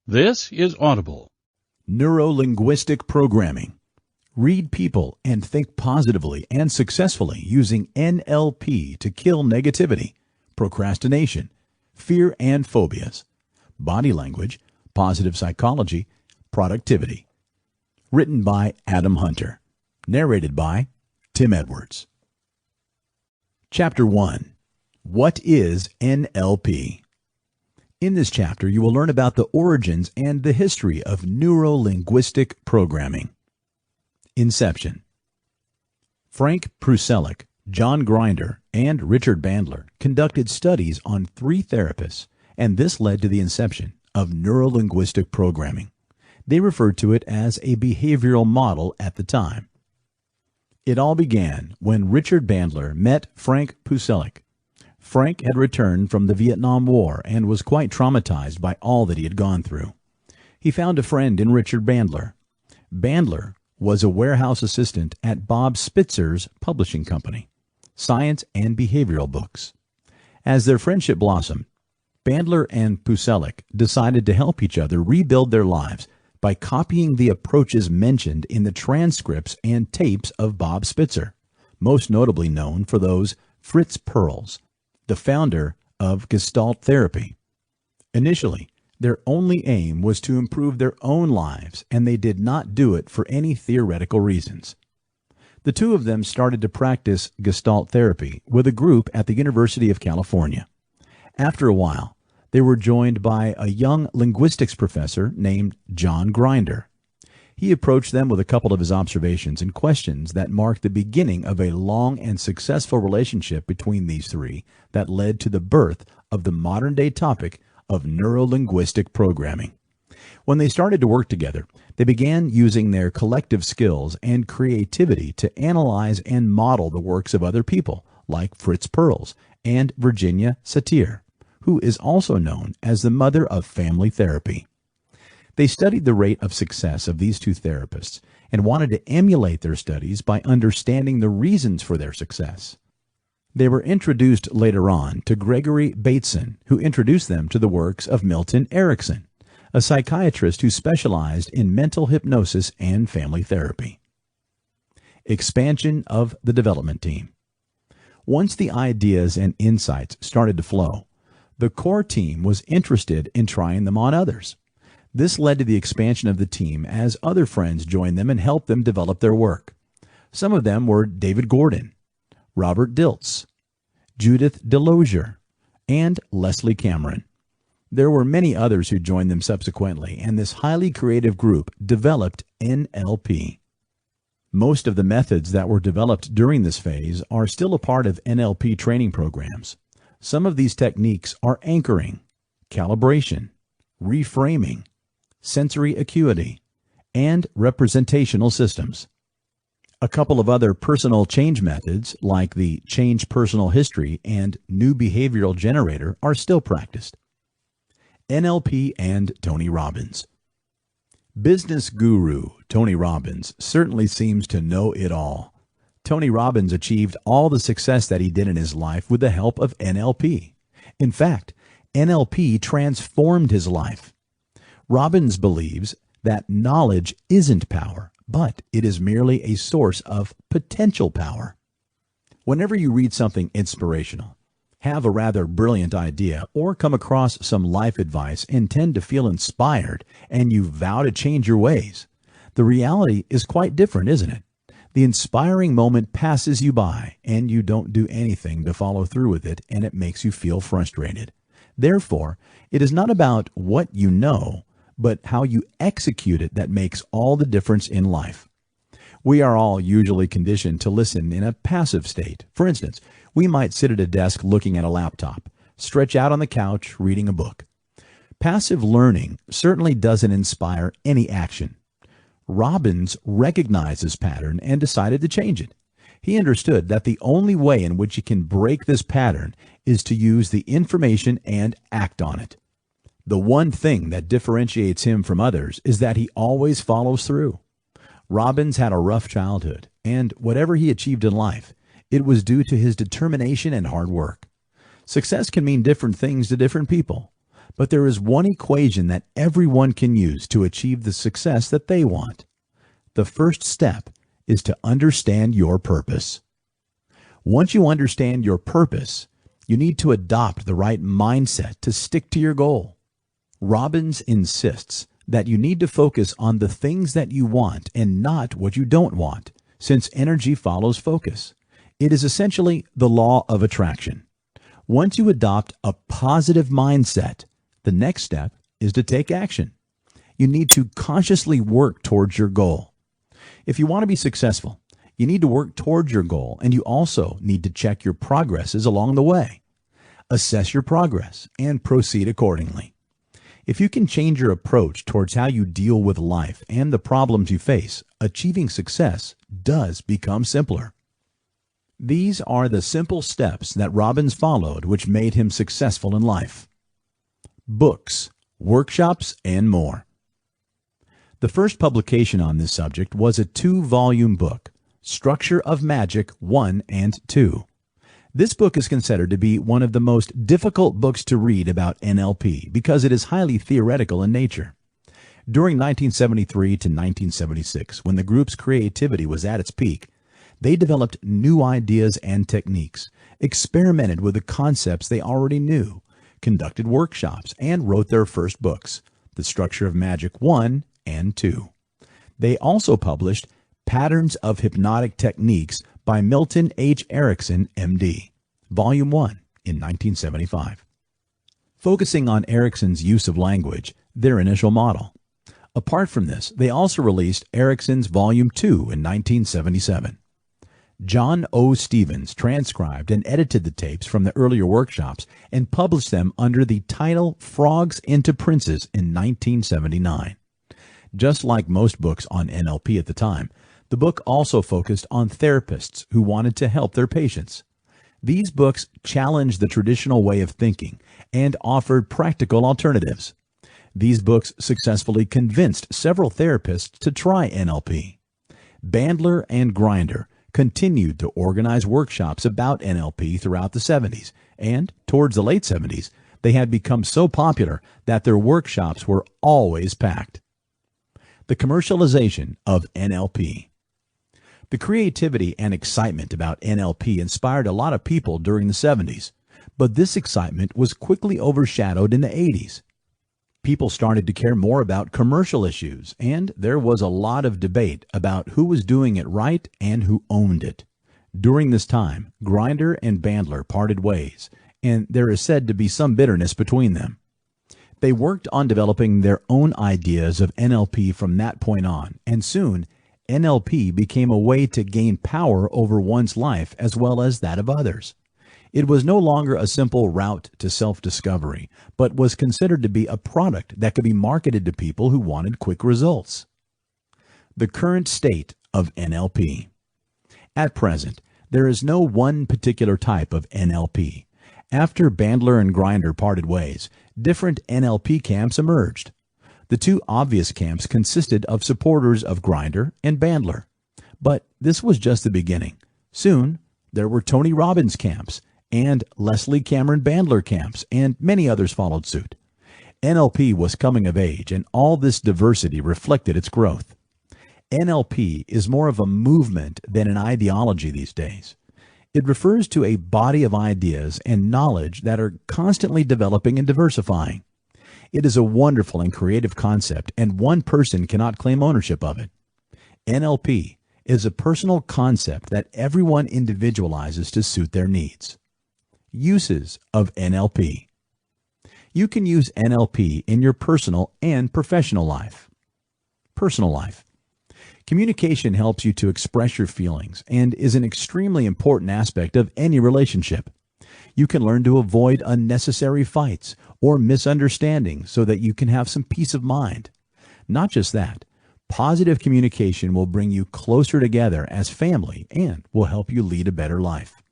This is Audible. Neuro-linguistic programming. Read people and think positively and successfully using NLP to kill negativity, procrastination, fear and phobias, body language, positive psychology, productivity. Written by Adam Hunter. Narrated by Tim Edwards. Chapter 1. What is NLP? In this chapter, you will learn about the origins and the history of neuro-linguistic programming. Inception. Frank Pruselic, John Grinder, and Richard Bandler conducted studies on 3 therapists, and this led to the inception of neuro-linguistic programming. They referred to it as a behavioral model at the time. It all began when Richard Bandler met Frank Pruselic. Frank had returned from the Vietnam War and was quite traumatized by all that he had gone through. He found a friend in Richard Bandler. Bandler was a warehouse assistant at Bob Spitzer's publishing company, Science and Behavioral Books. As their friendship blossomed, Bandler and Pruselic decided to help each other rebuild their lives by copying the approaches mentioned in the transcripts and tapes of Bob Spitzer, most notably known for those Fritz Perls, the founder of Gestalt therapy. Initially, their only aim was to improve their own lives, and they did not do it for any theoretical reasons. The two of them started to practice Gestalt therapy with a group at the University of California. After a while, they were joined by a young linguistics professor named John Grinder. He approached them with a couple of his observations and questions that marked the beginning of a long and successful relationship between these three that led to the birth of the modern-day topic of neuro-linguistic programming. When they started to work together, they began using their collective skills and creativity to analyze and model the works of other people, like Fritz Perls and Virginia Satir, who is also known as the mother of family therapy. They studied the rate of success of these two therapists and wanted to emulate their studies by understanding the reasons for their success. They were introduced later on to Gregory Bateson, who introduced them to the works of Milton Erickson, a psychiatrist who specialized in mental hypnosis and family therapy. Expansion of the development team. Once the ideas and insights started to flow, the core team was interested in trying them on others. This led to the expansion of the team as other friends joined them and helped them develop their work. Some of them were David Gordon, Robert Dilts, Judith Delosier, and Leslie Cameron. There were many others who joined them subsequently, and this highly creative group developed NLP. Most of the methods that were developed during this phase are still a part of NLP training programs. Some of these techniques are anchoring, calibration, reframing, sensory acuity, and representational systems. A couple of other personal change methods, like the Change Personal History and New Behavioral Generator, are still practiced. NLP and Tony Robbins. Business guru Tony Robbins certainly seems to know it all. Tony Robbins achieved all the success that he did in his life with the help of NLP. In fact, NLP transformed his life. Robbins believes that knowledge isn't power, but it is merely a source of potential power. Whenever you read something inspirational, have a rather brilliant idea, or come across some life advice and tend to feel inspired and you vow to change your ways, the reality is quite different, isn't it? The inspiring moment passes you by and you don't do anything to follow through with it, and it makes you feel frustrated. Therefore, it is not about what you know, but how you execute it that makes all the difference in life. We are all usually conditioned to listen in a passive state. For instance, we might sit at a desk looking at a laptop, stretch out on the couch reading a book. Passive learning certainly doesn't inspire any action. Robbins recognized this pattern and decided to change it. He understood that the only way in which he can break this pattern is to use the information and act on it. The one thing that differentiates him from others is that he always follows through. Robbins had a rough childhood, and whatever he achieved in life, it was due to his determination and hard work. Success can mean different things to different people, But there is one equation that everyone can use to achieve the success that they want. The first step is to understand your purpose. Once you understand your purpose, you need to adopt the right mindset to stick to your goal. Robbins insists that you need to focus on the things that you want and not what you don't want, since energy follows focus. It is essentially the law of attraction. Once you adopt a positive mindset, the next step is to take action. You need to consciously work towards your goal. If you want to be successful, you need to work towards your goal, and you also need to check your progresses along the way. Assess your progress and proceed accordingly. If you can change your approach towards how you deal with life and the problems you face, achieving success does become simpler. These are the simple steps that Robbins followed which made him successful in life. Books, workshops, and more. The first publication on this subject was a 2-volume book, Structure of Magic 1 and 2. This book is considered to be one of the most difficult books to read about NLP because it is highly theoretical in nature. During 1973 to 1976, when the group's creativity was at its peak, they developed new ideas and techniques, experimented with the concepts they already knew, conducted workshops, and wrote their first books, The Structure of Magic 1 and 2. They also published Patterns of Hypnotic Techniques by Milton H. Erickson, M.D., Volume 1 in 1975. Focusing on Erickson's use of language, their initial model. Apart from this, they also released Erickson's Volume 2 in 1977. John O. Stevens transcribed and edited the tapes from the earlier workshops and published them under the title Frogs into Princes in 1979. Just like most books on NLP at the time, the book also focused on therapists who wanted to help their patients. These books challenged the traditional way of thinking and offered practical alternatives. These books successfully convinced several therapists to try NLP. Bandler and Grinder continued to organize workshops about NLP throughout the 70s, and towards the late 70s, they had become so popular that their workshops were always packed. The commercialization of NLP. The creativity and excitement about NLP inspired a lot of people during the 70s, but this excitement was quickly overshadowed in the 80s. People started to care more about commercial issues, and there was a lot of debate about who was doing it right and who owned it. During this time, Grinder and Bandler parted ways, and there is said to be some bitterness between them. They worked on developing their own ideas of NLP from that point on, and soon NLP became a way to gain power over one's life as well as that of others. It was no longer a simple route to self-discovery, but was considered to be a product that could be marketed to people who wanted quick results. The current state of NLP. At present, there is no one particular type of NLP. After Bandler and Grinder parted ways, different NLP camps emerged. The two obvious camps consisted of supporters of Grinder and Bandler. But this was just the beginning. Soon, there were Tony Robbins camps and Leslie Cameron Bandler camps, and many others followed suit. NLP was coming of age, and all this diversity reflected its growth. NLP is more of a movement than an ideology these days. It refers to a body of ideas and knowledge that are constantly developing and diversifying. It is a wonderful and creative concept, and one person cannot claim ownership of it. NLP is a personal concept that everyone individualizes to suit their needs. Uses of NLP. You can use NLP in your personal and professional life. Personal life. Communication helps you to express your feelings and is an extremely important aspect of any relationship. You can learn to avoid unnecessary fights or misunderstandings so that you can have some peace of mind. Not just that, positive communication will bring you closer together as family and will help you lead a better life.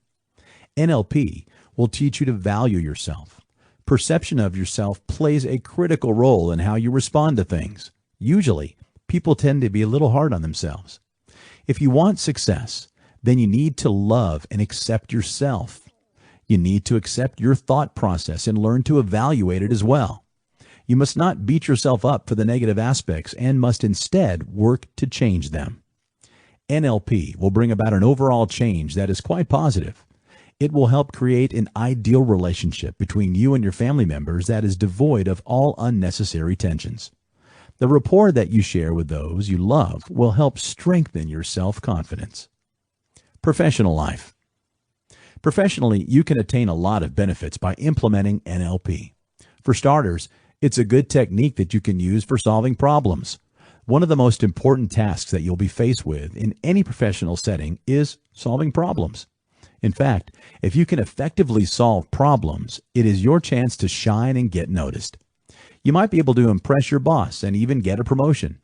NLP will teach you to value yourself. Perception of yourself plays a critical role in how you respond to things. Usually, people tend to be a little hard on themselves. If you want success, then you need to love and accept yourself. You need to accept your thought process and learn to evaluate it as well. You must not beat yourself up for the negative aspects and must instead work to change them. NLP will bring about an overall change that is quite positive. It will help create an ideal relationship between you and your family members that is devoid of all unnecessary tensions. The rapport that you share with those you love will help strengthen your self-confidence. Professional life. Professionally, you can attain a lot of benefits by implementing NLP. For starters, it's a good technique that you can use for solving problems. One of the most important tasks that you'll be faced with in any professional setting is solving problems. In fact, if you can effectively solve problems, it is your chance to shine and get noticed. You might be able to impress your boss and even get a promotion.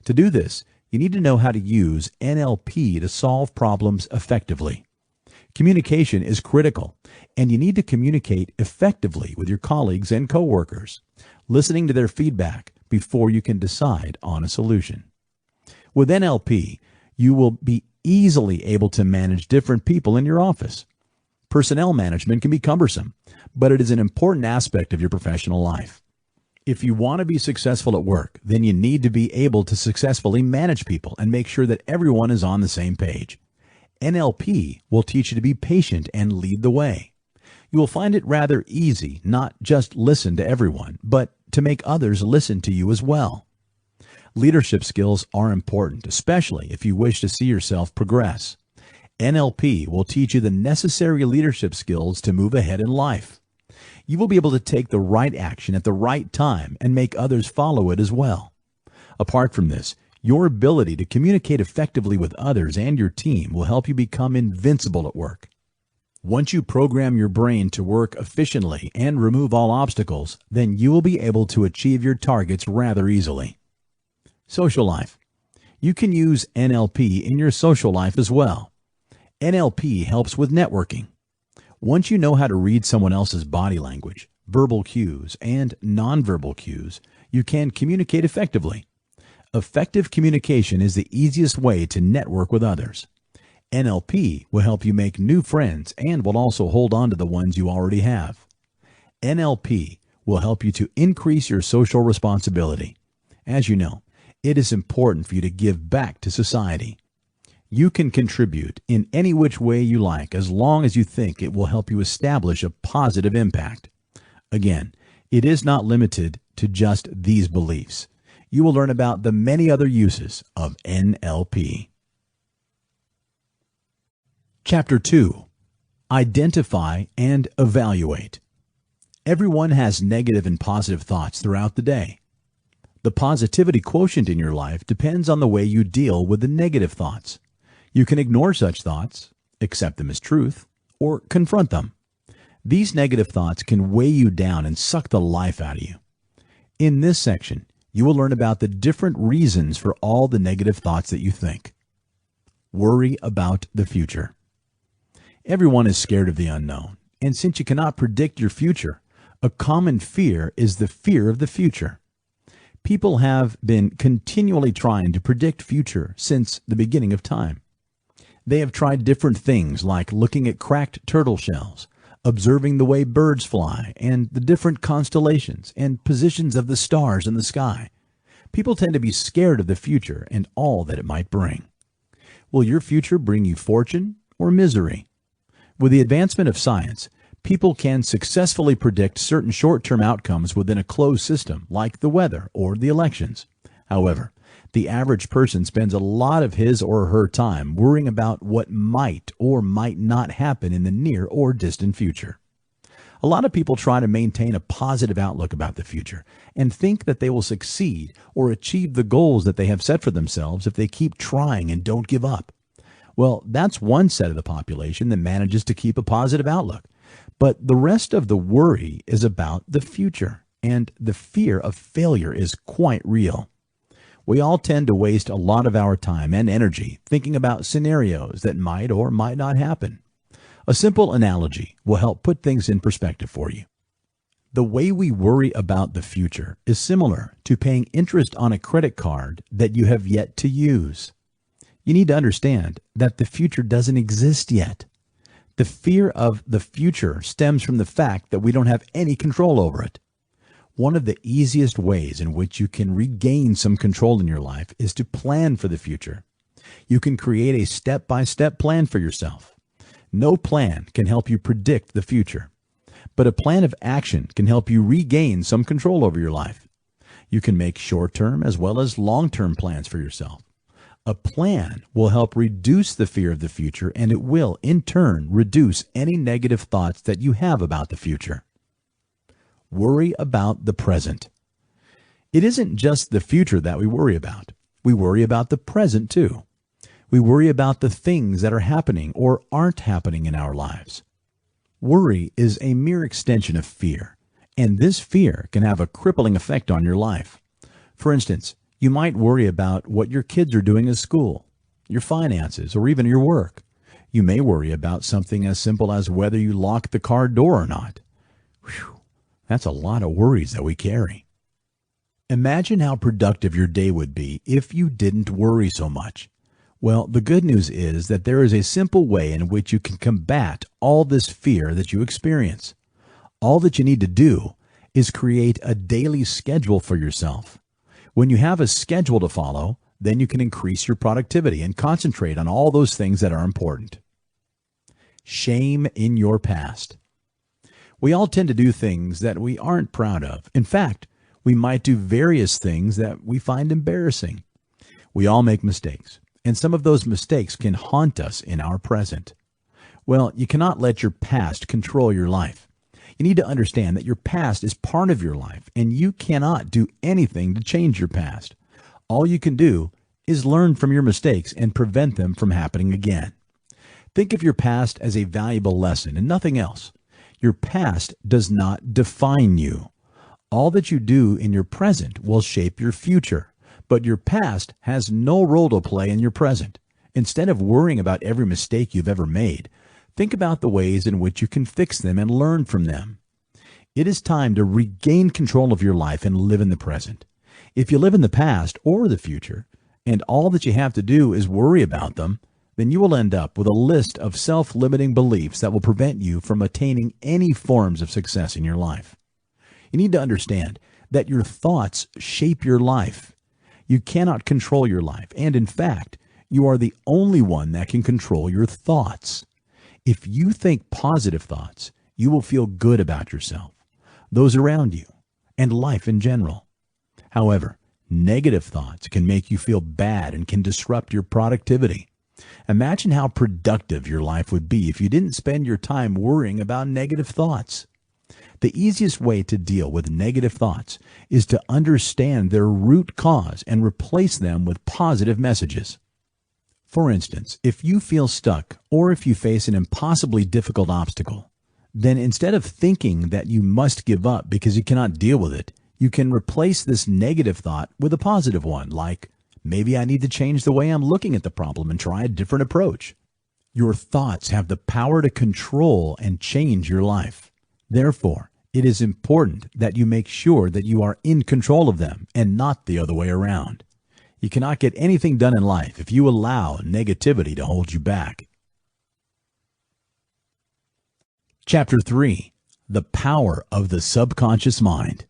To do this, you need to know how to use NLP to solve problems effectively. Communication is critical, and you need to communicate effectively with your colleagues and coworkers, listening to their feedback before you can decide on a solution. With NLP, you will be easily able to manage different people in your office. Personnel management can be cumbersome, but it is an important aspect of your professional life. If you want to be successful at work, then you need to be able to successfully manage people and make sure that everyone is on the same page. NLP will teach you to be patient and lead the way. You will find it rather easy not just listen to everyone, but to make others listen to you as well. Leadership skills are important, especially if you wish to see yourself progress. NLP will teach you the necessary leadership skills to move ahead in life. You will be able to take the right action at the right time and make others follow it as well. Apart from this, your ability to communicate effectively with others and your team will help you become invincible at work. Once you program your brain to work efficiently and remove all obstacles, then you will be able to achieve your targets rather easily. Social life. You can use NLP in your social life as well. NLP helps with networking. Once you know how to read someone else's body language, verbal cues, and nonverbal cues, you can communicate effectively. Effective communication is the easiest way to network with others. NLP will help you make new friends and will also hold on to the ones you already have. NLP will help you to increase your social responsibility. As you know, it is important for you to give back to society. You can contribute in any which way you like as long as you think it will help you establish a positive impact. Again, it is not limited to just these beliefs. You will learn about the many other uses of NLP. Chapter 2. Identify and evaluate. Everyone has negative and positive thoughts throughout the day. The positivity quotient in your life depends on the way you deal with the negative thoughts. You can ignore such thoughts, accept them as truth, or confront them. These negative thoughts can weigh you down and suck the life out of you. In this section, you will learn about the different reasons for all the negative thoughts that you think. Worry about the future. Everyone is scared of the unknown, and since you cannot predict your future, a common fear is the fear of the future. People have been continually trying to predict future since the beginning of time. They have tried different things like looking at cracked turtle shells, observing the way birds fly, and the different constellations and positions of the stars in the sky. People tend to be scared of the future and all that it might bring. Will your future bring you fortune or misery? With the advancement of science, people can successfully predict certain short-term outcomes within a closed system, like the weather or the elections. However, the average person spends a lot of his or her time worrying about what might or might not happen in the near or distant future. A lot of people try to maintain a positive outlook about the future and think that they will succeed or achieve the goals that they have set for themselves if they keep trying and don't give up. Well, that's one set of the population that manages to keep a positive outlook. But the rest of the worry is about the future, and the fear of failure is quite real. We all tend to waste a lot of our time and energy thinking about scenarios that might or might not happen. A simple analogy will help put things in perspective for you. The way we worry about the future is similar to paying interest on a credit card that you have yet to use. You need to understand that the future doesn't exist yet. The fear of the future stems from the fact that we don't have any control over it. One of the easiest ways in which you can regain some control in your life is to plan for the future. You can create a step-by-step plan for yourself. No plan can help you predict the future, but a plan of action can help you regain some control over your life. You can make short-term as well as long-term plans for yourself. A plan will help reduce the fear of the future, and it will, in turn, reduce any negative thoughts that you have about the future. Worry about the present. It isn't just the future that we worry about. We worry about the present too. We worry about the things that are happening or aren't happening in our lives. Worry is a mere extension of fear, and this fear can have a crippling effect on your life. For instance, you might worry about what your kids are doing at school, your finances, or even your work. You may worry about something as simple as whether you lock the car door or not. Whew, that's a lot of worries that we carry. Imagine how productive your day would be if you didn't worry so much. Well, the good news is that there is a simple way in which you can combat all this fear that you experience. All that you need to do is create a daily schedule for yourself. When you have a schedule to follow, then you can increase your productivity and concentrate on all those things that are important. Shame in your past. We all tend to do things that we aren't proud of. In fact, we might do various things that we find embarrassing. We all make mistakes, and some of those mistakes can haunt us in our present. Well, you cannot let your past control your life. You need to understand that your past is part of your life, and you cannot do anything to change your past. All you can do is learn from your mistakes and prevent them from happening again. Think of your past as a valuable lesson and nothing else. Your past does not define you. All that you do in your present will shape your future, but your past has no role to play in your present. Instead of worrying about every mistake you've ever made, think about the ways in which you can fix them and learn from them. It is time to regain control of your life and live in the present. If you live in the past or the future, and all that you have to do is worry about them, then you will end up with a list of self-limiting beliefs that will prevent you from attaining any forms of success in your life. You need to understand that your thoughts shape your life. You cannot control your life, and in fact, you are the only one that can control your thoughts. If you think positive thoughts, you will feel good about yourself, those around you, and life in general. However, negative thoughts can make you feel bad and can disrupt your productivity. Imagine how productive your life would be if you didn't spend your time worrying about negative thoughts. The easiest way to deal with negative thoughts is to understand their root cause and replace them with positive messages. For instance, if you feel stuck or if you face an impossibly difficult obstacle, then instead of thinking that you must give up because you cannot deal with it, you can replace this negative thought with a positive one, like, maybe I need to change the way I'm looking at the problem and try a different approach. Your thoughts have the power to control and change your life. Therefore, it is important that you make sure that you are in control of them and not the other way around. You cannot get anything done in life if you allow negativity to hold you back. Chapter 3. The Power of the Subconscious Mind.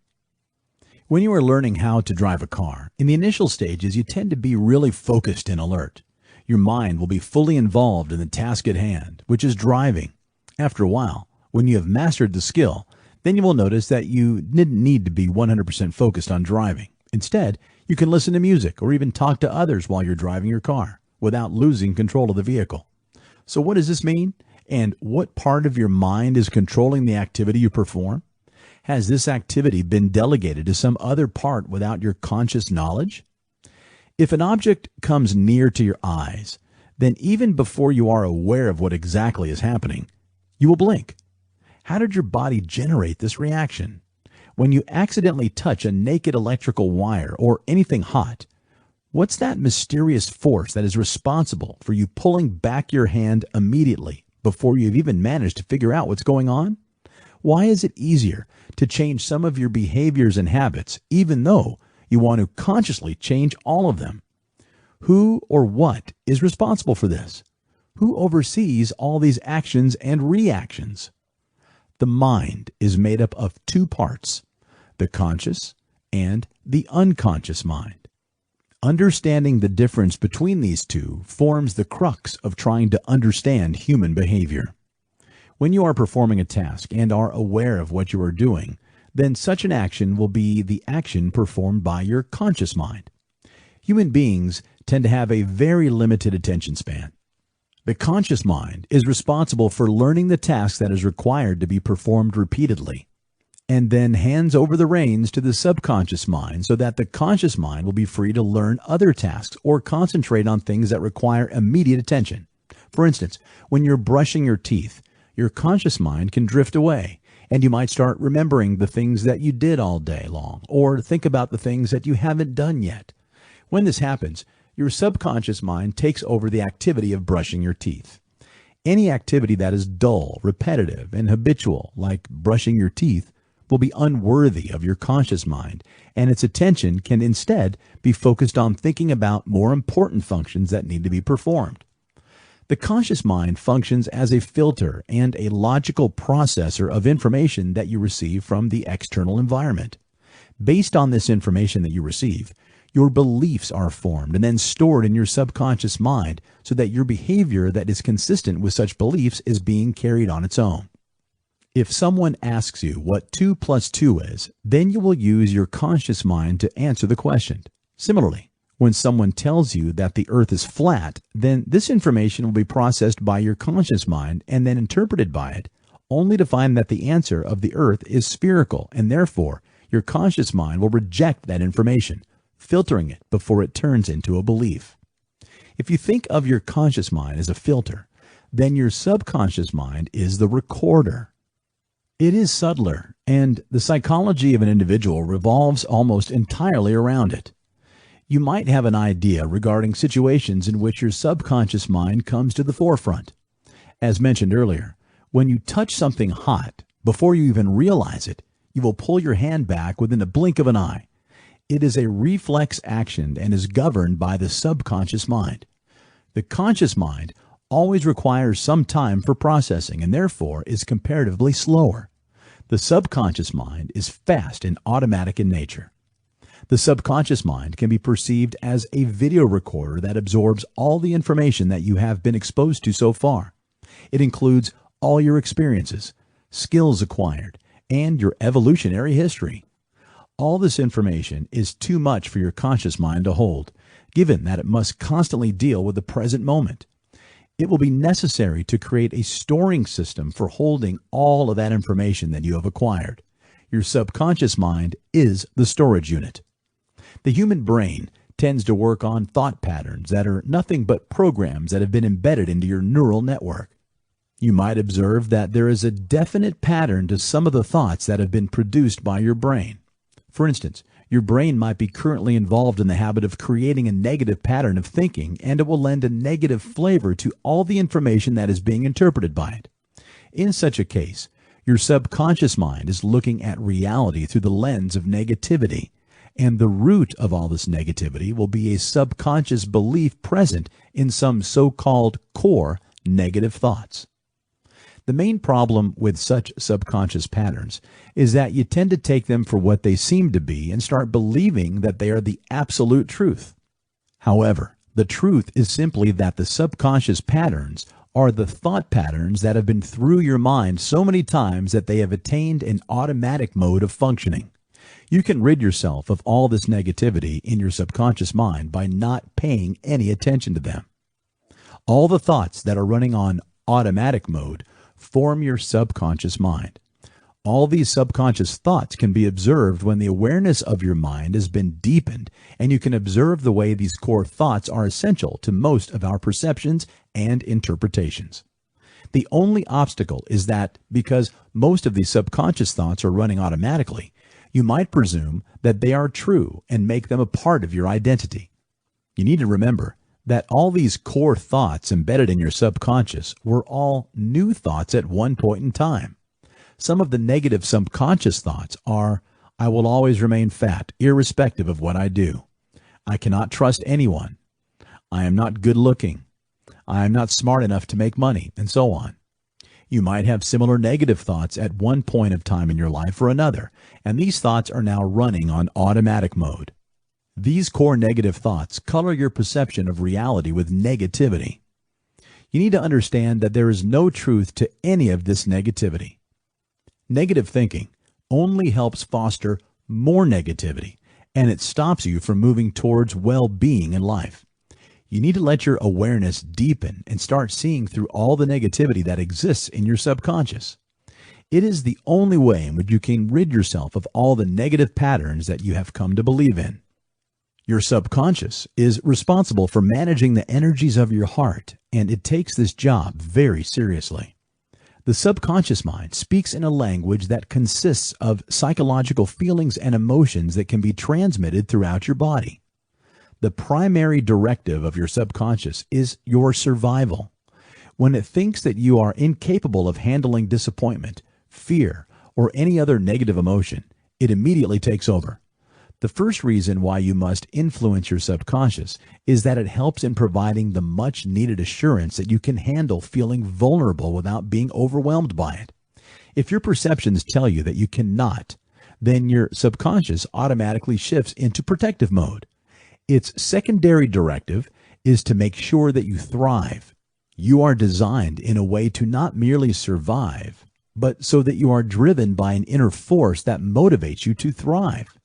When you are learning how to drive a car, in the initial stages you tend to be really focused and alert. Your mind will be fully involved in the task at hand, which is driving. After a while, when you have mastered the skill, then you will notice that you didn't need to be 100% focused on driving. Instead, you can listen to music or even talk to others while you're driving your car without losing control of the vehicle. So what does this mean? And what part of your mind is controlling the activity you perform? Has this activity been delegated to some other part without your conscious knowledge? If an object comes near to your eyes, then even before you are aware of what exactly is happening, you will blink. How did your body generate this reaction? When you accidentally touch a naked electrical wire or anything hot, what's that mysterious force that is responsible for you pulling back your hand immediately before you've even managed to figure out what's going on? Why is it easier to change some of your behaviors and habits, even though you want to consciously change all of them? Who or what is responsible for this? Who oversees all these actions and reactions? The mind is made up of two parts, the conscious and the unconscious mind. Understanding the difference between these two forms the crux of trying to understand human behavior. When you are performing a task and are aware of what you are doing, then such an action will be the action performed by your conscious mind. Human beings tend to have a very limited attention span. The conscious mind is responsible for learning the task that is required to be performed repeatedly, and then hands over the reins to the subconscious mind so that the conscious mind will be free to learn other tasks or concentrate on things that require immediate attention. For instance, when you're brushing your teeth, your conscious mind can drift away, and you might start remembering the things that you did all day long, or think about the things that you haven't done yet. When this happens, your subconscious mind takes over the activity of brushing your teeth. Any activity that is dull, repetitive, and habitual, like brushing your teeth, will be unworthy of your conscious mind, and its attention can instead be focused on thinking about more important functions that need to be performed. The conscious mind functions as a filter and a logical processor of information that you receive from the external environment. Based on this information that you receive, your beliefs are formed and then stored in your subconscious mind so that your behavior that is consistent with such beliefs is being carried on its own. If someone asks you what 2 plus 2 is, then you will use your conscious mind to answer the question. Similarly, when someone tells you that the earth is flat, then this information will be processed by your conscious mind and then interpreted by it, only to find that the answer of the earth is spherical, and therefore your conscious mind will reject that information, filtering it before it turns into a belief. If you think of your conscious mind as a filter, then your subconscious mind is the recorder. It is subtler, and the psychology of an individual revolves almost entirely around it. You might have an idea regarding situations in which your subconscious mind comes to the forefront. As mentioned earlier, when you touch something hot, before you even realize it, you will pull your hand back within a blink of an eye. It is a reflex action and is governed by the subconscious mind. The conscious mind always requires some time for processing and therefore is comparatively slower. The subconscious mind is fast and automatic in nature. The subconscious mind can be perceived as a video recorder that absorbs all the information that you have been exposed to so far. It includes all your experiences, skills acquired, and your evolutionary history. All this information is too much for your conscious mind to hold, given that it must constantly deal with the present moment. It will be necessary to create a storing system for holding all of that information that you have acquired. Your subconscious mind is the storage unit. The human brain tends to work on thought patterns that are nothing but programs that have been embedded into your neural network. You might observe that there is a definite pattern to some of the thoughts that have been produced by your brain. For instance, your brain might be currently involved in the habit of creating a negative pattern of thinking, and it will lend a negative flavor to all the information that is being interpreted by it. In such a case, your subconscious mind is looking at reality through the lens of negativity, and the root of all this negativity will be a subconscious belief present in some so-called core negative thoughts. The main problem with such subconscious patterns is that you tend to take them for what they seem to be and start believing that they are the absolute truth. However, the truth is simply that the subconscious patterns are the thought patterns that have been through your mind so many times that they have attained an automatic mode of functioning. You can rid yourself of all this negativity in your subconscious mind by not paying any attention to them. All the thoughts that are running on automatic mode form your subconscious mind. All these subconscious thoughts can be observed when the awareness of your mind has been deepened, and you can observe the way these core thoughts are essential to most of our perceptions and interpretations. The only obstacle is that because most of these subconscious thoughts are running automatically, you might presume that they are true and make them a part of your identity. You need to remember that all these core thoughts embedded in your subconscious were all new thoughts at one point in time. Some of the negative subconscious thoughts are, I will always remain fat, irrespective of what I do. I cannot trust anyone. I am not good looking. I am not smart enough to make money, and so on. You might have similar negative thoughts at one point of time in your life or another, and these thoughts are now running on automatic mode. These core negative thoughts color your perception of reality with negativity. You need to understand that there is no truth to any of this negativity. Negative thinking only helps foster more negativity, and it stops you from moving towards well-being in life. You need to let your awareness deepen and start seeing through all the negativity that exists in your subconscious. It is the only way in which you can rid yourself of all the negative patterns that you have come to believe in. Your subconscious is responsible for managing the energies of your heart, and it takes this job very seriously. The subconscious mind speaks in a language that consists of psychological feelings and emotions that can be transmitted throughout your body. The primary directive of your subconscious is your survival. When it thinks that you are incapable of handling disappointment, fear, or any other negative emotion, it immediately takes over. The first reason why you must influence your subconscious is that it helps in providing the much needed assurance that you can handle feeling vulnerable without being overwhelmed by it. If your perceptions tell you that you cannot, then your subconscious automatically shifts into protective mode. Its secondary directive is to make sure that you thrive. You are designed in a way to not merely survive, but so that you are driven by an inner force that motivates you to thrive.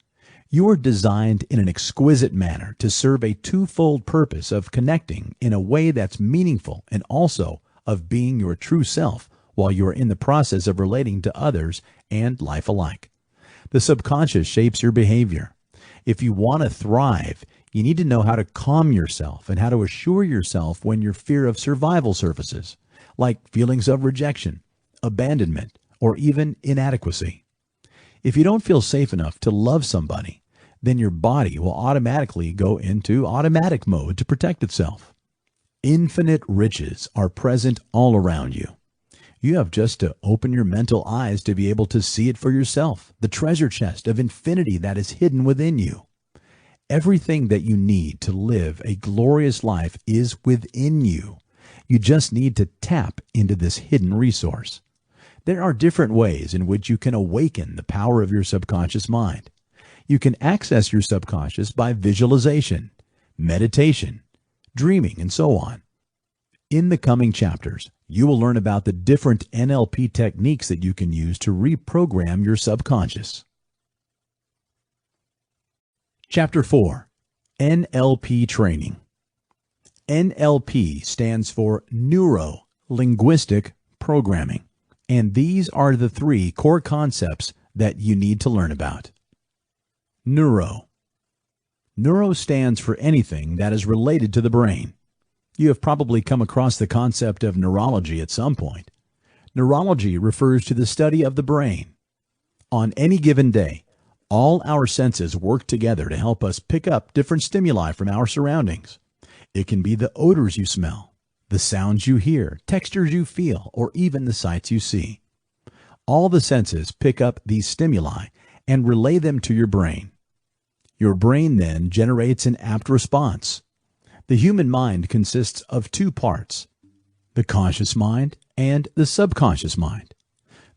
You are designed in an exquisite manner to serve a twofold purpose of connecting in a way that's meaningful and also of being your true self while you are in the process of relating to others and life alike. The subconscious shapes your behavior. If you want to thrive, you need to know how to calm yourself and how to assure yourself when your fear of survival surfaces, like feelings of rejection, abandonment, or even inadequacy. If you don't feel safe enough to love somebody, then your body will automatically go into automatic mode to protect itself. Infinite riches are present all around you. You have just to open your mental eyes to be able to see it for yourself, the treasure chest of infinity that is hidden within you. Everything that you need to live a glorious life is within you. You just need to tap into this hidden resource. There are different ways in which you can awaken the power of your subconscious mind. You can access your subconscious by visualization, meditation, dreaming, and so on. In the coming chapters, you will learn about the different NLP techniques that you can use to reprogram your subconscious. Chapter 4. NLP Training. NLP stands for Neuro, Linguistic Programming. And these are the three core concepts that you need to learn about. Neuro. Neuro stands for anything that is related to the brain. You have probably come across the concept of neurology at some point. Neurology refers to the study of the brain. On any given day, all our senses work together to help us pick up different stimuli from our surroundings. It can be the odors you smell, the sounds you hear, textures you feel, or even the sights you see. All the senses pick up these stimuli and relay them to your brain. Your brain then generates an apt response. The human mind consists of two parts, the conscious mind and the subconscious mind.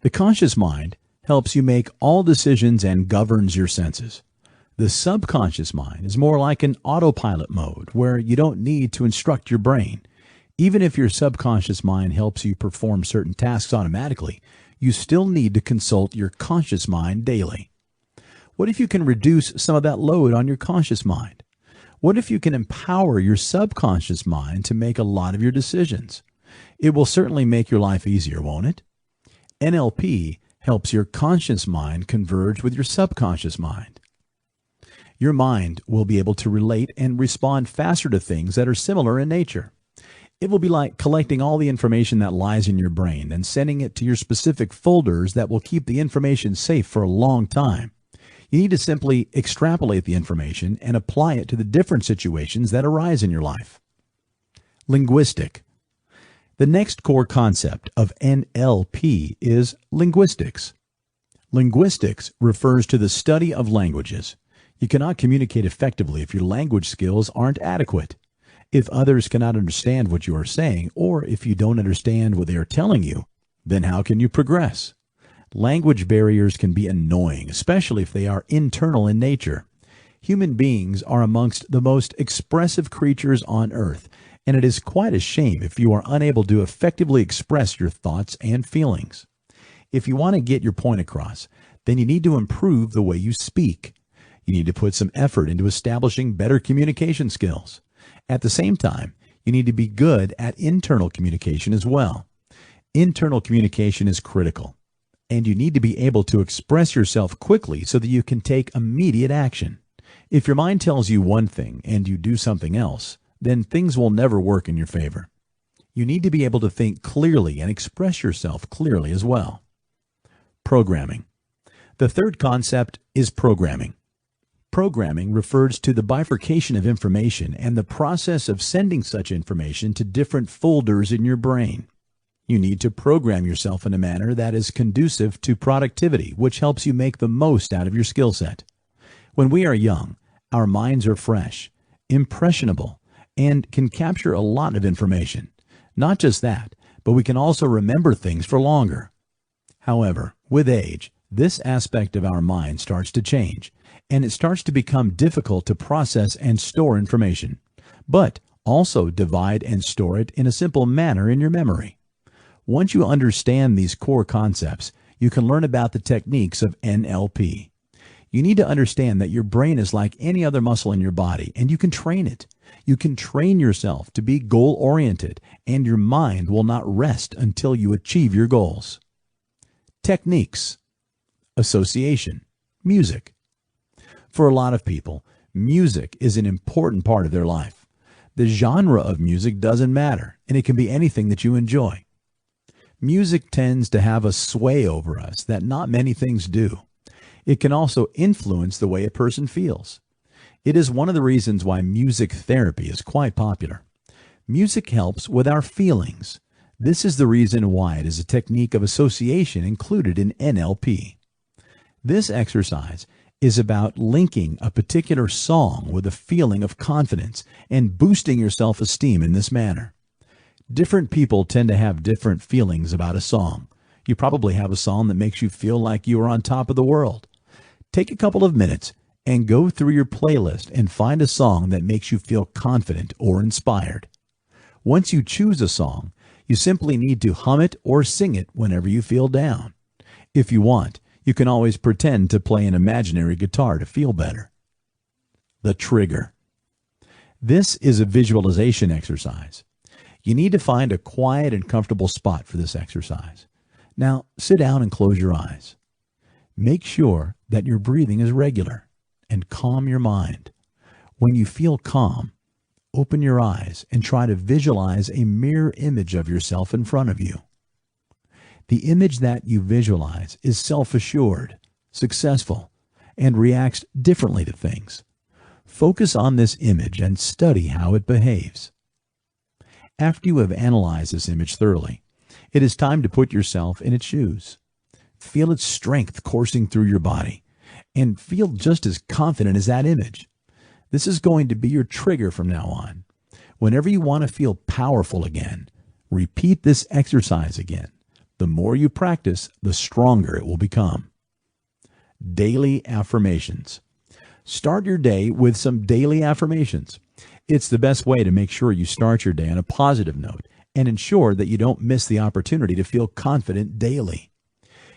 The conscious mind helps you make all decisions and governs your senses. The subconscious mind is more like an autopilot mode where you don't need to instruct your brain. Even if your subconscious mind helps you perform certain tasks automatically, you still need to consult your conscious mind daily. What if you can reduce some of that load on your conscious mind? What if you can empower your subconscious mind to make a lot of your decisions? It will certainly make your life easier, won't it? NLP helps your conscious mind converge with your subconscious mind. Your mind will be able to relate and respond faster to things that are similar in nature. It will be like collecting all the information that lies in your brain and sending it to your specific folders that will keep the information safe for a long time. You need to simply extrapolate the information and apply it to the different situations that arise in your life. Linguistic. The next core concept of NLP is linguistics. Linguistics refers to the study of languages. You cannot communicate effectively if your language skills aren't adequate. If others cannot understand what you are saying, or if you don't understand what they are telling you, Then how can you progress? Language barriers can be annoying, especially if they are internal in nature. Human beings are amongst the most expressive creatures on earth, and it is quite a shame if you are unable to effectively express your thoughts and feelings. If you want to get your point across, then you need to improve the way you speak. You need to put some effort into establishing better communication skills. At the same time, you need to be good at internal communication as well. Internal communication is critical, and you need to be able to express yourself quickly so that you can take immediate action. If your mind tells you one thing and you do something else, then things will never work in your favor. You need to be able to think clearly and express yourself clearly as well. Programming. The third concept is programming. Programming refers to the bifurcation of information and the process of sending such information to different folders in your brain. You need to program yourself in a manner that is conducive to productivity, which helps you make the most out of your skill set. When we are young, our minds are fresh, impressionable, and can capture a lot of information. Not just that, but we can also remember things for longer. However, with age, this aspect of our mind starts to change, and it starts to become difficult to process and store information, but also divide and store it in a simple manner in your memory. Once you understand these core concepts, you can learn about the techniques of NLP. You need to understand that your brain is like any other muscle in your body, and you can train it. You can train yourself to be goal-oriented, and your mind will not rest until you achieve your goals. Techniques. Association. Music. For a lot of people, music is an important part of their life. The genre of music doesn't matter, and it can be anything that you enjoy. Music tends to have a sway over us that not many things do. It can also influence the way a person feels. It is one of the reasons why music therapy is quite popular. Music helps with our feelings. This is the reason why it is a technique of association included in NLP. This exercise is about linking a particular song with a feeling of confidence and boosting your self-esteem in this manner. Different people tend to have different feelings about a song. You probably have a song that makes you feel like you are on top of the world. Take a couple of minutes and go through your playlist and find a song that makes you feel confident or inspired. Once you choose a song, you simply need to hum it or sing it whenever you feel down. If you want, you can always pretend to play an imaginary guitar to feel better. The trigger. This is a visualization exercise. You need to find a quiet and comfortable spot for this exercise. Now, sit down and close your eyes. Make sure that your breathing is regular and calm your mind. When you feel calm, open your eyes and try to visualize a mirror image of yourself in front of you. The image that you visualize is self-assured, successful, and reacts differently to things. Focus on this image and study how it behaves. After you have analyzed this image thoroughly, it is time to put yourself in its shoes. Feel its strength coursing through your body, and feel just as confident as that image. This is going to be your trigger from now on. Whenever you want to feel powerful again, repeat this exercise again. The more you practice, the stronger it will become. Daily affirmations. Start your day with some daily affirmations. It's the best way to make sure you start your day on a positive note and ensure that you don't miss the opportunity to feel confident daily.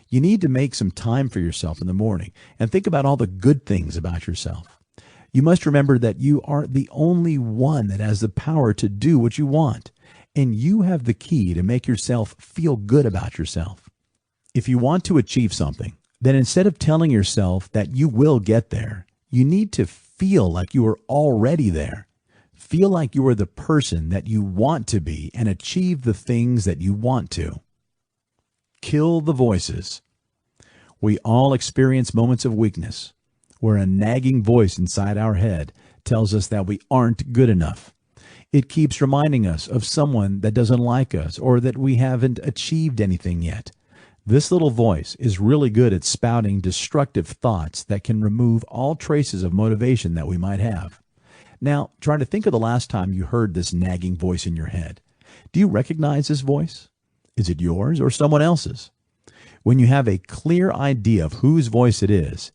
You need to make some time for yourself in the morning and think about all the good things about yourself. You must remember that you are the only one that has the power to do what you want, and you have the key to make yourself feel good about yourself. If you want to achieve something, then instead of telling yourself that you will get there, you need to feel like you are already there. Feel like you are the person that you want to be and achieve the things that you want to. Kill the voices. We all experience moments of weakness, where a nagging voice inside our head tells us that we aren't good enough. It keeps reminding us of someone that doesn't like us or that we haven't achieved anything yet. This little voice is really good at spouting destructive thoughts that can remove all traces of motivation that we might have. Now, try to think of the last time you heard this nagging voice in your head. Do you recognize this voice? Is it yours or someone else's? When you have a clear idea of whose voice it is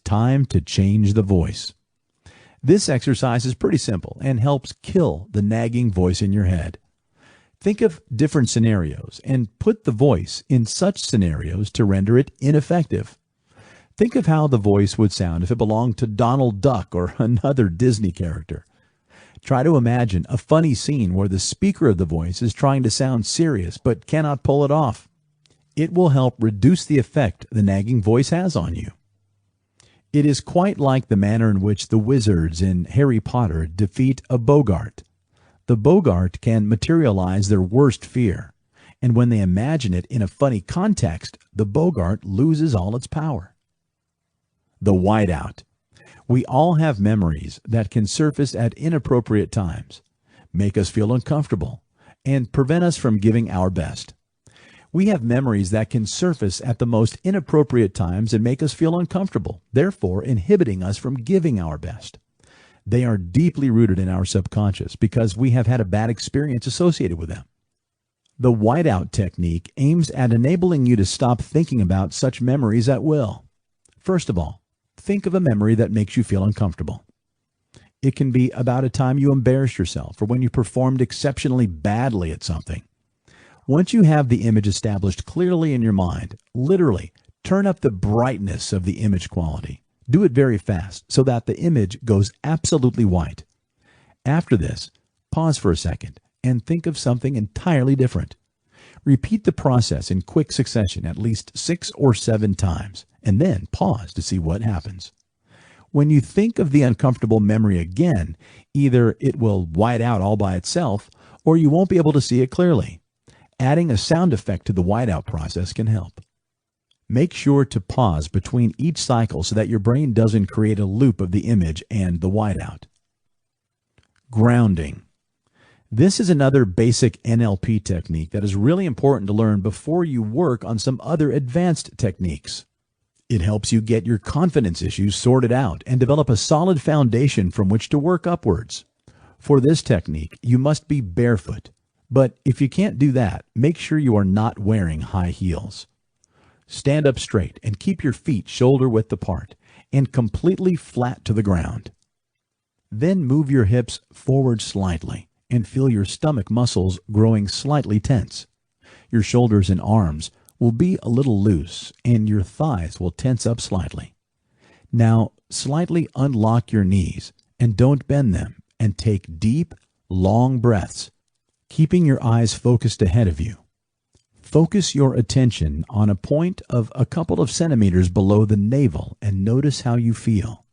time to change the voice. This exercise is pretty simple and helps kill the nagging voice in your head. Think of different scenarios and put the voice in such scenarios to render it ineffective. Think of how the voice would sound if it belonged to Donald Duck or another Disney character. Try to imagine a funny scene where the speaker of the voice is trying to sound serious but cannot pull it off. It will help reduce the effect the nagging voice has on you. It is quite like the manner in which the wizards in Harry Potter defeat a Bogart. The Bogart can materialize their worst fear, and when they imagine it in a funny context, the Bogart loses all its power. The whiteout. We all have memories that can surface at inappropriate times, make us feel uncomfortable, and prevent us from giving our best. We have memories that can surface at the most inappropriate times and make us feel uncomfortable, therefore inhibiting us from giving our best. They are deeply rooted in our subconscious because we have had a bad experience associated with them. The whiteout technique aims at enabling you to stop thinking about such memories at will. First of all, think of a memory that makes you feel uncomfortable. It can be about a time you embarrassed yourself or when you performed exceptionally badly at something. Once you have the image established clearly in your mind, literally turn up the brightness of the image quality. Do it very fast so that the image goes absolutely white. After this, pause for a second and think of something entirely different. Repeat the process in quick succession at least 6 or 7 times, and then pause to see what happens. When you think of the uncomfortable memory again, either it will white out all by itself, or you won't be able to see it clearly. Adding a sound effect to the whiteout process can help. Make sure to pause between each cycle so that your brain doesn't create a loop of the image and the whiteout. Grounding. This is another basic NLP technique that is really important to learn before you work on some other advanced techniques. It helps you get your confidence issues sorted out and develop a solid foundation from which to work upwards. For this technique, you must be barefoot. But if you can't do that, make sure you are not wearing high heels. Stand up straight and keep your feet shoulder-width apart and completely flat to the ground. Then move your hips forward slightly and feel your stomach muscles growing slightly tense. Your shoulders and arms will be a little loose and your thighs will tense up slightly. Now, slightly unlock your knees and don't bend them and take deep, long breaths, keeping your eyes focused ahead of you. Focus your attention on a point of a couple of centimeters below the navel and notice how you feel.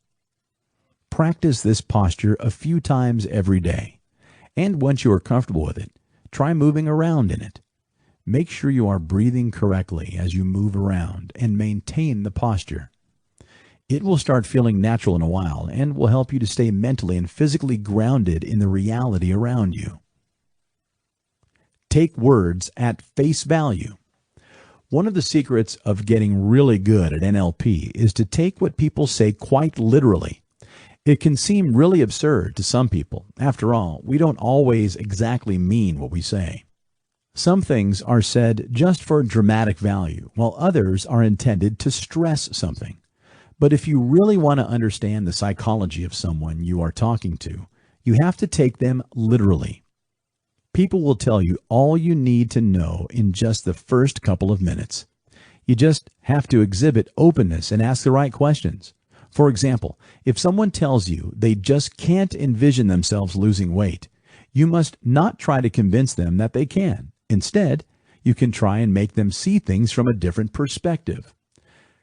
Practice this posture a few times every day, and once you are comfortable with it, try moving around in it. Make sure you are breathing correctly as you move around and maintain the posture. It will start feeling natural in a while and will help you to stay mentally and physically grounded in the reality around you. Take words at face value. One of the secrets of getting really good at NLP is to take what people say quite literally. It can seem really absurd to some people. After all, we don't always exactly mean what we say. Some things are said just for dramatic value, while others are intended to stress something. But if you really want to understand the psychology of someone you are talking to, you have to take them literally. People will tell you all you need to know in just the first couple of minutes. You just have to exhibit openness and ask the right questions. For example, if someone tells you they just can't envision themselves losing weight, you must not try to convince them that they can. Instead, you can try and make them see things from a different perspective.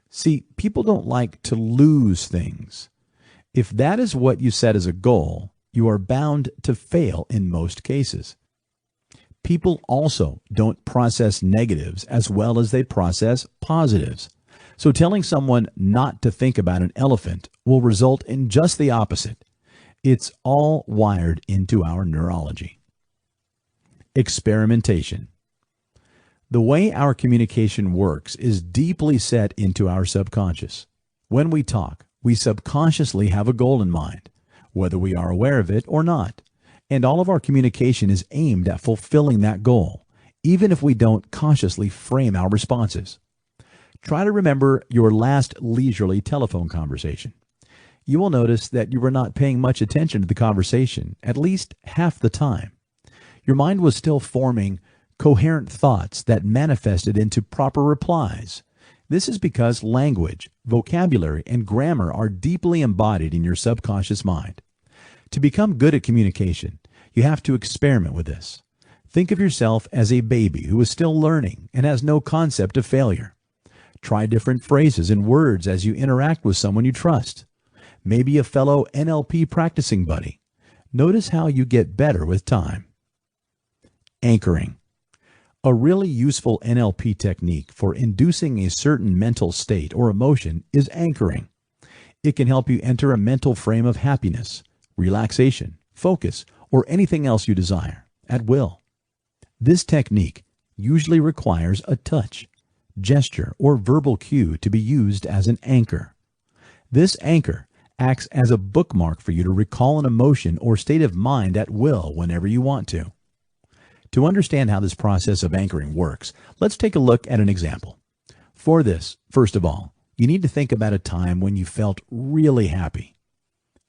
See, people don't like to lose things. If that is what you set as a goal, you are bound to fail in most cases. People also don't process negatives as well as they process positives. So telling someone not to think about an elephant will result in just the opposite. It's all wired into our neurology. Experimentation. The way our communication works is deeply set into our subconscious. When we talk, we subconsciously have a goal in mind, whether we are aware of it or not. And all of our communication is aimed at fulfilling that goal, even if we don't consciously frame our responses. Try to remember your last leisurely telephone conversation. You will notice that you were not paying much attention to the conversation, at least half the time. Your mind was still forming coherent thoughts that manifested into proper replies. This is because language, vocabulary, and grammar are deeply embodied in your subconscious mind. To become good at communication, you have to experiment with this. Think of yourself as a baby who is still learning and has no concept of failure. Try different phrases and words as you interact with someone you trust. Maybe a fellow NLP practicing buddy. Notice how you get better with time. Anchoring. A really useful NLP technique for inducing a certain mental state or emotion is anchoring. It can help you enter a mental frame of happiness, relaxation, focus, or anything else you desire, at will. This technique usually requires a touch, gesture, or verbal cue to be used as an anchor. This anchor acts as a bookmark for you to recall an emotion or state of mind at will whenever you want to. To understand how this process of anchoring works, let's take a look at an example. For this, first of all, you need to think about a time when you felt really happy.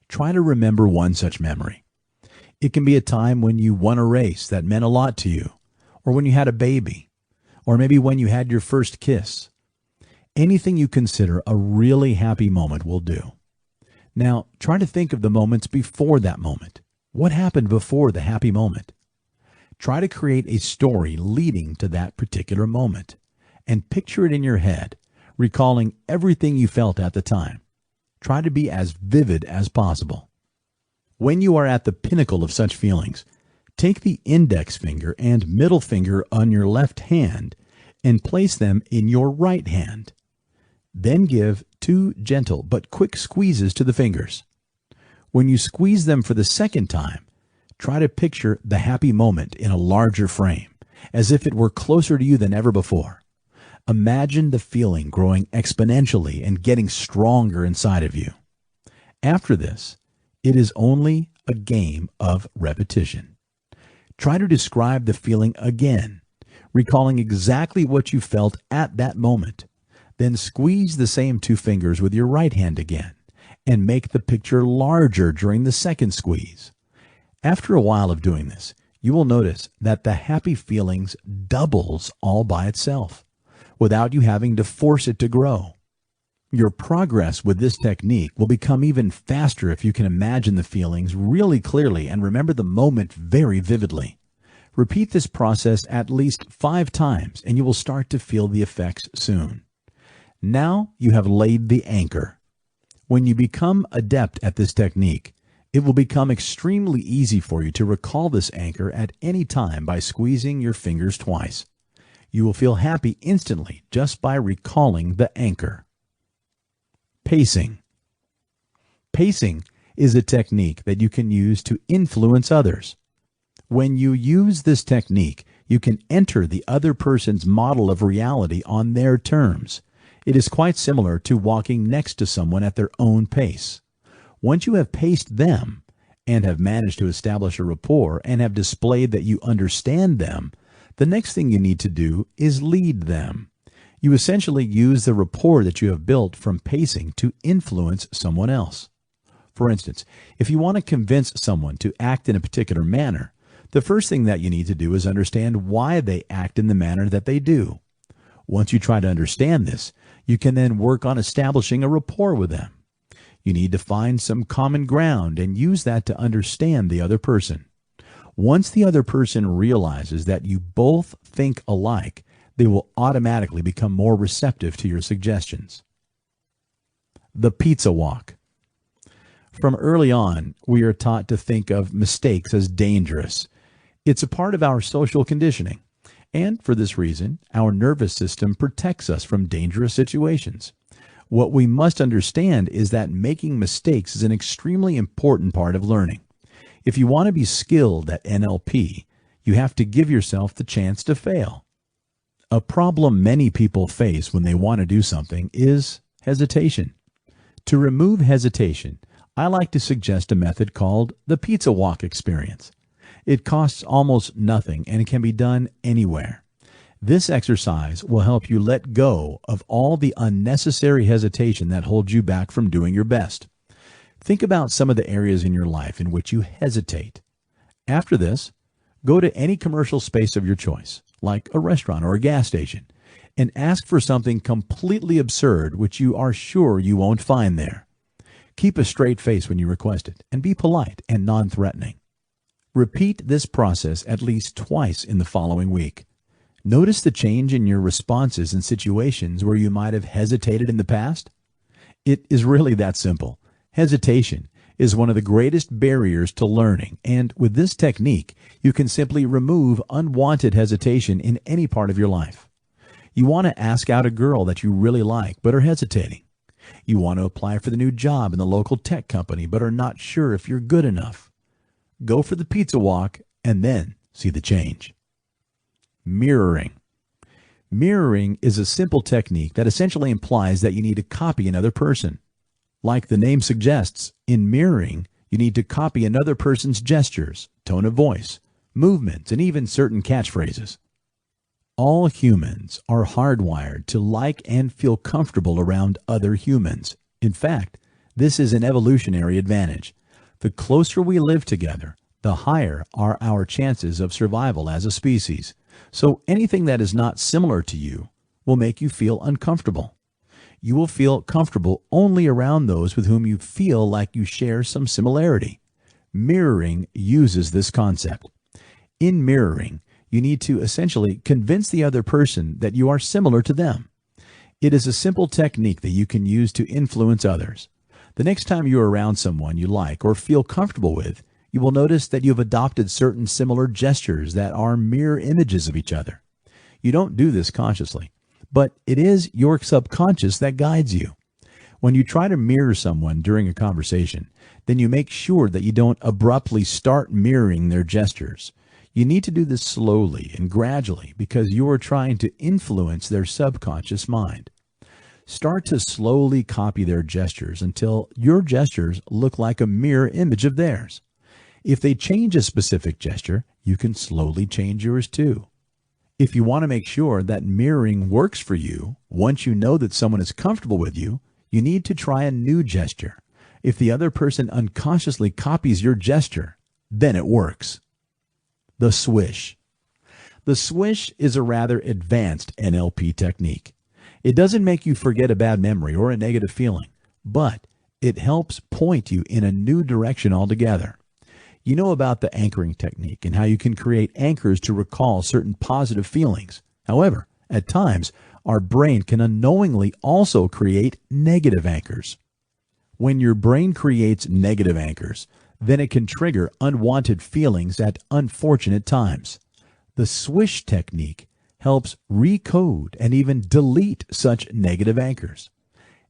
Try to remember one such memory. It can be a time when you won a race that meant a lot to you, or when you had a baby, or maybe when you had your first kiss. Anything you consider a really happy moment will do. Now, try to think of the moments before that moment. What happened before the happy moment? Try to create a story leading to that particular moment, and picture it in your head, recalling everything you felt at the time. Try to be as vivid as possible. When you are at the pinnacle of such feelings, take the index finger and middle finger on your left hand and place them in your right hand. Then give 2 gentle but quick squeezes to the fingers. When you squeeze them for the second time, try to picture the happy moment in a larger frame, as if it were closer to you than ever before. Imagine the feeling growing exponentially and getting stronger inside of you. After this, it is only a game of repetition. Try to describe the feeling again, recalling exactly what you felt at that moment. Then squeeze the same 2 fingers with your right hand again, and make the picture larger during the second squeeze. After a while of doing this, you will notice that the happy feelings doubles all by itself, without you having to force it to grow. Your progress with this technique will become even faster if you can imagine the feelings really clearly and remember the moment very vividly. Repeat this process at least 5 times, and you will start to feel the effects soon. Now you have laid the anchor. When you become adept at this technique, it will become extremely easy for you to recall this anchor at any time by squeezing your fingers twice. You will feel happy instantly just by recalling the anchor. Pacing. Pacing is a technique that you can use to influence others. When you use this technique, you can enter the other person's model of reality on their terms. It is quite similar to walking next to someone at their own pace. Once you have paced them and have managed to establish a rapport and have displayed that you understand them, the next thing you need to do is lead them. You essentially use the rapport that you have built from pacing to influence someone else. For instance, if you want to convince someone to act in a particular manner, the first thing that you need to do is understand why they act in the manner that they do. Once you try to understand this, you can then work on establishing a rapport with them. You need to find some common ground and use that to understand the other person. Once the other person realizes that you both think alike, they will automatically become more receptive to your suggestions. The pizza walk. From early on, we are taught to think of mistakes as dangerous. It's a part of our social conditioning. And for this reason, our nervous system protects us from dangerous situations. What we must understand is that making mistakes is an extremely important part of learning. If you want to be skilled at NLP, you have to give yourself the chance to fail. A problem many people face when they want to do something is hesitation. To remove hesitation, I like to suggest a method called the pizza walk experience. It costs almost nothing and it can be done anywhere. This exercise will help you let go of all the unnecessary hesitation that holds you back from doing your best. Think about some of the areas in your life in which you hesitate. After this, go to any commercial space of your choice, like a restaurant or a gas station, and ask for something completely absurd which you are sure you won't find there. Keep a straight face when you request it, and be polite and non-threatening. Repeat this process at least twice in the following week. Notice the change in your responses in situations where you might have hesitated in the past. It is really that simple. Hesitation is one of the greatest barriers to learning, and with this technique, you can simply remove unwanted hesitation in any part of your life. You want to ask out a girl that you really like but are hesitating. You want to apply for the new job in the local tech company but are not sure if you're good enough. Go for the pizza walk and then see the change. Mirroring. Mirroring is a simple technique that essentially implies that you need to copy another person. Like the name suggests, in mirroring, you need to copy another person's gestures, tone of voice, movements, and even certain catchphrases. All humans are hardwired to like and feel comfortable around other humans. In fact, this is an evolutionary advantage. The closer we live together, the higher are our chances of survival as a species. So anything that is not similar to you will make you feel uncomfortable. You will feel comfortable only around those with whom you feel like you share some similarity. Mirroring uses this concept. In mirroring, you need to essentially convince the other person that you are similar to them. It is a simple technique that you can use to influence others. The next time you are around someone you like or feel comfortable with, you will notice that you have adopted certain similar gestures that are mirror images of each other. You don't do this consciously, but it is your subconscious that guides you. When you try to mirror someone during a conversation, then you make sure that you don't abruptly start mirroring their gestures. You need to do this slowly and gradually because you are trying to influence their subconscious mind. Start to slowly copy their gestures until your gestures look like a mirror image of theirs. If they change a specific gesture, you can slowly change yours too. If you want to make sure that mirroring works for you, once you know that someone is comfortable with you, you need to try a new gesture. If the other person unconsciously copies your gesture, then it works. The swish. The swish is a rather advanced NLP technique. It doesn't make you forget a bad memory or a negative feeling, but it helps point you in a new direction altogether. You know about the anchoring technique and how you can create anchors to recall certain positive feelings. However, at times, our brain can unknowingly also create negative anchors. When your brain creates negative anchors, then it can trigger unwanted feelings at unfortunate times. The swish technique helps recode and even delete such negative anchors.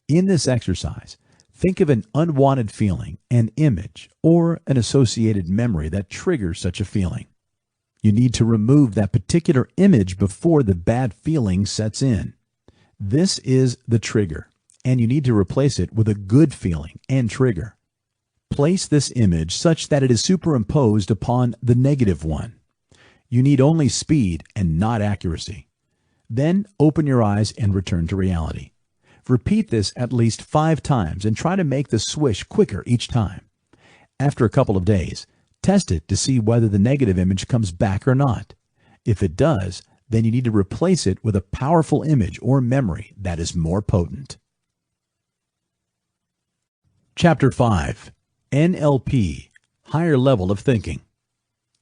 In this exercise, think of an unwanted feeling, an image, or an associated memory that triggers such a feeling. You need to remove that particular image before the bad feeling sets in. This is the trigger, and you need to replace it with a good feeling and trigger. Place this image such that it is superimposed upon the negative one. You need only speed and not accuracy. Then open your eyes and return to reality. Repeat this at least 5 times and try to make the swish quicker each time. After a couple of days, test it to see whether the negative image comes back or not. If it does, then you need to replace it with a powerful image or memory that is more potent. Chapter 5. NLP, Higher Level of Thinking.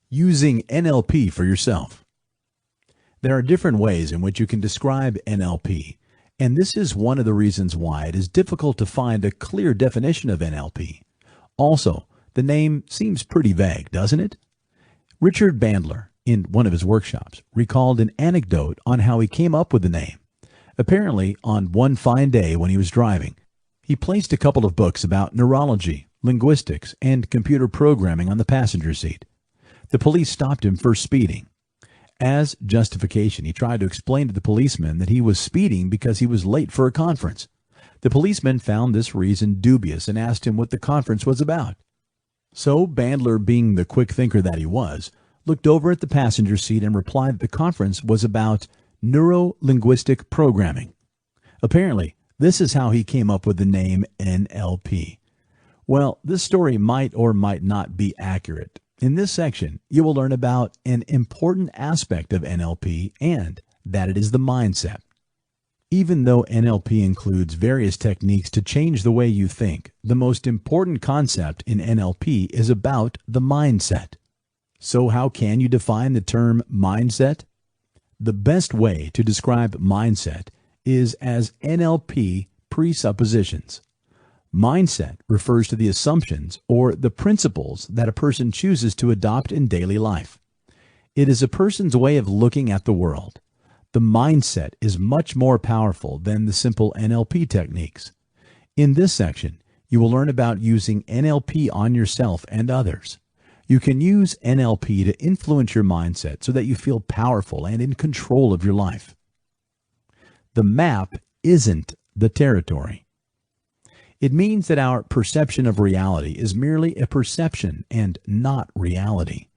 Using NLP for yourself. There are different ways in which you can describe NLP, and this is one of the reasons why it is difficult to find a clear definition of NLP. Also, the name seems pretty vague, doesn't it? Richard Bandler, in one of his workshops, recalled an anecdote on how he came up with the name. Apparently, on one fine day when he was driving, he placed a couple of books about neurology, linguistics, and computer programming on the passenger seat. The police stopped him for speeding. As justification, he tried to explain to the policeman that he was speeding because he was late for a conference. The policeman found this reason dubious and asked him what the conference was about. So Bandler, being the quick thinker that he was, looked over at the passenger seat and replied that the conference was about Neuro-linguistic programming. Apparently, this is how he came up with the name NLP. Well, this story might or might not be accurate. In this section, you will learn about an important aspect of NLP and that it is the mindset. Even though NLP includes various techniques to change the way you think, the most important concept in NLP is about the mindset. So how can you define the term mindset? The best way to describe mindset is as NLP presuppositions. Mindset refers to the assumptions or the principles that a person chooses to adopt in daily life. It is a person's way of looking at the world. The mindset is much more powerful than the simple NLP techniques. In this section, you will learn about using NLP on yourself and others. You can use NLP to influence your mindset so that you feel powerful and in control of your life. The map isn't the territory. It means that our perception of reality is merely a perception and not reality.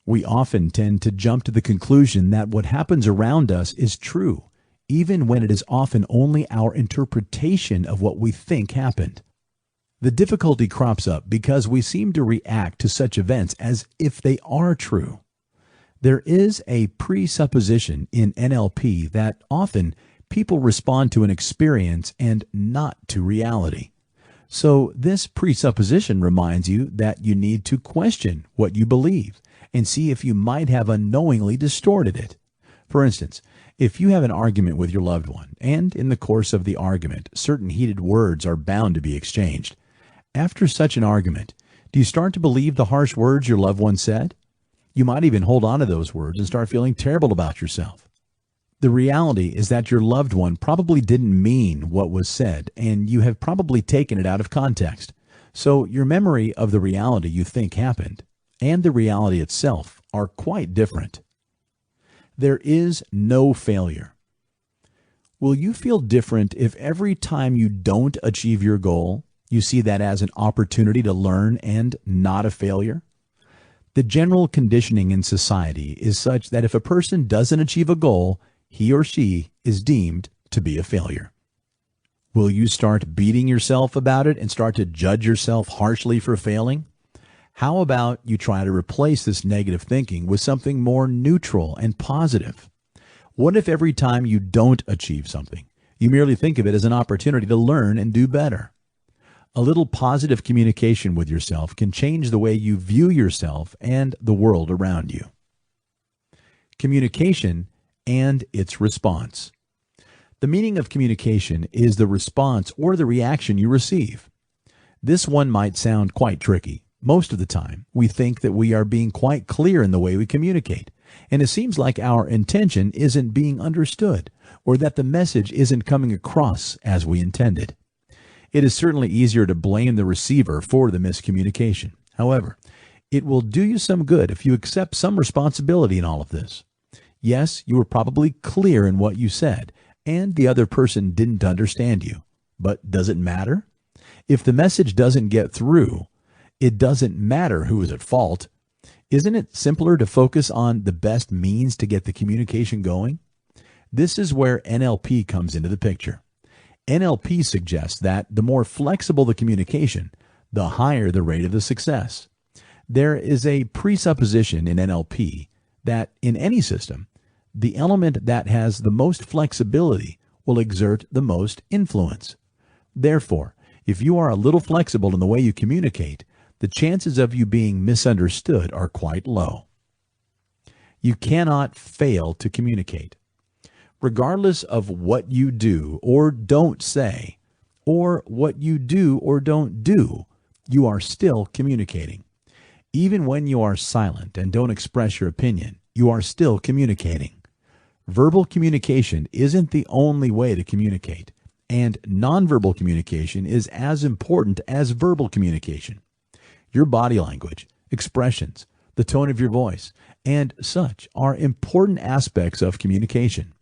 We often tend to jump to the conclusion that what happens around us is true, even when it is often only our interpretation of what we think happened. The difficulty crops up because we seem to react to such events as if they are true. There is a presupposition in NLP that often people respond to an experience and not to reality. So this presupposition reminds you that you need to question what you believe and see if you might have unknowingly distorted it. For instance, if you have an argument with your loved one, and in the course of the argument, certain heated words are bound to be exchanged, after such an argument, do you start to believe the harsh words your loved one said? You might even hold on to those words and start feeling terrible about yourself. The reality is that your loved one probably didn't mean what was said, and you have probably taken it out of context. So your memory of the reality you think happened and the reality itself are quite different. There is no failure. Will you feel different if every time you don't achieve your goal, you see that as an opportunity to learn and not a failure? The general conditioning in society is such that if a person doesn't achieve a goal, he or she is deemed to be a failure. Will you start beating yourself about it and start to judge yourself harshly for failing? How about you try to replace this negative thinking with something more neutral and positive? What if every time you don't achieve something, you merely think of it as an opportunity to learn and do better? A little positive communication with yourself can change the way you view yourself and the world around you. Communication and its response. The meaning of communication is the response or the reaction you receive. This one might sound quite tricky. Most of the time, we think that we are being quite clear in the way we communicate, and it seems like our intention isn't being understood, or that the message isn't coming across as we intended. It is certainly easier to blame the receiver for the miscommunication. However, it will do you some good if you accept some responsibility in all of this. Yes, you were probably clear in what you said, and the other person didn't understand you. But does it matter? If the message doesn't get through, it doesn't matter who is at fault. Isn't it simpler to focus on the best means to get the communication going? This is where NLP comes into the picture. NLP suggests that the more flexible the communication, the higher the rate of the success. There is a presupposition in NLP that in any system, the element that has the most flexibility will exert the most influence. Therefore, if you are a little flexible in the way you communicate, the chances of you being misunderstood are quite low. You cannot fail to communicate. Regardless of what you do or don't say, or what you do or don't do, you are still communicating. Even when you are silent and don't express your opinion, you are still communicating. Verbal communication isn't the only way to communicate, and nonverbal communication is as important as verbal communication. Your body language, expressions, the tone of your voice, and such are important aspects of communication.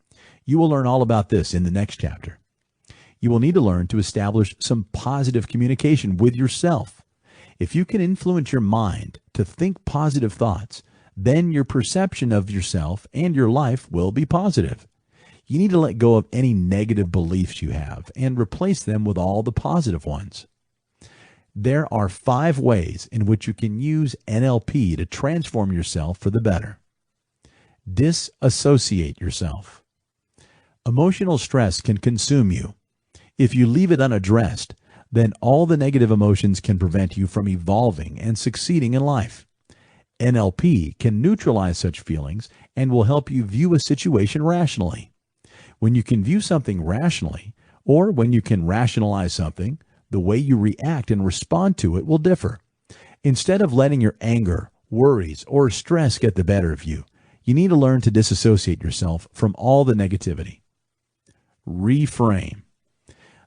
You will learn all about this in the next chapter. You will need to learn to establish some positive communication with yourself. If you can influence your mind to think positive thoughts, then your perception of yourself and your life will be positive. You need to let go of any negative beliefs you have and replace them with all the positive ones. There are 5 ways in which you can use NLP to transform yourself for the better. Disassociate yourself. Emotional stress can consume you. If you leave it unaddressed, then all the negative emotions can prevent you from evolving and succeeding in life. NLP can neutralize such feelings and will help you view a situation rationally. When you can view something rationally, or when you can rationalize something, the way you react and respond to it will differ. Instead of letting your anger, worries, or stress get the better of you, you need to learn to disassociate yourself from all the negativity. Reframe.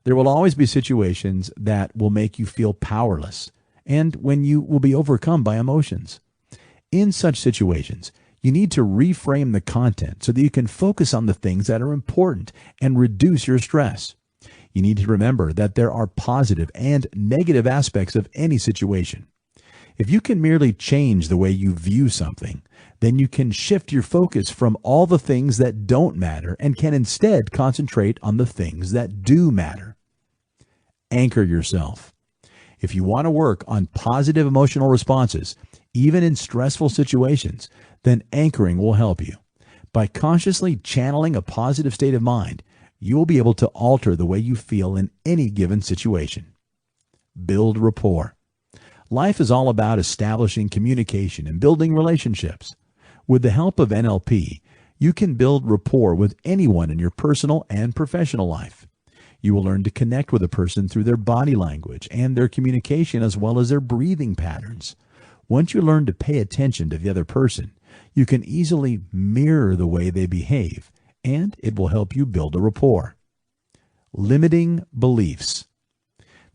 There will always be situations that will make you feel powerless, and when you will be overcome by emotions. In such situations, you need to reframe the content so that you can focus on the things that are important and reduce your stress. You need to remember that there are positive and negative aspects of any situation. If you can merely change the way you view something, then you can shift your focus from all the things that don't matter and can instead concentrate on the things that do matter. Anchor yourself. If you want to work on positive emotional responses, even in stressful situations, then anchoring will help you. By consciously channeling a positive state of mind, you will be able to alter the way you feel in any given situation. Build rapport. Life is all about establishing communication and building relationships. With the help of NLP, you can build rapport with anyone in your personal and professional life. You will learn to connect with a person through their body language and their communication as well as their breathing patterns. Once you learn to pay attention to the other person, you can easily mirror the way they behave, and it will help you build a rapport. Limiting beliefs.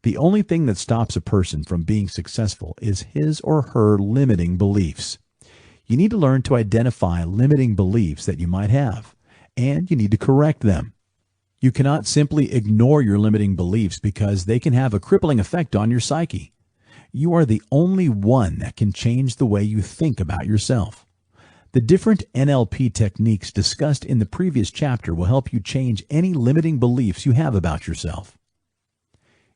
The only thing that stops a person from being successful is his or her limiting beliefs. You need to learn to identify limiting beliefs that you might have, and you need to correct them. You cannot simply ignore your limiting beliefs because they can have a crippling effect on your psyche. You are the only one that can change the way you think about yourself. The different NLP techniques discussed in the previous chapter will help you change any limiting beliefs you have about yourself.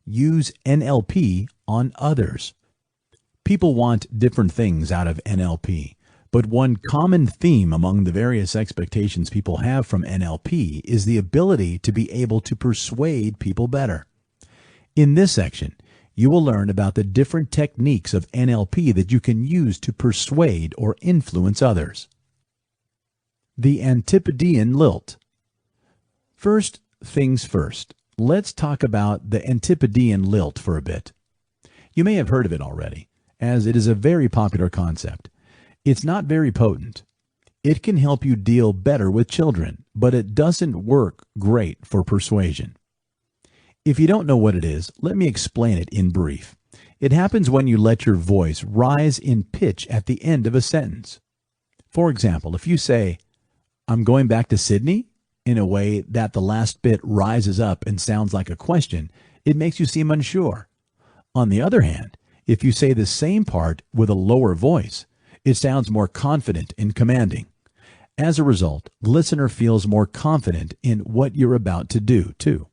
Use NLP on others. People want different things out of NLP, but one common theme among the various expectations people have from NLP is the ability to be able to persuade people better. In this section, you will learn about the different techniques of NLP that you can use to persuade or influence others. The Antipodean Lilt. First things first, let's talk about the Antipodean Lilt for a bit. You may have heard of it already, as it is a very popular concept. It's not very potent. It can help you deal better with children, but it doesn't work great for persuasion. If you don't know what it is, let me explain it in brief. It happens when you let your voice rise in pitch at the end of a sentence. For example, if you say, "I'm going back to Sydney," in a way that the last bit rises up and sounds like a question, it makes you seem unsure. On the other hand, if you say the same part with a lower voice, it sounds more confident and commanding. As a result, the listener feels more confident in what you're about to do, too.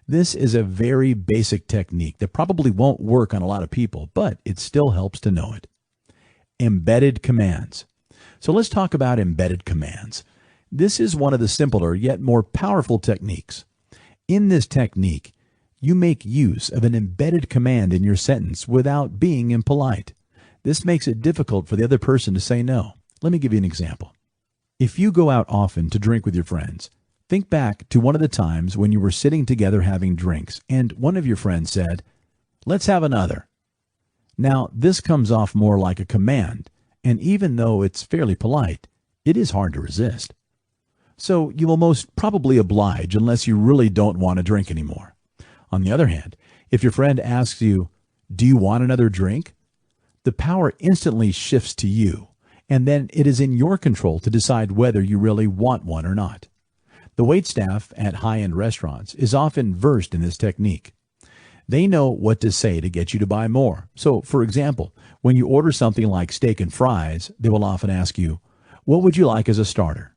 This is a very basic technique that probably won't work on a lot of people, but it still helps to know it. Embedded commands. So let's talk about embedded commands. This is one of the simpler yet more powerful techniques. In this technique, you make use of an embedded command in your sentence without being impolite. This makes it difficult for the other person to say no. Let me give you an example. If you go out often to drink with your friends, think back to one of the times when you were sitting together having drinks and one of your friends said, "Let's have another." Now, this comes off more like a command, and even though it's fairly polite, it is hard to resist. So you will most probably oblige unless you really don't want to drink anymore. On the other hand, if your friend asks you, "Do you want another drink?" the power instantly shifts to you, and then it is in your control to decide whether you really want one or not. The waitstaff at high-end restaurants is often versed in this technique. They know what to say to get you to buy more. So, for example, when you order something like steak and fries, they will often ask you, "What would you like as a starter?"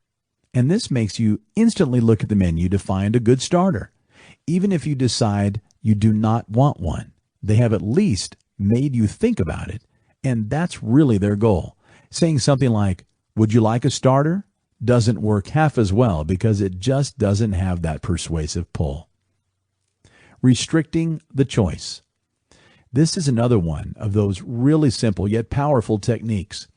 And this makes you instantly look at the menu to find a good starter. Even if you decide you do not want one, they have at least made you think about it. And that's really their goal. Saying something like, "Would you like a starter?" doesn't work half as well because it just doesn't have that persuasive pull. Restricting the choice. This is another one of those really simple yet powerful techniques.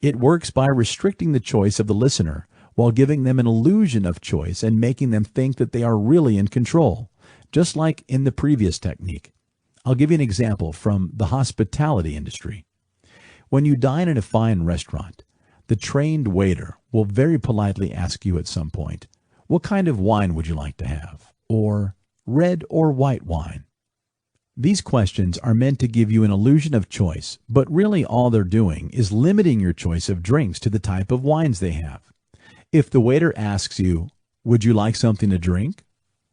It works by restricting the choice of the listener while giving them an illusion of choice and making them think that they are really in control, just like in the previous technique. I'll give you an example from the hospitality industry. When you dine in a fine restaurant, the trained waiter will very politely ask you at some point, "What kind of wine would you like to have?" Or "Red or white wine?" These questions are meant to give you an illusion of choice, but really all they're doing is limiting your choice of drinks to the type of wines they have. If the waiter asks you, "Would you like something to drink?"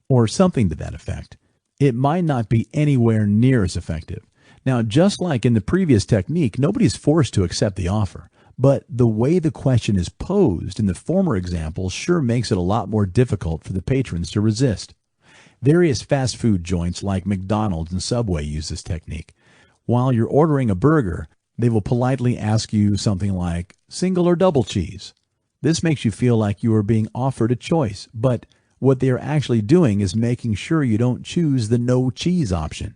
or something to that effect, it might not be anywhere near as effective. Now, just like in the previous technique, nobody's forced to accept the offer, but the way the question is posed in the former example sure makes it a lot more difficult for the patrons to resist. Various fast food joints like McDonald's and Subway use this technique. While you're ordering a burger, they will politely ask you something like, "Single or double cheese?" This makes you feel like you are being offered a choice, but what they are actually doing is making sure you don't choose the no cheese option.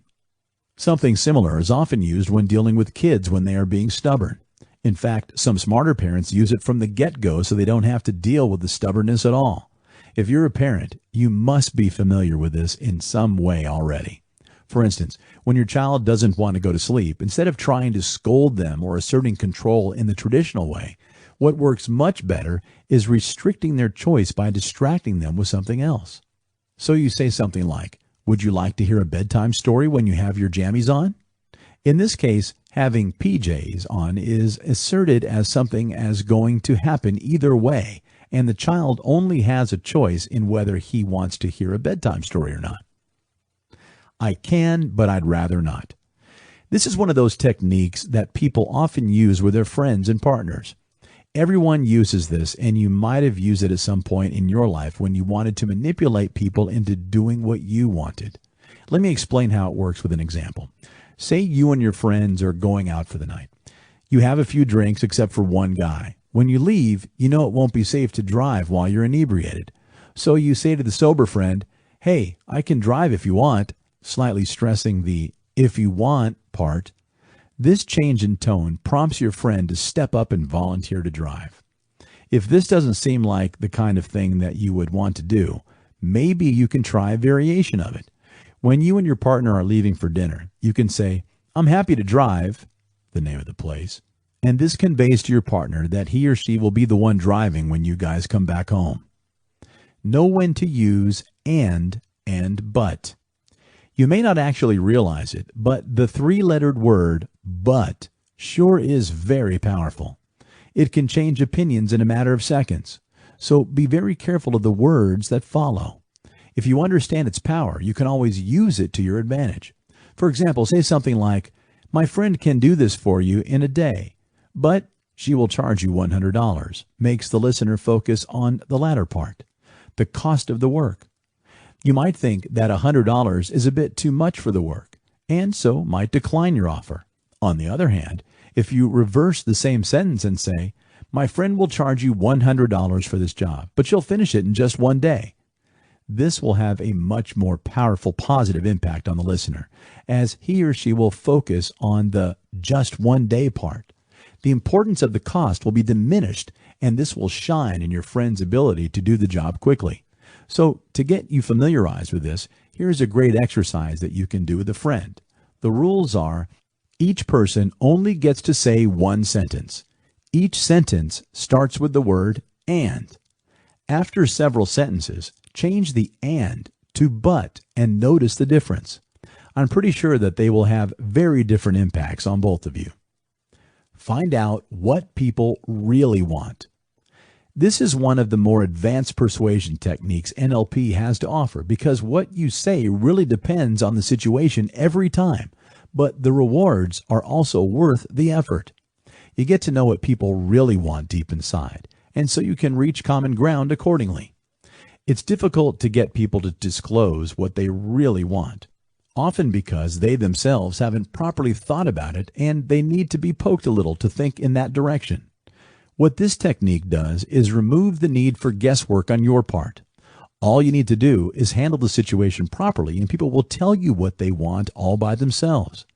Something similar is often used when dealing with kids when they are being stubborn. In fact, some smarter parents use it from the get-go so they don't have to deal with the stubbornness at all. If you're a parent, you must be familiar with this in some way already. For instance, when your child doesn't want to go to sleep, instead of trying to scold them or asserting control in the traditional way, what works much better is restricting their choice by distracting them with something else. So you say something like, "Would you like to hear a bedtime story when you have your jammies on?" In this case, having PJs on is asserted as something as going to happen either way, and the child only has a choice in whether he wants to hear a bedtime story or not. "I can, but I'd rather not." This is one of those techniques that people often use with their friends and partners. Everyone uses this, and you might have used it at some point in your life when you wanted to manipulate people into doing what you wanted. Let me explain how it works with an example. Say you and your friends are going out for the night. You have a few drinks except for one guy. When you leave, you know it won't be safe to drive while you're inebriated. So you say to the sober friend, "Hey, I can drive if you want," slightly stressing the "if you want" part. This change in tone prompts your friend to step up and volunteer to drive. If this doesn't seem like the kind of thing that you would want to do, maybe you can try a variation of it. When you and your partner are leaving for dinner, you can say, "I'm happy to drive," the name of the place, and this conveys to your partner that he or she will be the one driving when you guys come back home. Know when to use and but. You may not actually realize it, but the three-lettered word "but" sure is very powerful. It can change opinions in a matter of seconds. So be very careful of the words that follow. If you understand its power, you can always use it to your advantage. For example, say something like, "My friend can do this for you in a day, but she will charge you $100. Makes the listener focus on the latter part, the cost of the work. You might think that $100 is a bit too much for the work, and so might decline your offer. On the other hand, if you reverse the same sentence and say, "My friend will charge you $100 for this job, but she'll finish it in just one day," this will have a much more powerful positive impact on the listener, as he or she will focus on the "just one day" part. The importance of the cost will be diminished, and this will shine in your friend's ability to do the job quickly. So to get you familiarized with this, here's a great exercise that you can do with a friend. The rules are, each person only gets to say one sentence. Each sentence starts with the word "and." After several sentences, change the "and" to "but" and notice the difference. I'm pretty sure that they will have very different impacts on both of you. Find out what people really want. This is one of the more advanced persuasion techniques NLP has to offer because what you say really depends on the situation every time, but the rewards are also worth the effort. You get to know what people really want deep inside, and so you can reach common ground accordingly. It's difficult to get people to disclose what they really want, often because they themselves haven't properly thought about it and they need to be poked a little to think in that direction. What this technique does is remove the need for guesswork on your part. All you need to do is handle the situation properly and people will tell you what they want all by themselves.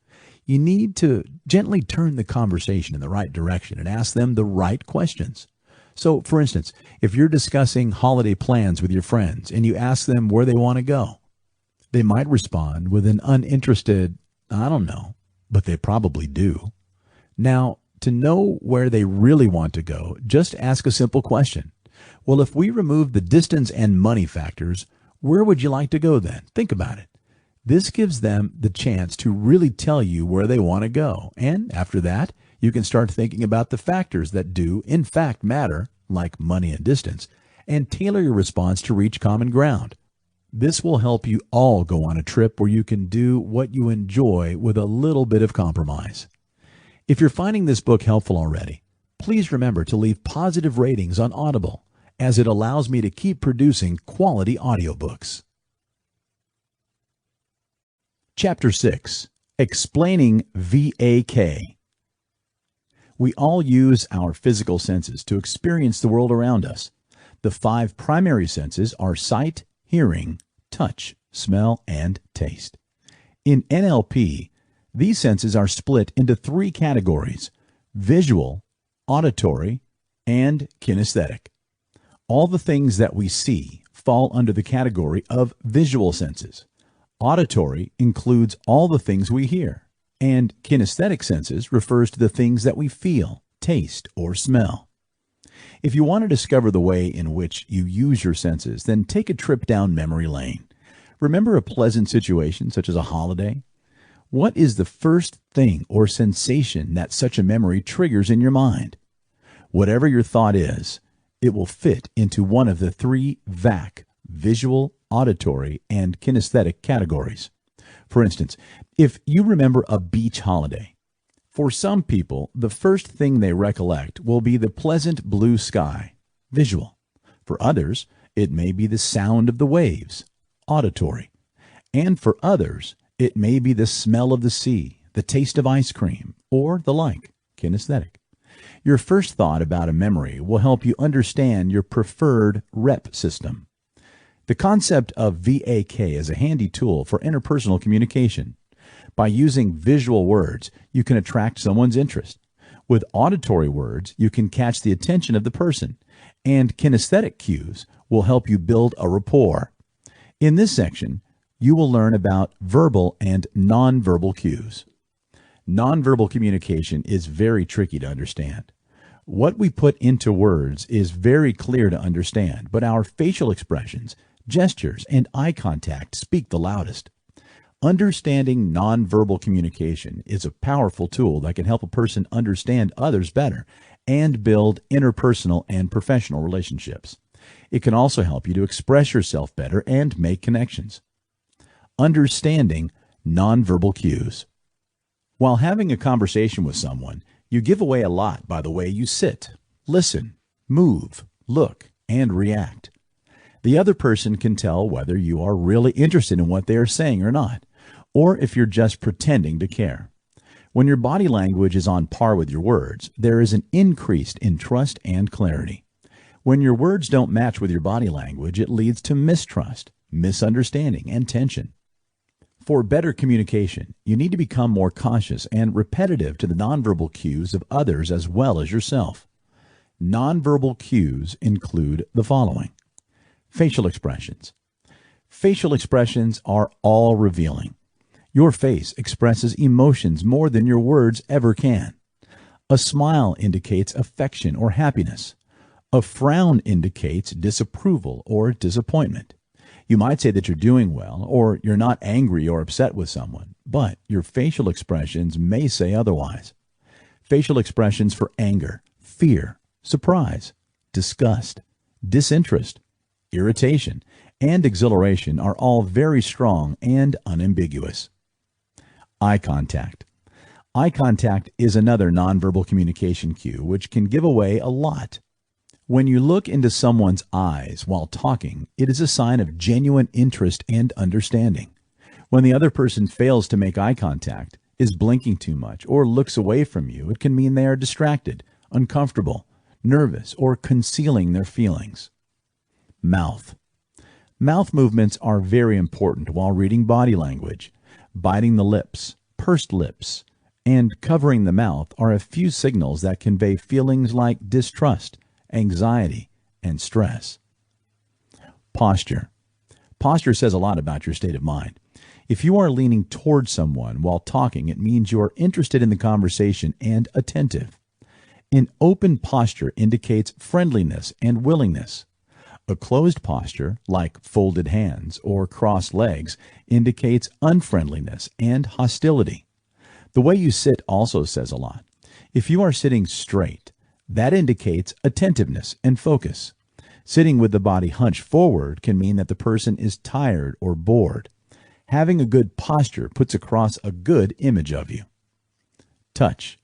You need to gently turn the conversation in the right direction and ask them the right questions. So, for instance, if you're discussing holiday plans with your friends and you ask them where they want to go, they might respond with an uninterested, "I don't know," but they probably do. Now, to know where they really want to go, just ask a simple question. Well, if we remove the distance and money factors, where would you like to go then? Think about it. This gives them the chance to really tell you where they want to go. And after that, you can start thinking about the factors that do, in fact, matter, like money and distance, and tailor your response to reach common ground. This will help you all go on a trip where you can do what you enjoy with a little bit of compromise. If you're finding this book helpful already, please remember to leave positive ratings on Audible, as it allows me to keep producing quality audiobooks. Chapter 6. Explaining VAK. We all use our physical senses to experience the world around us. The 5 primary senses are sight, hearing, touch, smell, and taste. In NLP, these senses are split into 3 categories: visual, auditory, and kinesthetic. All the things that we see fall under the category of visual senses. Auditory includes all the things we hear, and kinesthetic senses refers to the things that we feel, taste, or smell. If you want to discover the way in which you use your senses, then take a trip down memory lane. Remember a pleasant situation, such as a holiday? What is the first thing or sensation that such a memory triggers in your mind? Whatever your thought is, it will fit into one of the 3 VAC, visual, auditory, and kinesthetic categories. For instance, if you remember a beach holiday, for some people, the first thing they recollect will be the pleasant blue sky, visual. For others, it may be the sound of the waves, auditory. And for others, it may be the smell of the sea, the taste of ice cream, or the like, kinesthetic. Your first thought about a memory will help you understand your preferred rep system. The concept of VAK is a handy tool for interpersonal communication. By using visual words, you can attract someone's interest. With auditory words, you can catch the attention of the person, and kinesthetic cues will help you build a rapport. In this section, you will learn about verbal and nonverbal cues. Nonverbal communication is very tricky to understand. What we put into words is very clear to understand, but our facial expressions, gestures, and eye contact speak the loudest. Understanding nonverbal communication is a powerful tool that can help a person understand others better and build interpersonal and professional relationships. It can also help you to express yourself better and make connections. Understanding nonverbal cues. While having a conversation with someone, you give away a lot by the way you sit, listen, move, look, and react. The other person can tell whether you are really interested in what they are saying or not, or if you're just pretending to care. When your body language is on par with your words, there is an increase in trust and clarity. When your words don't match with your body language, it leads to mistrust, misunderstanding, and tension. For better communication, you need to become more cautious and repetitive to the nonverbal cues of others as well as yourself. Nonverbal cues include the following: facial expressions. Facial expressions are all revealing. Your face expresses emotions more than your words ever can. A smile indicates affection or happiness. A frown indicates disapproval or disappointment. You might say that you're doing well, or you're not angry or upset with someone, but your facial expressions may say otherwise. Facial expressions for anger, fear, surprise, disgust, disinterest, irritation, and exhilaration are all very strong and unambiguous. Eye contact. Eye contact is another nonverbal communication cue which can give away a lot. When you look into someone's eyes while talking, it is a sign of genuine interest and understanding. When the other person fails to make eye contact, is blinking too much, or looks away from you, it can mean they are distracted, uncomfortable, nervous, or concealing their feelings. Mouth. Mouth movements are very important while reading body language. Biting the lips, pursed lips, and covering the mouth are a few signals that convey feelings like distrust, anxiety, and stress. Posture. Posture says a lot about your state of mind. If you are leaning towards someone while talking, it means you are interested in the conversation and attentive. An open posture indicates friendliness and willingness. A closed posture, like folded hands or crossed legs, indicates unfriendliness and hostility. The way you sit also says a lot. If you are sitting straight, that indicates attentiveness and focus. Sitting with the body hunched forward can mean that the person is tired or bored. Having a good posture puts across a good image of you. Touch.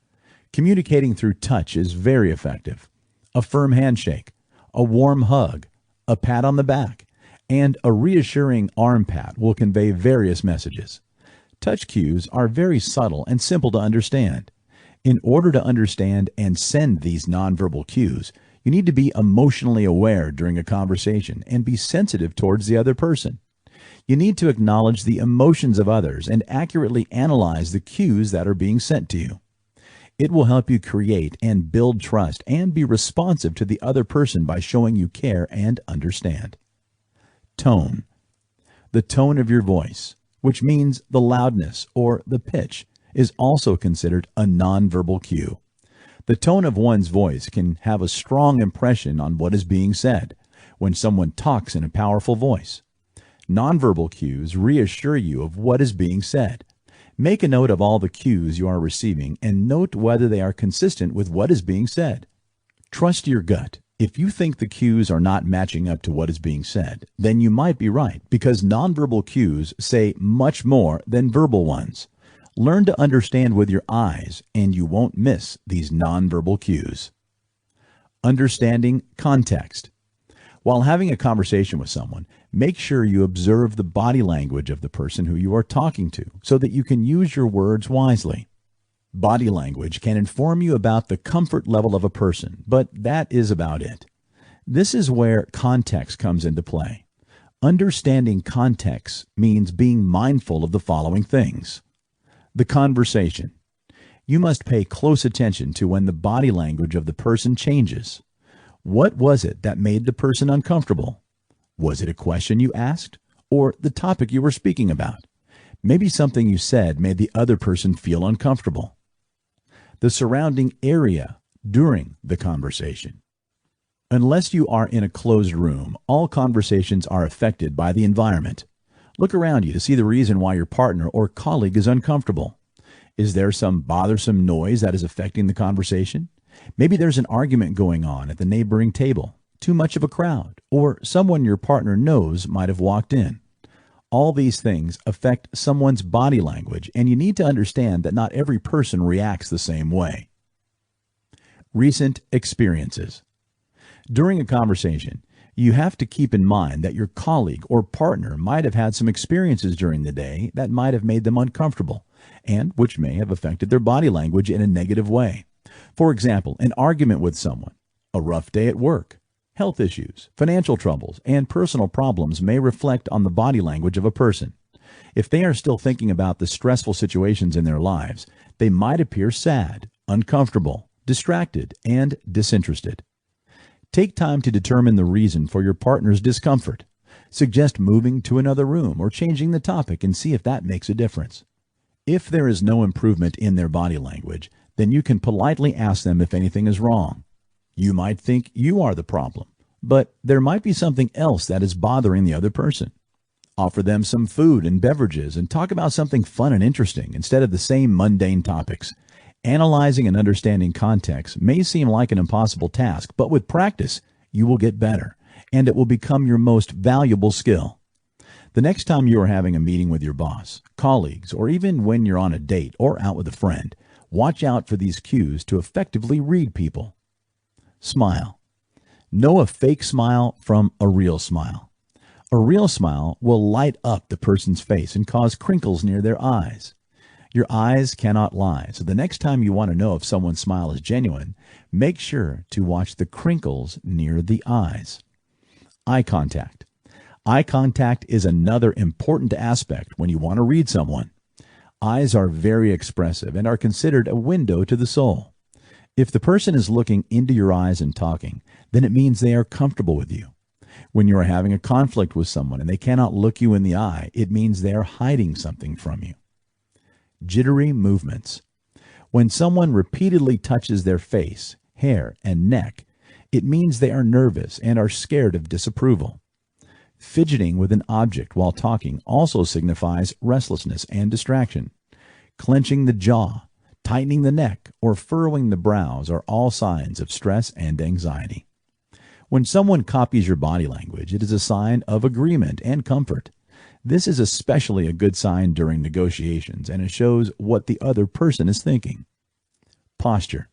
Communicating through touch is very effective. A firm handshake, a warm hug, a pat on the back, and a reassuring arm pat will convey various messages. Touch cues are very subtle and simple to understand. In order to understand and send these nonverbal cues, you need to be emotionally aware during a conversation and be sensitive towards the other person. You need to acknowledge the emotions of others and accurately analyze the cues that are being sent to you. It will help you create and build trust and be responsive to the other person by showing you care and understand. Tone. The tone of your voice, which means the loudness or the pitch, is also considered a nonverbal cue. The tone of one's voice can have a strong impression on what is being said when someone talks in a powerful voice. Nonverbal cues reassure you of what is being said. Make a note of all the cues you are receiving and note whether they are consistent with what is being said. Trust your gut. If you think the cues are not matching up to what is being said, then you might be right, because nonverbal cues say much more than verbal ones. Learn to understand with your eyes, and you won't miss these nonverbal cues. Understanding context. While having a conversation with someone, make sure you observe the body language of the person who you are talking to so that you can use your words wisely. Body language can inform you about the comfort level of a person, but that is about it. This is where context comes into play. Understanding context means being mindful of the following things. The conversation. You must pay close attention to when the body language of the person changes. What was it that made the person uncomfortable? Was it a question you asked, or the topic you were speaking about? Maybe something you said made the other person feel uncomfortable. The surrounding area during the conversation. Unless you are in a closed room, all conversations are affected by the environment. Look around you to see the reason why your partner or colleague is uncomfortable. Is there some bothersome noise that is affecting the conversation? Maybe there's an argument going on at the neighboring table, too much of a crowd, or someone your partner knows might have walked in. All these things affect someone's body language, and you need to understand that not every person reacts the same way. Recent experiences. During a conversation, you have to keep in mind that your colleague or partner might have had some experiences during the day that might have made them uncomfortable, and which may have affected their body language in a negative way. For example, an argument with someone, a rough day at work, health issues, financial troubles, and personal problems may reflect on the body language of a person. If they are still thinking about the stressful situations in their lives, they might appear sad, uncomfortable, distracted, and disinterested. Take time to determine the reason for your partner's discomfort. Suggest moving to another room or changing the topic and see if that makes a difference. If there is no improvement in their body language, then you can politely ask them if anything is wrong. You might think you are the problem, but there might be something else that is bothering the other person. Offer them some food and beverages and talk about something fun and interesting instead of the same mundane topics. Analyzing and understanding context may seem like an impossible task, but with practice, you will get better, and it will become your most valuable skill. The next time you are having a meeting with your boss, colleagues, or even when you're on a date or out with a friend, watch out for these cues to effectively read people. Smile. Know a fake smile from a real smile. A real smile will light up the person's face and cause crinkles near their eyes. Your eyes cannot lie, so the next time you want to know if someone's smile is genuine, make sure to watch the crinkles near the eyes. Eye contact. Eye contact is another important aspect when you want to read someone. Eyes are very expressive and are considered a window to the soul. If the person is looking into your eyes and talking, then it means they are comfortable with you. When you are having a conflict with someone and they cannot look you in the eye, it means they are hiding something from you. Jittery movements. When someone repeatedly touches their face, hair, and neck, it means they are nervous and are scared of disapproval. Fidgeting with an object while talking also signifies restlessness and distraction. Clenching the jaw, tightening the neck, or furrowing the brows are all signs of stress and anxiety. When someone copies your body language, it is a sign of agreement and comfort. This is especially a good sign during negotiations, and it shows what the other person is thinking. Posture.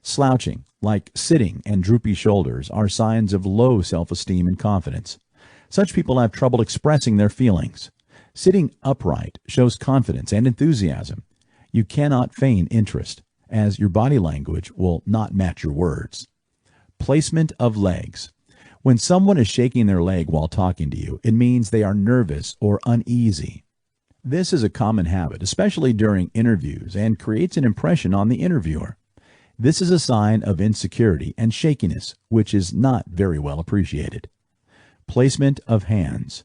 Slouching, like sitting and droopy shoulders, are signs of low self-esteem and confidence. Such people have trouble expressing their feelings. Sitting upright shows confidence and enthusiasm. You cannot feign interest, as your body language will not match your words. Placement of legs. When someone is shaking their leg while talking to you, it means they are nervous or uneasy. This is a common habit, especially during interviews, and creates an impression on the interviewer. This is a sign of insecurity and shakiness, which is not very well appreciated. Placement of hands.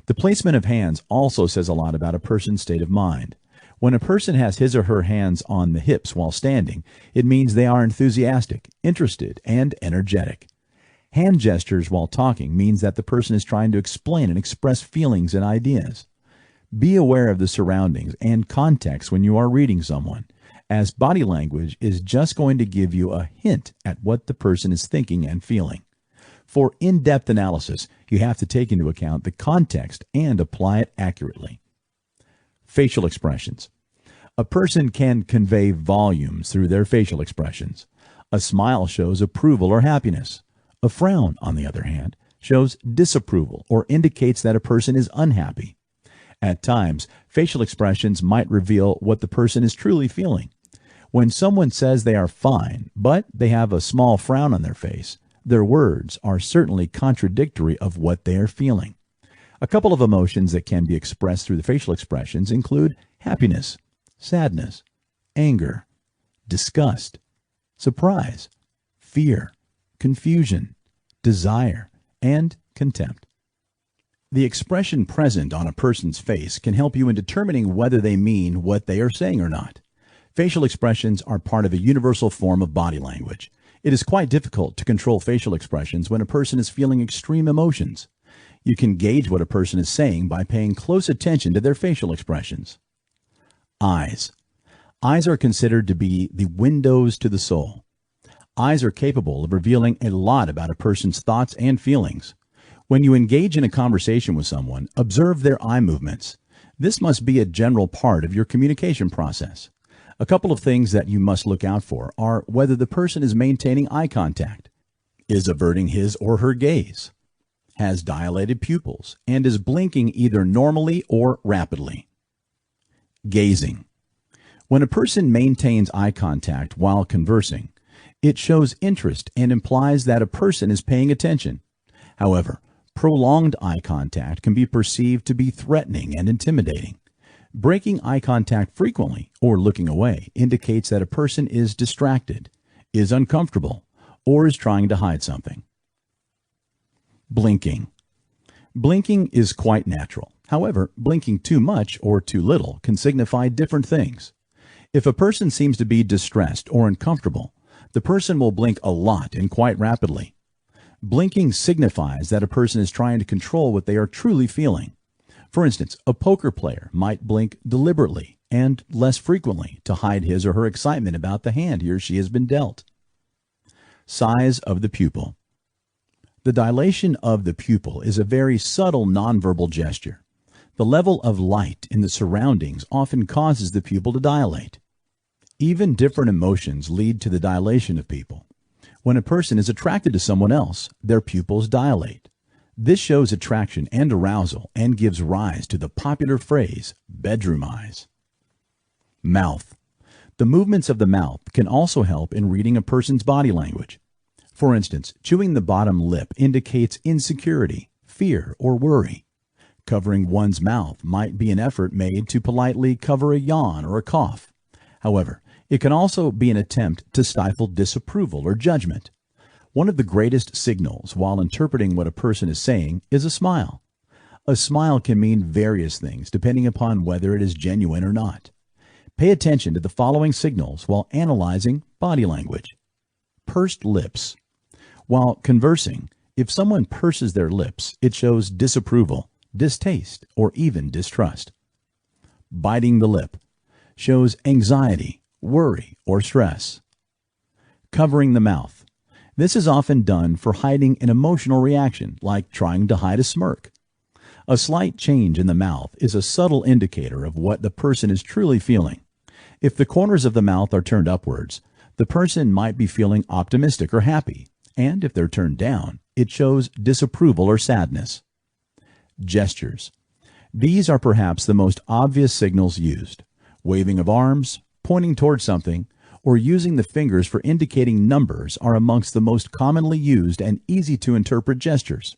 The placement of hands also says a lot about a person's state of mind. When a person has his or her hands on the hips while standing, it means they are enthusiastic, interested, and energetic. Hand gestures while talking means that the person is trying to explain and express feelings and ideas. Be aware of the surroundings and context when you are reading someone, as body language is just going to give you a hint at what the person is thinking and feeling. For in-depth analysis, you have to take into account the context and apply it accurately. Facial expressions. A person can convey volumes through their facial expressions. A smile shows approval or happiness. A frown, on the other hand, shows disapproval or indicates that a person is unhappy. At times, facial expressions might reveal what the person is truly feeling. When someone says they are fine, but they have a small frown on their face, their words are certainly contradictory of what they are feeling. A couple of emotions that can be expressed through the facial expressions include happiness, sadness, anger, disgust, surprise, fear, confusion, desire, and contempt. The expression present on a person's face can help you in determining whether they mean what they are saying or not. Facial expressions are part of a universal form of body language. It is quite difficult to control facial expressions when a person is feeling extreme emotions. You can gauge what a person is saying by paying close attention to their facial expressions. Eyes. Eyes are considered to be the windows to the soul. Eyes are capable of revealing a lot about a person's thoughts and feelings. When you engage in a conversation with someone, observe their eye movements. This must be a general part of your communication process. A couple of things that you must look out for are whether the person is maintaining eye contact, is averting his or her gaze, has dilated pupils, and is blinking either normally or rapidly. Gazing. When a person maintains eye contact while conversing, it shows interest and implies that a person is paying attention. However, prolonged eye contact can be perceived to be threatening and intimidating. Breaking eye contact frequently or looking away indicates that a person is distracted, is uncomfortable, or is trying to hide something. Blinking. Blinking is quite natural. However, blinking too much or too little can signify different things. If a person seems to be distressed or uncomfortable, the person will blink a lot and quite rapidly. Blinking signifies that a person is trying to control what they are truly feeling. For instance, a poker player might blink deliberately and less frequently to hide his or her excitement about the hand he or she has been dealt. Size of the pupil. The dilation of the pupil is a very subtle nonverbal gesture. The level of light in the surroundings often causes the pupil to dilate. Even different emotions lead to the dilation of pupil. When a person is attracted to someone else, their pupils dilate. This shows attraction and arousal and gives rise to the popular phrase, bedroom eyes. Mouth. The movements of the mouth can also help in reading a person's body language. For instance, chewing the bottom lip indicates insecurity, fear, or worry. Covering one's mouth might be an effort made to politely cover a yawn or a cough. However, it can also be an attempt to stifle disapproval or judgment. One of the greatest signals while interpreting what a person is saying is a smile. A smile can mean various things depending upon whether it is genuine or not. Pay attention to the following signals while analyzing body language. Pursed lips. While conversing, if someone purses their lips, it shows disapproval, distaste, or even distrust. Biting the lip shows anxiety, worry, or stress. Covering the mouth. This is often done for hiding an emotional reaction, like trying to hide a smirk. A slight change in the mouth is a subtle indicator of what the person is truly feeling. If the corners of the mouth are turned upwards, the person might be feeling optimistic or happy, and if they're turned down, it shows disapproval or sadness. Gestures. These are perhaps the most obvious signals used. Waving of arms, pointing towards something, or using the fingers for indicating numbers are amongst the most commonly used and easy to interpret gestures.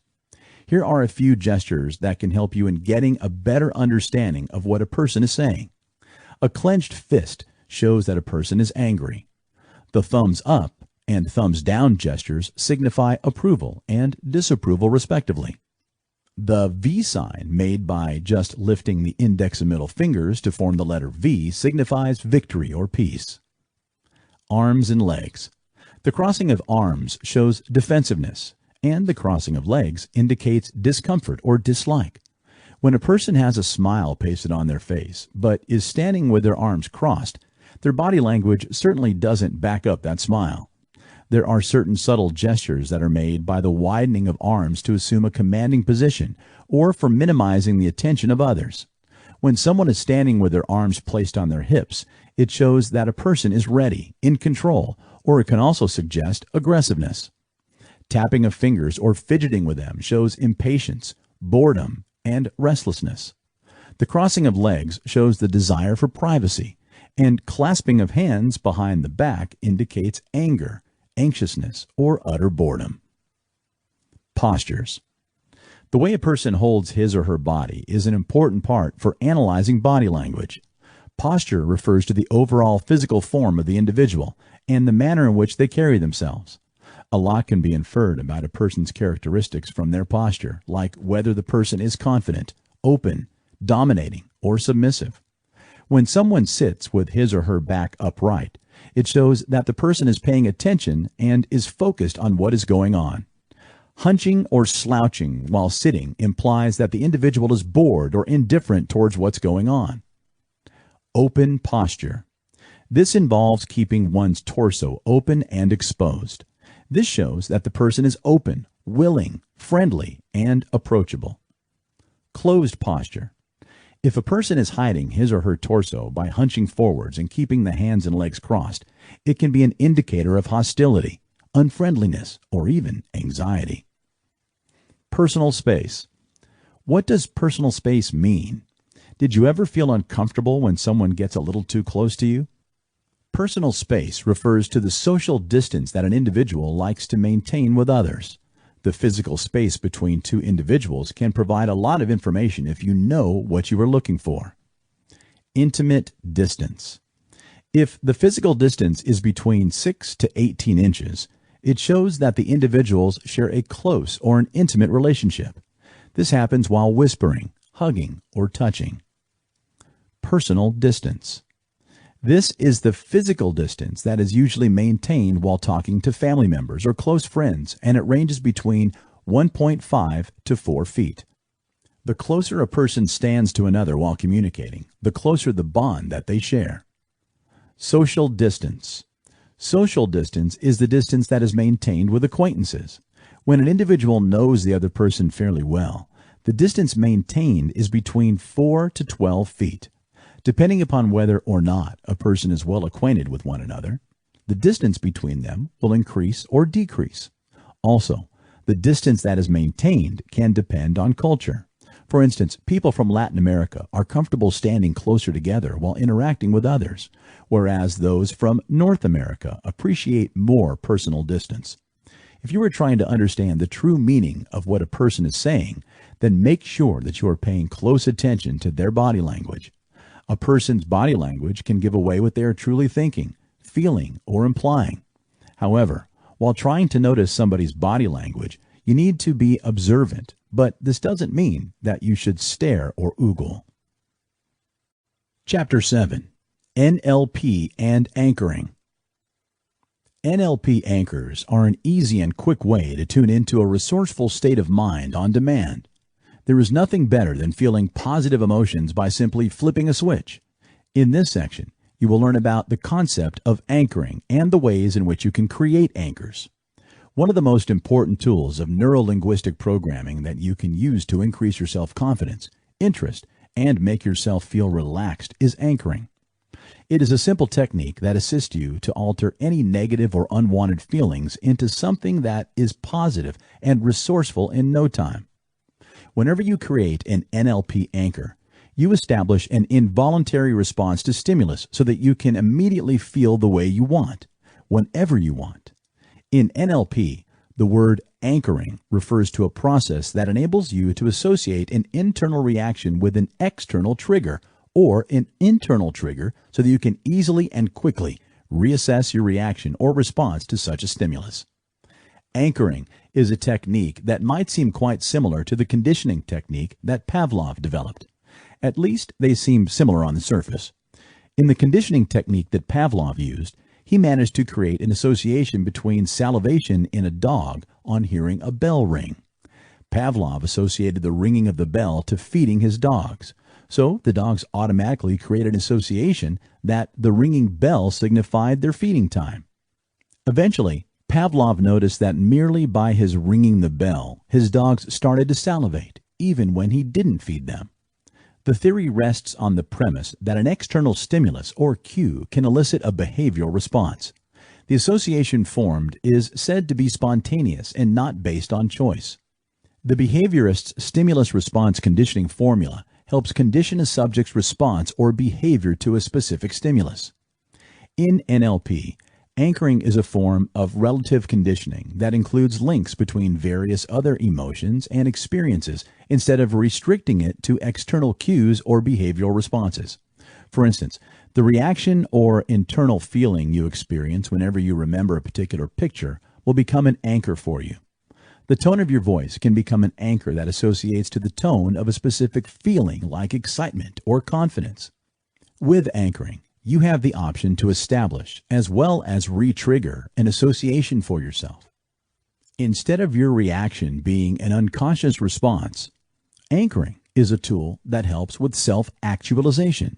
Here are a few gestures that can help you in getting a better understanding of what a person is saying. A clenched fist shows that a person is angry. The thumbs up and thumbs down gestures signify approval and disapproval respectively. The V sign, made by just lifting the index and middle fingers to form the letter V, signifies victory or peace. Arms and legs. The crossing of arms shows defensiveness, and the crossing of legs indicates discomfort or dislike. When a person has a smile pasted on their face, but is standing with their arms crossed, their body language certainly doesn't back up that smile. There are certain subtle gestures that are made by the widening of arms to assume a commanding position or for minimizing the attention of others. When someone is standing with their arms placed on their hips, it shows that a person is ready, in control, or it can also suggest aggressiveness. Tapping of fingers or fidgeting with them shows impatience, boredom, and restlessness. The crossing of legs shows the desire for privacy, and clasping of hands behind the back indicates anger, anxiousness, or utter boredom. Postures. The way a person holds his or her body is an important part for analyzing body language. Posture refers to the overall physical form of the individual and the manner in which they carry themselves. A lot can be inferred about a person's characteristics from their posture, like whether the person is confident, open, dominating, or submissive. When someone sits with his or her back upright, it shows that the person is paying attention and is focused on what is going on. Hunching or slouching while sitting implies that the individual is bored or indifferent towards what's going on. Open posture. This involves keeping one's torso open and exposed. This shows that the person is open, willing, friendly, and approachable. Closed posture. If a person is hiding his or her torso by hunching forwards and keeping the hands and legs crossed, it can be an indicator of hostility, unfriendliness, or even anxiety. Personal space. What does personal space mean? Did you ever feel uncomfortable when someone gets a little too close to you? Personal space refers to the social distance that an individual likes to maintain with others. The physical space between two individuals can provide a lot of information if you know what you are looking for. Intimate distance. If the physical distance is between 6 to 18 inches, it shows that the individuals share a close or an intimate relationship. This happens while whispering, hugging, or touching. Personal distance. This is the physical distance that is usually maintained while talking to family members or close friends, and it ranges between 1.5 to 4 feet. The closer a person stands to another while communicating, the closer the bond that they share. Social distance. Social distance is the distance that is maintained with acquaintances. When an individual knows the other person fairly well, the distance maintained is between 4 to 12 feet. Depending upon whether or not a person is well acquainted with one another, the distance between them will increase or decrease. Also, the distance that is maintained can depend on culture. For instance, people from Latin America are comfortable standing closer together while interacting with others, whereas those from North America appreciate more personal distance. If you are trying to understand the true meaning of what a person is saying, then make sure that you are paying close attention to their body language. A person's body language can give away what they are truly thinking, feeling, or implying. However, while trying to notice somebody's body language, you need to be observant, but this doesn't mean that you should stare or oogle. Chapter 7. NLP and Anchoring. NLP anchors are an easy and quick way to tune into a resourceful state of mind on demand. There is nothing better than feeling positive emotions by simply flipping a switch. In this section, you will learn about the concept of anchoring and the ways in which you can create anchors. One of the most important tools of neuro-linguistic programming that you can use to increase your self-confidence, interest, and make yourself feel relaxed is anchoring. It is a simple technique that assists you to alter any negative or unwanted feelings into something that is positive and resourceful in no time. Whenever you create an NLP anchor, you establish an involuntary response to stimulus so that you can immediately feel the way you want, whenever you want. In NLP, the word anchoring refers to a process that enables you to associate an internal reaction with an external trigger or an internal trigger so that you can easily and quickly reassess your reaction or response to such a stimulus. Anchoring is a technique that might seem quite similar to the conditioning technique that Pavlov developed. At least they seem similar on the surface. In the conditioning technique that Pavlov used, he managed to create an association between salivation in a dog on hearing a bell ring. Pavlov associated the ringing of the bell to feeding his dogs, so the dogs automatically created an association that the ringing bell signified their feeding time. Eventually, Pavlov noticed that merely by his ringing the bell, his dogs started to salivate, even when he didn't feed them. The theory rests on the premise that an external stimulus or cue can elicit a behavioral response. The association formed is said to be spontaneous and not based on choice. The behaviorist's stimulus-response conditioning formula helps condition a subject's response or behavior to a specific stimulus. In NLP, anchoring is a form of relative conditioning that includes links between various other emotions and experiences instead of restricting it to external cues or behavioral responses. For instance, the reaction or internal feeling you experience whenever you remember a particular picture will become an anchor for you. The tone of your voice can become an anchor that associates to the tone of a specific feeling like excitement or confidence. With anchoring, you have the option to establish as well as re-trigger an association for yourself. Instead of your reaction being an unconscious response, anchoring is a tool that helps with self-actualization.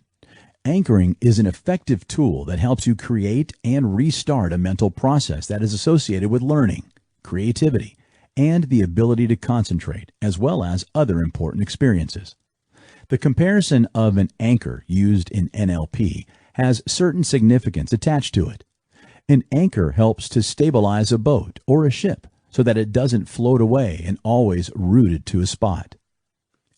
Anchoring is an effective tool that helps you create and restart a mental process that is associated with learning, creativity, and the ability to concentrate, as well as other important experiences. The comparison of an anchor used in NLP has certain significance attached to it. An anchor helps to stabilize a boat or a ship so that it doesn't float away and always rooted to a spot.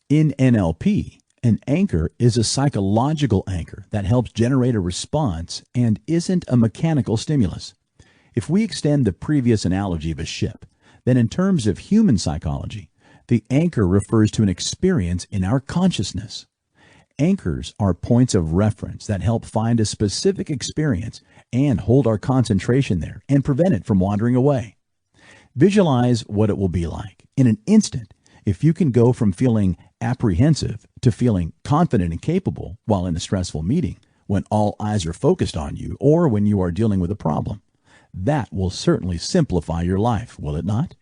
In NLP, an anchor is a psychological anchor that helps generate a response and isn't a mechanical stimulus. If we extend the previous analogy of a ship, then in terms of human psychology, the anchor refers to an experience in our consciousness. Anchors are points of reference that help find a specific experience and hold our concentration there and prevent it from wandering away. Visualize what it will be like in an instant if you can go from feeling apprehensive to feeling confident and capable while in a stressful meeting when all eyes are focused on you or when you are dealing with a problem. That will certainly simplify your life, will it not?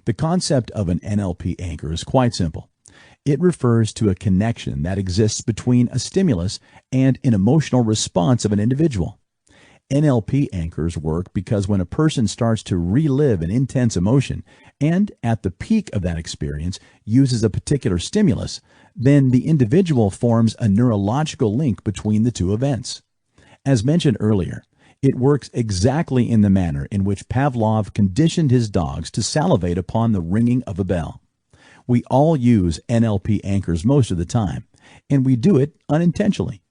The concept of an NLP anchor is quite simple. It refers to a connection that exists between a stimulus and an emotional response of an individual. NLP anchors work because when a person starts to relive an intense emotion and at the peak of that experience uses a particular stimulus, then the individual forms a neurological link between the two events. As mentioned earlier, It works exactly in the manner in which Pavlov conditioned his dogs to salivate upon the ringing of a bell. We all use NLP anchors most of the time, and we do it unintentionally.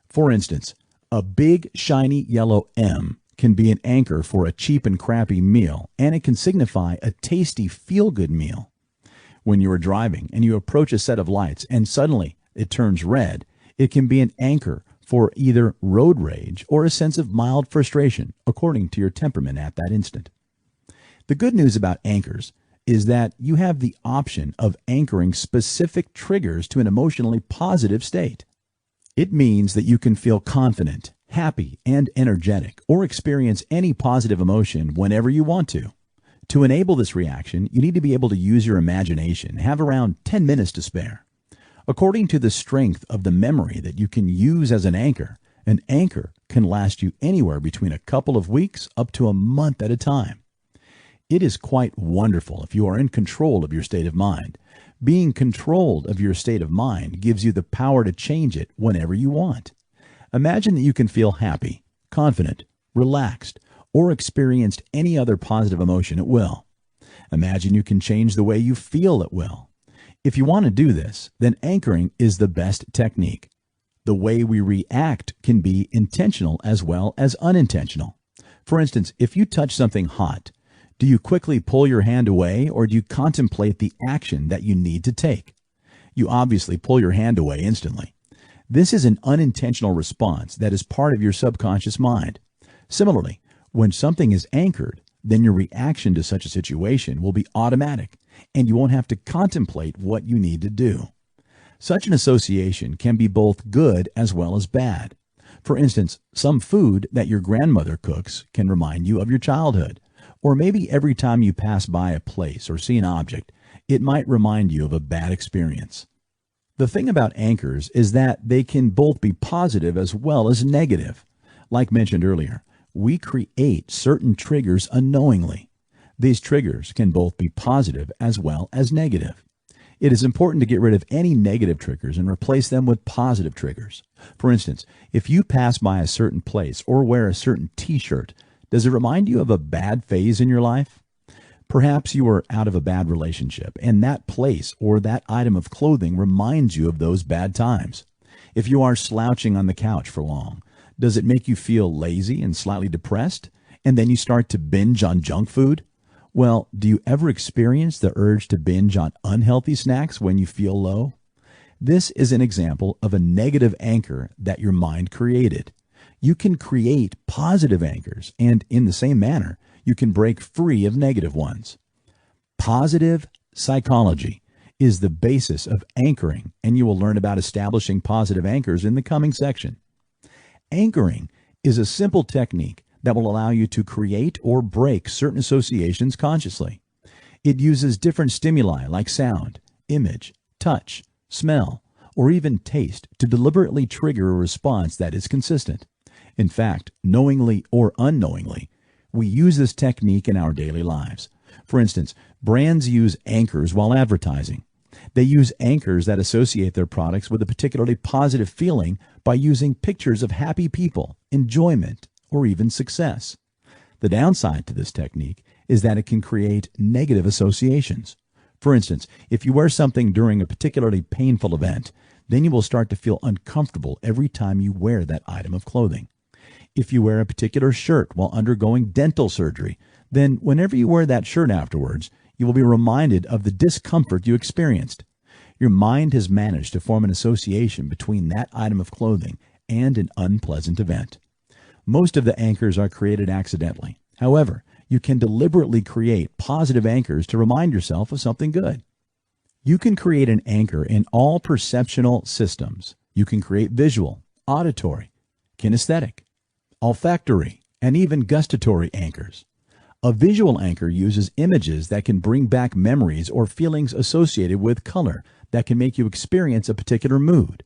For instance, a big, shiny yellow M can be an anchor for a cheap and crappy meal, and it can signify a tasty, feel-good meal. When you are driving and you approach a set of lights and suddenly it turns red, it can be an anchor for either road rage or a sense of mild frustration, according to your temperament at that instant. The good news about anchors is that you have the option of anchoring specific triggers to an emotionally positive state. It means that you can feel confident, happy, and energetic, or experience any positive emotion whenever you want to. To enable this reaction, you need to be able to use your imagination, have around 10 minutes to spare. According to the strength of the memory that you can use as an anchor can last you anywhere between a couple of weeks up to a month at a time. It is quite wonderful if you are in control of your state of mind. Being controlled of your state of mind gives you the power to change it whenever you want. Imagine that you can feel happy, confident, relaxed, or experienced any other positive emotion at will. Imagine you can change the way you feel at will. If you want to do this, then anchoring is the best technique. The way we react can be intentional as well as unintentional. For instance, if you touch something hot, do you quickly pull your hand away, or do you contemplate the action that you need to take? You obviously pull your hand away instantly. This is an unintentional response that is part of your subconscious mind. Similarly, when something is anchored, then your reaction to such a situation will be automatic, and you won't have to contemplate what you need to do. Such an association can be both good as well as bad. For instance, some food that your grandmother cooks can remind you of your childhood. Or maybe every time you pass by a place or see an object, it might remind you of a bad experience. The thing about anchors is that they can both be positive as well as negative. Like mentioned earlier, we create certain triggers unknowingly. These triggers can both be positive as well as negative. It is important to get rid of any negative triggers and replace them with positive triggers. For instance, if you pass by a certain place or wear a certain t-shirt, does it remind you of a bad phase in your life? Perhaps you are out of a bad relationship, and that place or that item of clothing reminds you of those bad times. If you are slouching on the couch for long, does it make you feel lazy and slightly depressed, and then you start to binge on junk food? Well, do you ever experience the urge to binge on unhealthy snacks when you feel low? This is an example of a negative anchor that your mind created. You can create positive anchors, and in the same manner, you can break free of negative ones. Positive psychology is the basis of anchoring, and you will learn about establishing positive anchors in the coming section. Anchoring is a simple technique that will allow you to create or break certain associations consciously. It uses different stimuli like sound, image, touch, smell, or even taste to deliberately trigger a response that is consistent. In fact, knowingly or unknowingly, we use this technique in our daily lives. For instance, brands use anchors while advertising. They use anchors that associate their products with a particularly positive feeling by using pictures of happy people, enjoyment, or even success. The downside to this technique is that it can create negative associations. For instance, if you wear something during a particularly painful event, then you will start to feel uncomfortable every time you wear that item of clothing. If you wear a particular shirt while undergoing dental surgery, then whenever you wear that shirt afterwards, you will be reminded of the discomfort you experienced. Your mind has managed to form an association between that item of clothing and an unpleasant event. Most of the anchors are created accidentally. However, you can deliberately create positive anchors to remind yourself of something good. You can create an anchor in all perceptual systems. You can create visual, auditory, kinesthetic, olfactory, and even gustatory anchors. A visual anchor uses images that can bring back memories or feelings associated with color that can make you experience a particular mood.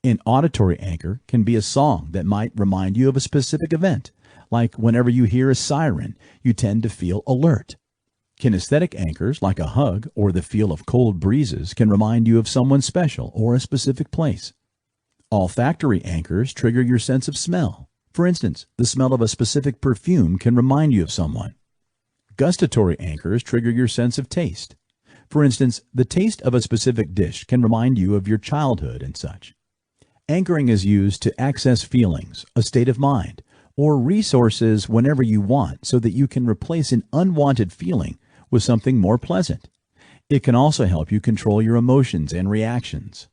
An auditory anchor can be a song that might remind you of a specific event, like whenever you hear a siren, you tend to feel alert. Kinesthetic anchors, like a hug or the feel of cold breezes, can remind you of someone special or a specific place. Olfactory anchors trigger your sense of smell. For instance, the smell of a specific perfume can remind you of someone. Gustatory anchors trigger your sense of taste. For instance, the taste of a specific dish can remind you of your childhood and such. Anchoring is used to access feelings, a state of mind, or resources whenever you want so that you can replace an unwanted feeling with something more pleasant. It can also help you control your emotions and reactions.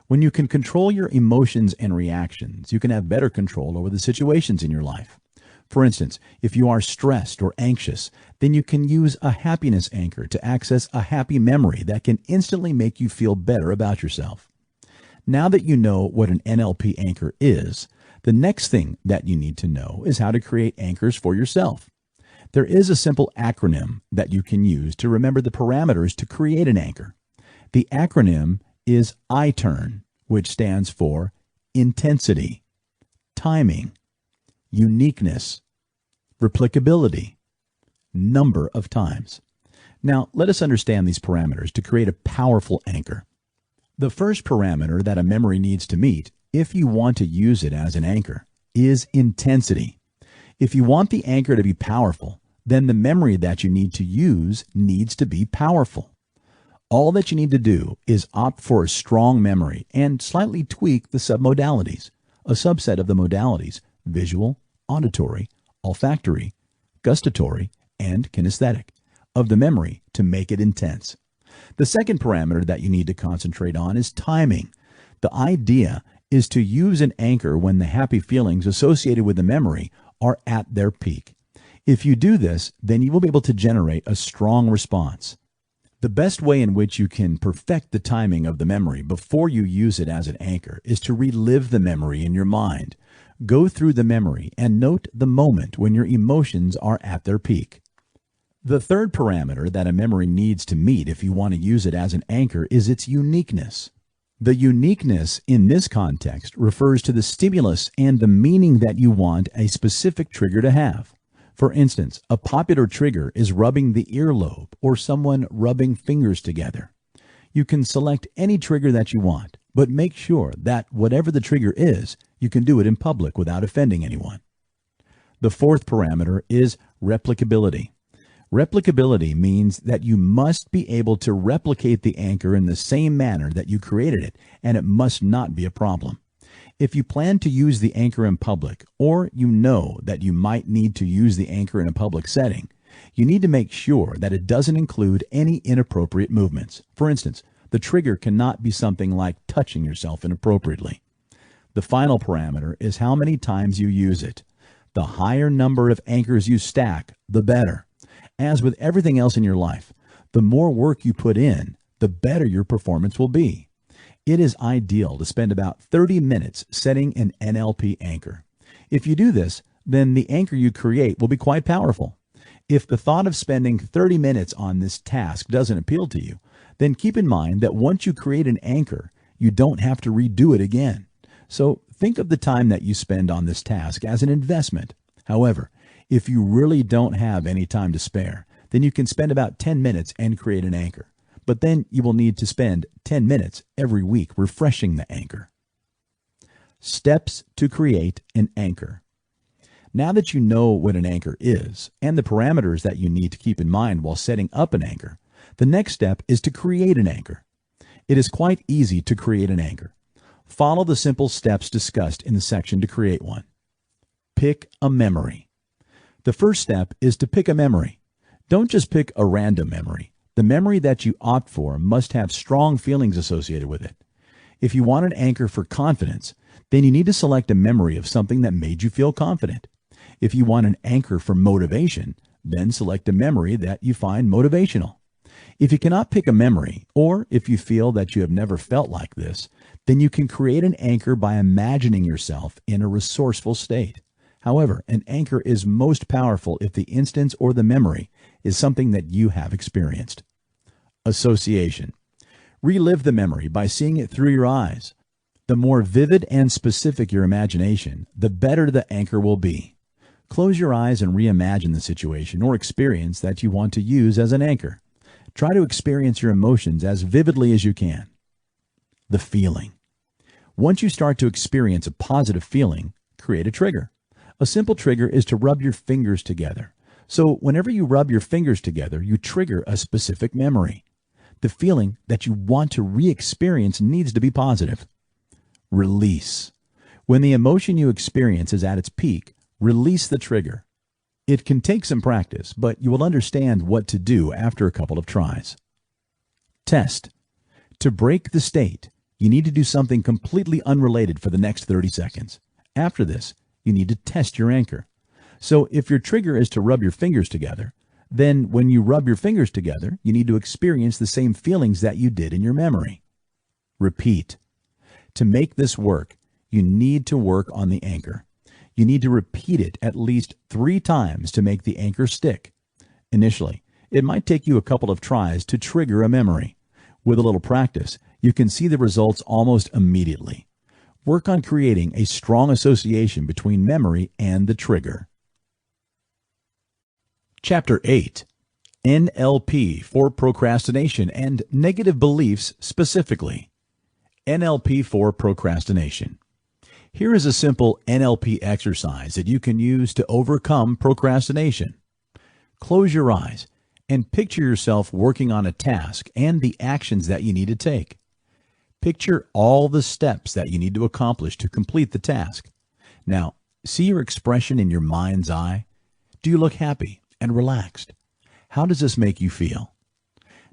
When you can control your emotions and reactions, you can have better control over the situations in your life. For instance, if you are stressed or anxious, then you can use a happiness anchor to access a happy memory that can instantly make you feel better about yourself. Now that you know what an NLP anchor is, the next thing that you need to know is how to create anchors for yourself. There is a simple acronym that you can use to remember the parameters to create an anchor. The acronym is ITURN, which stands for intensity, timing, uniqueness, replicability, number of times. Now, let us understand these parameters to create a powerful anchor. The first parameter that a memory needs to meet, if you want to use it as an anchor, is intensity. If you want the anchor to be powerful, then the memory that you need to use needs to be powerful. All that you need to do is opt for a strong memory and slightly tweak the submodalities, a subset of the modalities: visual, auditory, olfactory, gustatory, and kinesthetic, of the memory to make it intense. The second parameter that you need to concentrate on is timing. The idea is to use an anchor when the happy feelings associated with the memory are at their peak. If you do this, then you will be able to generate a strong response. The best way in which you can perfect the timing of the memory before you use it as an anchor is to relive the memory in your mind. Go through the memory and note the moment when your emotions are at their peak. The third parameter that a memory needs to meet if you want to use it as an anchor is its uniqueness. The uniqueness in this context refers to the stimulus and the meaning that you want a specific trigger to have. For instance, a popular trigger is rubbing the earlobe or someone rubbing fingers together. You can select any trigger that you want, but make sure that whatever the trigger is, you can do it in public without offending anyone. The fourth parameter is replicability. Replicability means that you must be able to replicate the anchor in the same manner that you created it, and it must not be a problem. If you plan to use the anchor in public, or you know that you might need to use the anchor in a public setting, you need to make sure that it doesn't include any inappropriate movements. For instance, the trigger cannot be something like touching yourself inappropriately. The final parameter is how many times you use it. The higher number of anchors you stack, the better. As with everything else in your life, the more work you put in, the better your performance will be. It is ideal to spend about 30 minutes setting an NLP anchor. If you do this, then the anchor you create will be quite powerful. If the thought of spending 30 minutes on this task doesn't appeal to you, then keep in mind that once you create an anchor, you don't have to redo it again. So think of the time that you spend on this task as an investment. However, if you really don't have any time to spare, then you can spend about 10 minutes and create an anchor. But then you will need to spend 10 minutes every week refreshing the anchor. Steps to create an anchor. Now that you know what an anchor is and the parameters that you need to keep in mind while setting up an anchor, the next step is to create an anchor. It is quite easy to create an anchor. Follow the simple steps discussed in the section to create one. Pick a memory. The first step is to pick a memory. Don't just pick a random memory. The memory that you opt for must have strong feelings associated with it. If you want an anchor for confidence, then you need to select a memory of something that made you feel confident. If you want an anchor for motivation, then select a memory that you find motivational. If you cannot pick a memory, or if you feel that you have never felt like this, then you can create an anchor by imagining yourself in a resourceful state. However, an anchor is most powerful if the instance or the memory is something that you have experienced. Association. Relive the memory by seeing it through your eyes. The more vivid and specific your imagination, the better the anchor will be. Close your eyes and reimagine the situation or experience that you want to use as an anchor. Try to experience your emotions as vividly as you can. The feeling. Once you start to experience a positive feeling, create a trigger. A simple trigger is to rub your fingers together. So whenever you rub your fingers together, you trigger a specific memory. The feeling that you want to re-experience needs to be positive. Release. When the emotion you experience is at its peak, release the trigger. It can take some practice, but you will understand what to do after a couple of tries. Test. To break the state, you need to do something completely unrelated for the next 30 seconds. After this, you need to test your anchor. So if your trigger is to rub your fingers together, then when you rub your fingers together, you need to experience the same feelings that you did in your memory. Repeat. To make this work, you need to work on the anchor. You need to repeat it at least 3 times to make the anchor stick. Initially, it might take you a couple of tries to trigger a memory. With a little practice, you can see the results almost immediately. Work on creating a strong association between memory and the trigger. Chapter 8. NLP for Procrastination and Negative Beliefs Specifically. NLP for Procrastination. Here is a simple NLP exercise that you can use to overcome procrastination. Close your eyes and picture yourself working on a task and the actions that you need to take. Picture all the steps that you need to accomplish to complete the task. Now, see your expression in your mind's eye. Do you look happy and relaxed? How does this make you feel?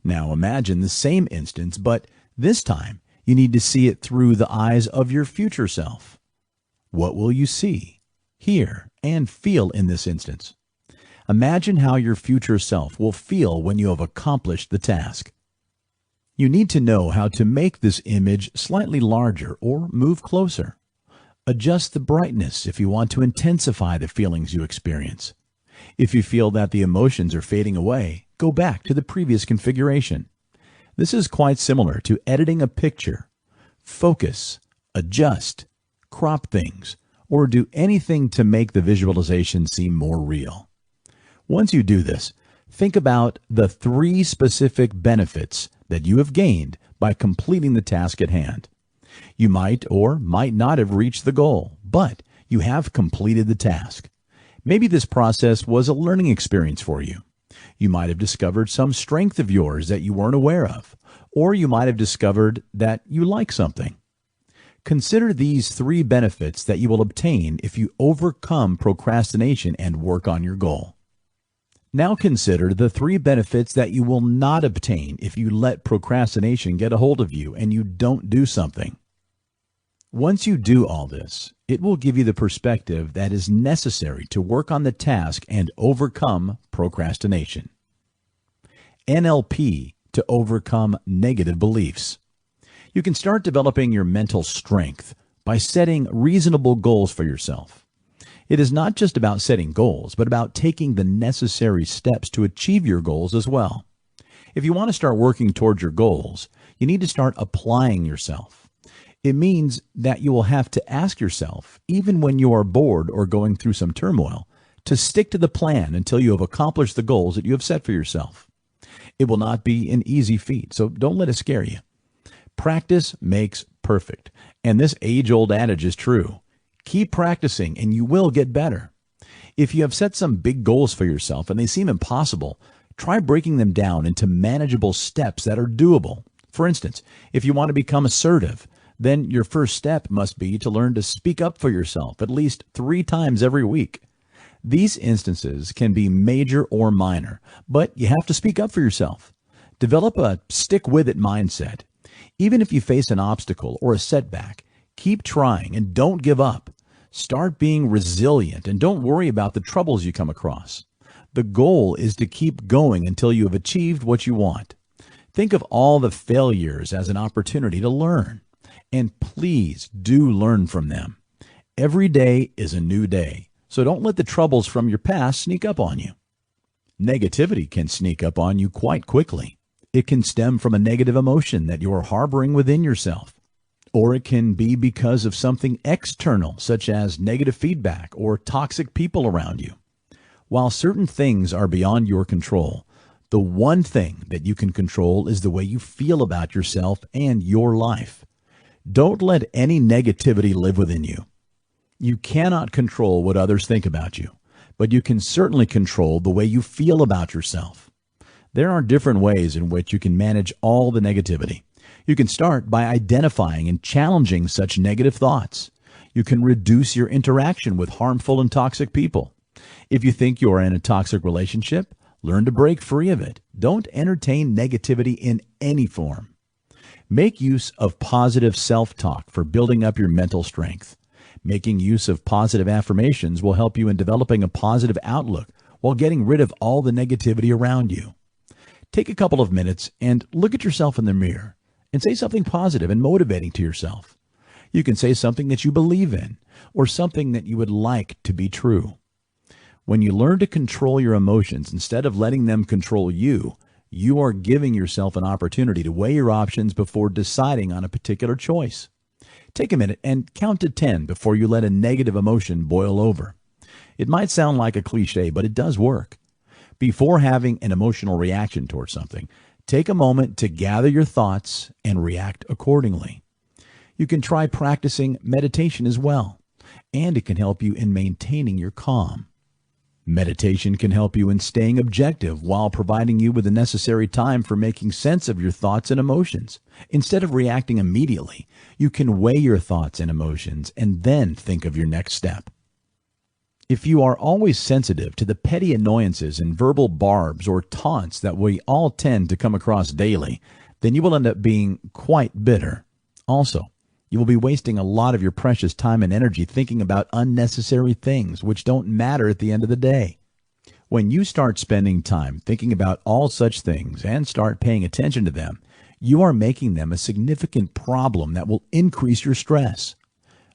Now imagine the same instance, but this time you need to see it through the eyes of your future self. What will you see, hear, and feel in this instance? Imagine how your future self will feel when you have accomplished the task. You need to know how to make this image slightly larger or move closer. Adjust the brightness if you want to intensify the feelings you experience. If you feel that the emotions are fading away, go back to the previous configuration. This is quite similar to editing a picture. Focus, adjust, crop things, or do anything to make the visualization seem more real. Once you do this, think about the 3 specific benefits that you have gained by completing the task at hand. You might or might not have reached the goal, but you have completed the task. Maybe this process was a learning experience for you. You might have discovered some strength of yours that you weren't aware of, or you might have discovered that you like something. Consider these 3 benefits that you will obtain if you overcome procrastination and work on your goal. Now consider the 3 benefits that you will not obtain if you let procrastination get a hold of you and you don't do something. Once you do all this, it will give you the perspective that is necessary to work on the task and overcome procrastination. NLP to overcome negative beliefs. You can start developing your mental strength by setting reasonable goals for yourself. It is not just about setting goals, but about taking the necessary steps to achieve your goals as well. If you want to start working towards your goals, you need to start applying yourself. It means that you will have to ask yourself, even when you are bored or going through some turmoil, to stick to the plan until you have accomplished the goals that you have set for yourself. It will not be an easy feat, so don't let it scare you. Practice makes perfect, and this age-old adage is true. Keep practicing and you will get better. If you have set some big goals for yourself and they seem impossible, try breaking them down into manageable steps that are doable. For instance, if you want to become assertive, then your first step must be to learn to speak up for yourself at least 3 times every week. These instances can be major or minor, but you have to speak up for yourself. Develop a stick-with-it mindset. Even if you face an obstacle or a setback, keep trying and don't give up. Start being resilient and don't worry about the troubles you come across. The goal is to keep going until you have achieved what you want. Think of all the failures as an opportunity to learn. And please do learn from them. Every day is a new day, so don't let the troubles from your past sneak up on you. Negativity can sneak up on you quite quickly. It can stem from a negative emotion that you are harboring within yourself. Or it can be because of something external, such as negative feedback or toxic people around you. While certain things are beyond your control, the one thing that you can control is the way you feel about yourself and your life. Don't let any negativity live within you. You cannot control what others think about you, but you can certainly control the way you feel about yourself. There are different ways in which you can manage all the negativity. You can start by identifying and challenging such negative thoughts. You can reduce your interaction with harmful and toxic people. If you think you are in a toxic relationship, learn to break free of it. Don't entertain negativity in any form. Make use of positive self-talk for building up your mental strength. Making use of positive affirmations will help you in developing a positive outlook while getting rid of all the negativity around you. Take a couple of minutes and look at yourself in the mirror and say something positive and motivating to yourself. You can say something that you believe in or something that you would like to be true. When you learn to control your emotions instead of letting them control you, you are giving yourself an opportunity to weigh your options before deciding on a particular choice. Take a minute and count to 10 before you let a negative emotion boil over. It might sound like a cliche, but it does work. Before having an emotional reaction towards something, take a moment to gather your thoughts and react accordingly. You can try practicing meditation as well, and it can help you in maintaining your calm. Meditation can help you in staying objective while providing you with the necessary time for making sense of your thoughts and emotions. Instead of reacting immediately, you can weigh your thoughts and emotions and then think of your next step. If you are always sensitive to the petty annoyances and verbal barbs or taunts that we all tend to come across daily, then you will end up being quite bitter. Also, you will be wasting a lot of your precious time and energy thinking about unnecessary things which don't matter at the end of the day. When you start spending time thinking about all such things and start paying attention to them, you are making them a significant problem that will increase your stress.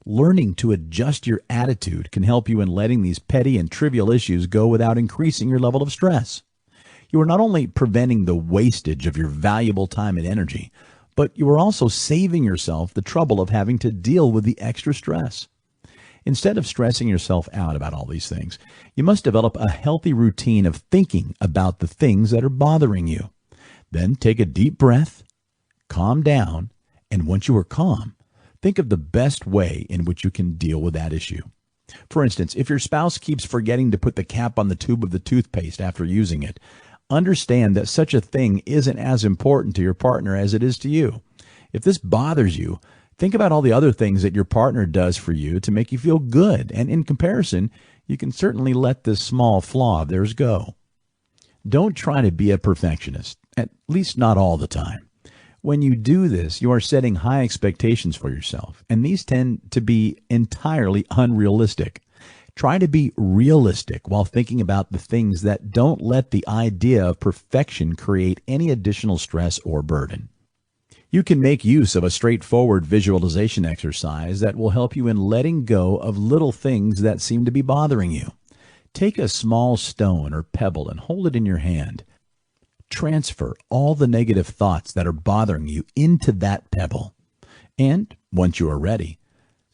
Learning to adjust your attitude can help you in letting these petty and trivial issues go without increasing your level of stress. You are not only preventing the wastage of your valuable time and energy, but you are also saving yourself the trouble of having to deal with the extra stress. Instead of stressing yourself out about all these things, you must develop a healthy routine of thinking about the things that are bothering you. Then take a deep breath, calm down, and once you are calm, think of the best way in which you can deal with that issue. For instance, if your spouse keeps forgetting to put the cap on the tube of the toothpaste after using it, understand that such a thing isn't as important to your partner as it is to you. If this bothers you, think about all the other things that your partner does for you to make you feel good, and in comparison, you can certainly let this small flaw of theirs go. Don't try to be a perfectionist, at least not all the time. When you do this, you are setting high expectations for yourself, and these tend to be entirely unrealistic. Try to be realistic while thinking about the things that don't let the idea of perfection create any additional stress or burden. You can make use of a straightforward visualization exercise that will help you in letting go of little things that seem to be bothering you. Take a small stone or pebble and hold it in your hand. Transfer all the negative thoughts that are bothering you into that pebble. And once you are ready,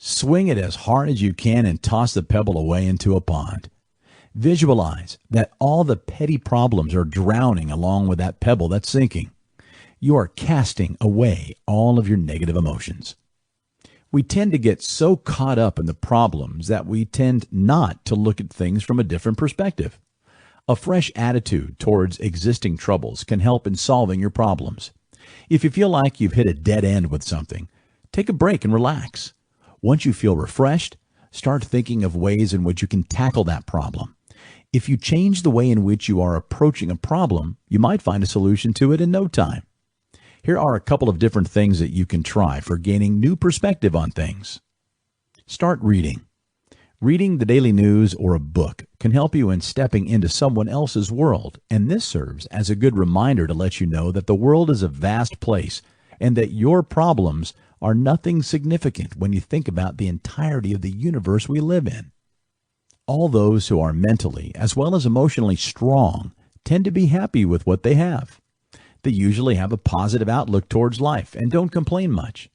swing it as hard as you can and toss the pebble away into a pond. Visualize that all the petty problems are drowning along with that pebble that's sinking. You are casting away all of your negative emotions. We tend to get so caught up in the problems that we tend not to look at things from a different perspective. A fresh attitude towards existing troubles can help in solving your problems. If you feel like you've hit a dead end with something, take a break and relax. Once you feel refreshed, start thinking of ways in which you can tackle that problem. If you change the way in which you are approaching a problem, you might find a solution to it in no time. Here are a couple of different things that you can try for gaining new perspective on things. Start reading. Reading the daily news or a book can help you in stepping into someone else's world, and this serves as a good reminder to let you know that the world is a vast place and that your problems are nothing significant when you think about the entirety of the universe we live in. All those who are mentally as well as emotionally strong tend to be happy with what they have. They usually have a positive outlook towards life and don't complain much.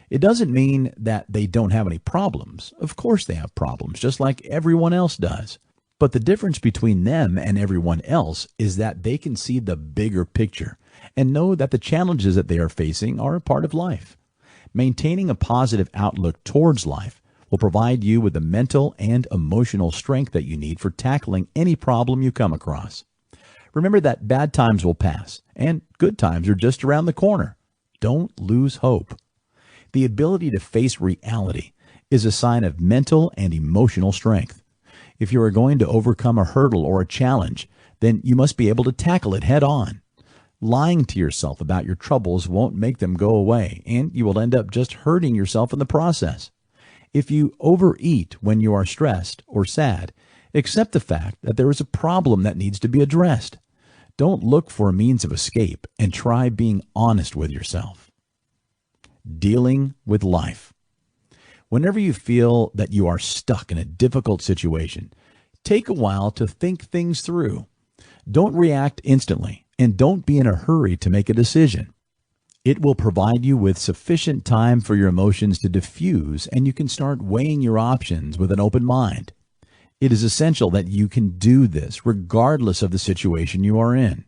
It doesn't mean that they don't have any problems. Of course they have problems, just like everyone else does. But the difference between them and everyone else is that they can see the bigger picture and know that the challenges that they are facing are a part of life. Maintaining a positive outlook towards life will provide you with the mental and emotional strength that you need for tackling any problem you come across. Remember that bad times will pass, and good times are just around the corner. Don't lose hope. The ability to face reality is a sign of mental and emotional strength. If you are going to overcome a hurdle or a challenge, then you must be able to tackle it head on. Lying to yourself about your troubles won't make them go away, and you will end up just hurting yourself in the process. If you overeat when you are stressed or sad, accept the fact that there is a problem that needs to be addressed. Don't look for a means of escape, and try being honest with yourself. Dealing with life. Whenever you feel that you are stuck in a difficult situation, take a while to think things through. Don't react instantly, and don't be in a hurry to make a decision. It will provide you with sufficient time for your emotions to diffuse, and you can start weighing your options with an open mind. It is essential that you can do this regardless of the situation you are in.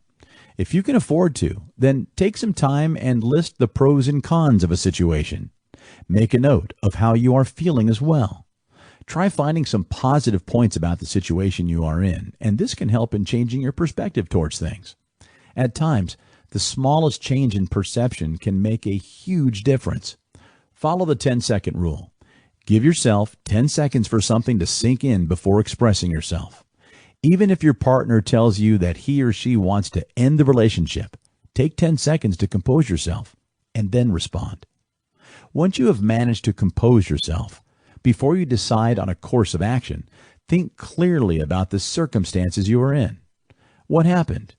If you can afford to, then take some time and list the pros and cons of a situation. Make a note of how you are feeling as well. Try finding some positive points about the situation you are in, and this can help in changing your perspective towards things. At times, the smallest change in perception can make a huge difference. Follow the 10-second rule. Give yourself 10 seconds for something to sink in before expressing yourself. Even if your partner tells you that he or she wants to end the relationship, take 10 seconds to compose yourself and then respond. Once you have managed to compose yourself, before you decide on a course of action, think clearly about the circumstances you are in. What happened?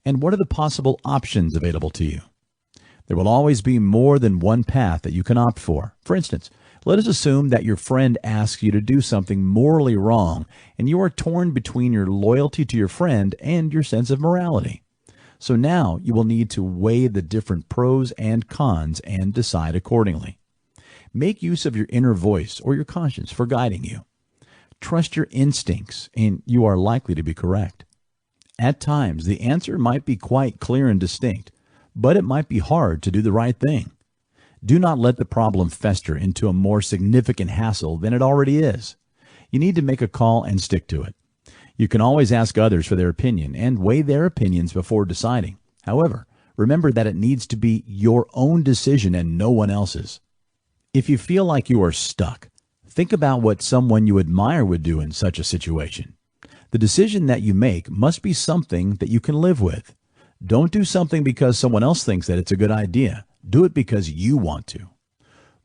And what are the possible options available to you? There will always be more than one path that you can opt for. For instance, let us assume that your friend asks you to do something morally wrong, and you are torn between your loyalty to your friend and your sense of morality. So now you will need to weigh the different pros and cons and decide accordingly. Make use of your inner voice or your conscience for guiding you. Trust your instincts, and you are likely to be correct. At times, the answer might be quite clear and distinct, but it might be hard to do the right thing. Do not let the problem fester into a more significant hassle than it already is. You need to make a call and stick to it. You can always ask others for their opinion and weigh their opinions before deciding. However, remember that it needs to be your own decision and no one else's. If you feel like you are stuck, think about what someone you admire would do in such a situation. The decision that you make must be something that you can live with. Don't do something because someone else thinks that it's a good idea. Do it because you want to.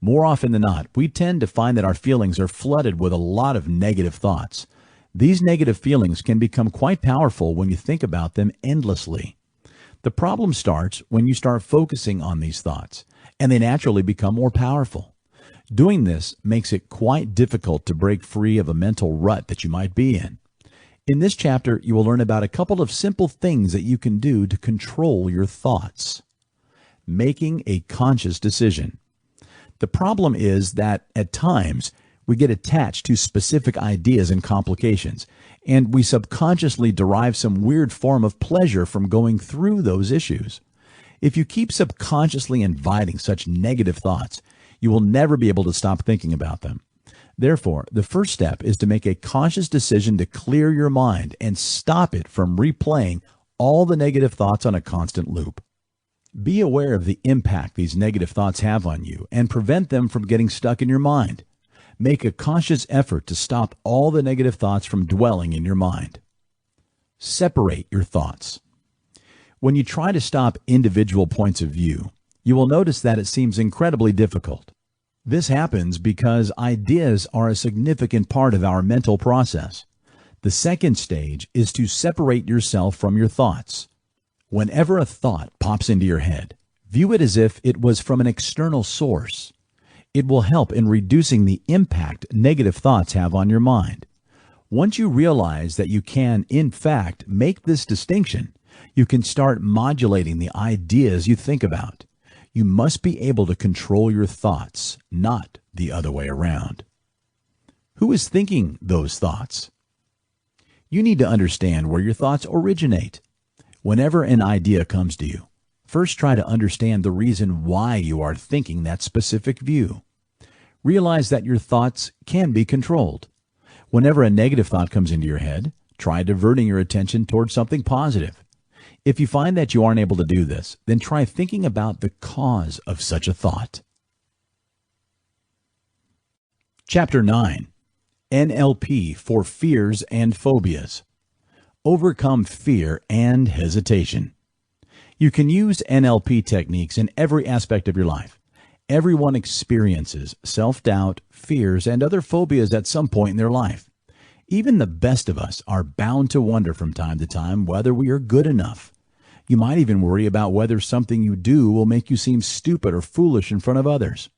More often than not, we tend to find that our feelings are flooded with a lot of negative thoughts. These negative feelings can become quite powerful when you think about them endlessly. The problem starts when you start focusing on these thoughts, and they naturally become more powerful. Doing this makes it quite difficult to break free of a mental rut that you might be in. In this chapter, you will learn about a couple of simple things that you can do to control your thoughts. Making a conscious decision. The problem is that at times we get attached to specific ideas and complications, and we subconsciously derive some weird form of pleasure from going through those issues. If you keep subconsciously inviting such negative thoughts, you will never be able to stop thinking about them. Therefore, the first step is to make a conscious decision to clear your mind and stop it from replaying all the negative thoughts on a constant loop. Be aware of the impact these negative thoughts have on you and prevent them from getting stuck in your mind. Make a conscious effort to stop all the negative thoughts from dwelling in your mind. Separate your thoughts. When you try to stop individual points of view, you will notice that it seems incredibly difficult. This happens because ideas are a significant part of our mental process. The second stage is to separate yourself from your thoughts. Whenever a thought pops into your head, view it as if it was from an external source. It will help in reducing the impact negative thoughts have on your mind. Once you realize that you can, in fact, make this distinction, you can start modulating the ideas you think about. You must be able to control your thoughts, not the other way around. Who is thinking those thoughts? You need to understand where your thoughts originate. Whenever an idea comes to you, first try to understand the reason why you are thinking that specific view. Realize that your thoughts can be controlled. Whenever a negative thought comes into your head, try diverting your attention towards something positive. If you find that you aren't able to do this, then try thinking about the cause of such a thought. Chapter 9. NLP for Fears and Phobias. Overcome fear and hesitation. You can use NLP techniques in every aspect of your life. Everyone experiences self-doubt, fears, and other phobias at some point in their life. Even the best of us are bound to wonder from time to time whether we are good enough. You might even worry about whether something you do will make you seem stupid or foolish in front of others.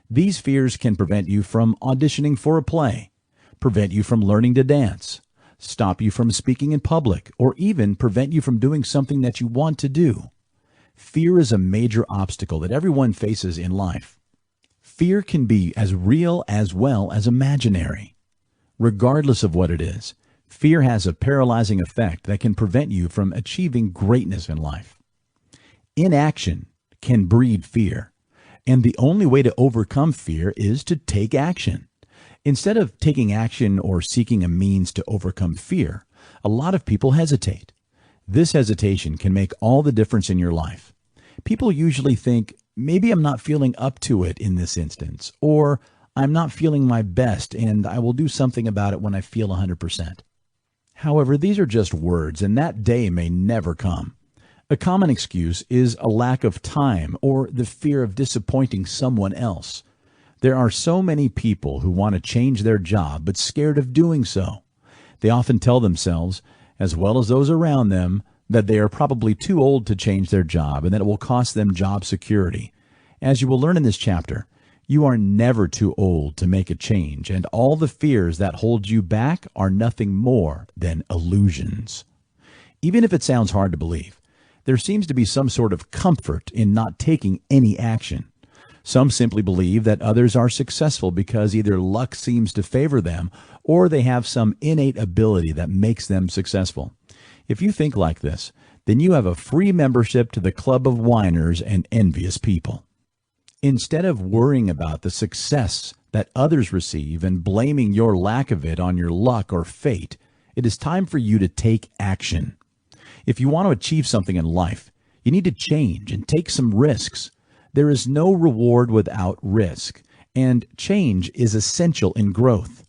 These fears can prevent you from auditioning for a play, prevent you from learning to dance, stop you from speaking in public, or even prevent you from doing something that you want to do. Fear is a major obstacle that everyone faces in life. Fear can be as real as well as imaginary. Regardless of what it is, fear has a paralyzing effect that can prevent you from achieving greatness in life. Inaction can breed fear, and the only way to overcome fear is to take action. Instead of taking action or seeking a means to overcome fear, a lot of people hesitate. This hesitation can make all the difference in your life. People usually think, maybe I'm not feeling up to it in this instance, or I'm not feeling my best and I will do something about it when I feel 100%. However, these are just words and that day may never come. A common excuse is a lack of time or the fear of disappointing someone else. There are so many people who want to change their job but scared of doing so. They often tell themselves, as well as those around them, that they are probably too old to change their job and that it will cost them job security. As you will learn in this chapter, you are never too old to make a change, and all the fears that hold you back are nothing more than illusions. Even if it sounds hard to believe, there seems to be some sort of comfort in not taking any action. Some simply believe that others are successful because either luck seems to favor them or they have some innate ability that makes them successful. If you think like this, then you have a free membership to the club of whiners and envious people. Instead of worrying about the success that others receive and blaming your lack of it on your luck or fate, it is time for you to take action. If you want to achieve something in life, you need to change and take some risks. There is no reward without risk, and change is essential in growth.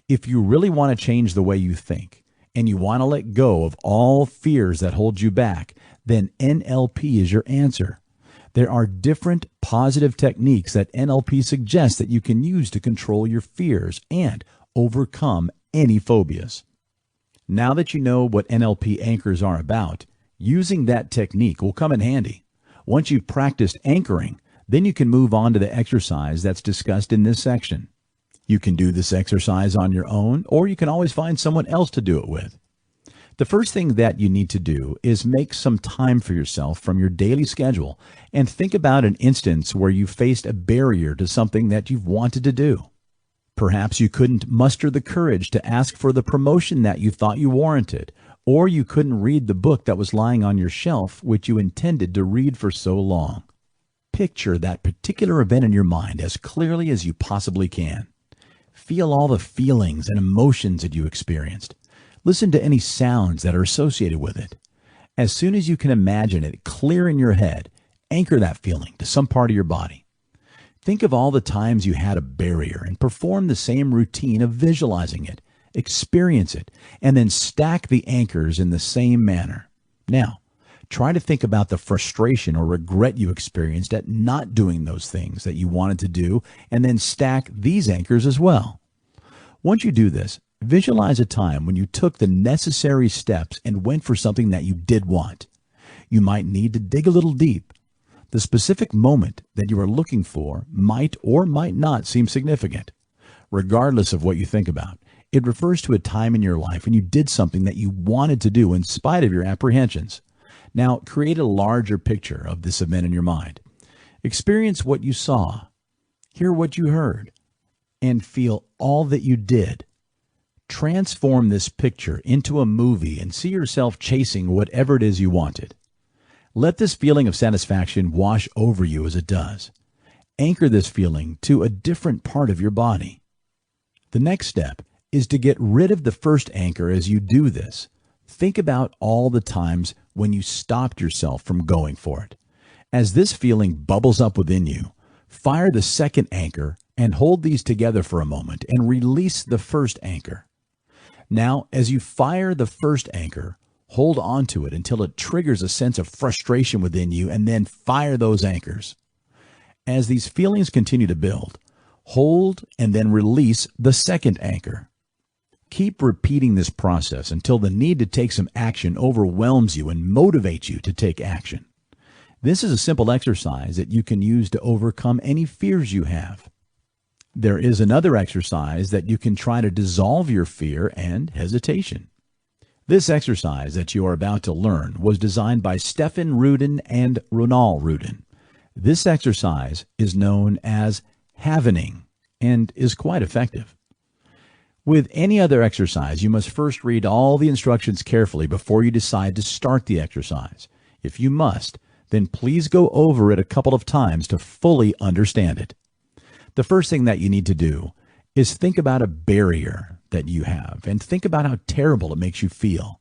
If you really want to change the way you think, and you want to let go of all fears that hold you back, then NLP is your answer. There are different positive techniques that NLP suggests that you can use to control your fears and overcome any phobias. Now that you know what NLP anchors are about, using that technique will come in handy. Once you've practiced anchoring, then you can move on to the exercise that's discussed in this section. You can do this exercise on your own, or you can always find someone else to do it with. The first thing that you need to do is make some time for yourself from your daily schedule and think about an instance where you faced a barrier to something that you've wanted to do. Perhaps you couldn't muster the courage to ask for the promotion that you thought you warranted, or you couldn't read the book that was lying on your shelf which you intended to read for so long. Picture that particular event in your mind as clearly as you possibly can. Feel all the feelings and emotions that you experienced. Listen to any sounds that are associated with it. As soon as you can imagine it clear in your head, anchor that feeling to some part of your body. Think of all the times you had a barrier and perform the same routine of visualizing it. Experience it, and then stack the anchors in the same manner. Now, try to think about the frustration or regret you experienced at not doing those things that you wanted to do, and then stack these anchors as well. Once you do this, visualize a time when you took the necessary steps and went for something that you did want. You might need to dig a little deep. The specific moment that you are looking for might or might not seem significant. Regardless of what you think about, it refers to a time in your life when you did something that you wanted to do in spite of your apprehensions. Now, create a larger picture of this event in your mind. Experience what you saw, hear what you heard, and feel all that you did. Transform this picture into a movie and see yourself chasing whatever it is you wanted. Let this feeling of satisfaction wash over you as it does. Anchor this feeling to a different part of your body. The next step is to get rid of the first anchor. As you do this, think about all the times when you stopped yourself from going for it. As this feeling bubbles up within you, fire the second anchor and hold these together for a moment and release the first anchor. Now, as you fire the first anchor, hold on to it until it triggers a sense of frustration within you, and then fire those anchors. As these feelings continue to build, hold and then release the second anchor. Keep repeating this process until the need to take some action overwhelms you and motivates you to take action. This is a simple exercise that you can use to overcome any fears you have. There is another exercise that you can try to dissolve your fear and hesitation. This exercise that you are about to learn was designed by Stefan Rudin and Raul Rudin. This exercise is known as havening and is quite effective. With any other exercise, you must first read all the instructions carefully before you decide to start the exercise. If you must, then please go over it a couple of times to fully understand it. The first thing that you need to do is think about a barrier that you have and think about how terrible it makes you feel.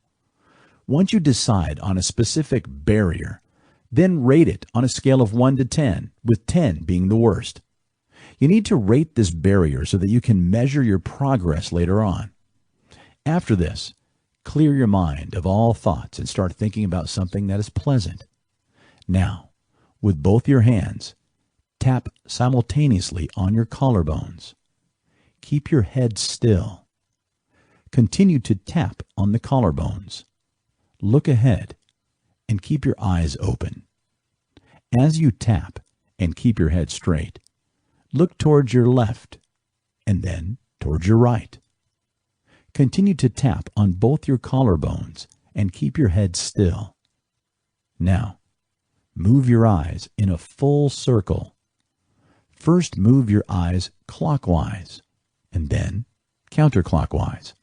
Once you decide on a specific barrier, then rate it on a scale of 1 to 10, with 10 being the worst. You need to rate this barrier so that you can measure your progress later on. After this, clear your mind of all thoughts and start thinking about something that is pleasant. Now, with both your hands, tap simultaneously on your collarbones. Keep your head still. Continue to tap on the collarbones. Look ahead and keep your eyes open. As you tap and keep your head straight, look towards your left and then towards your right. Continue to tap on both your collarbones and keep your head still. Now, move your eyes in a full circle. First, move your eyes clockwise and then counterclockwise.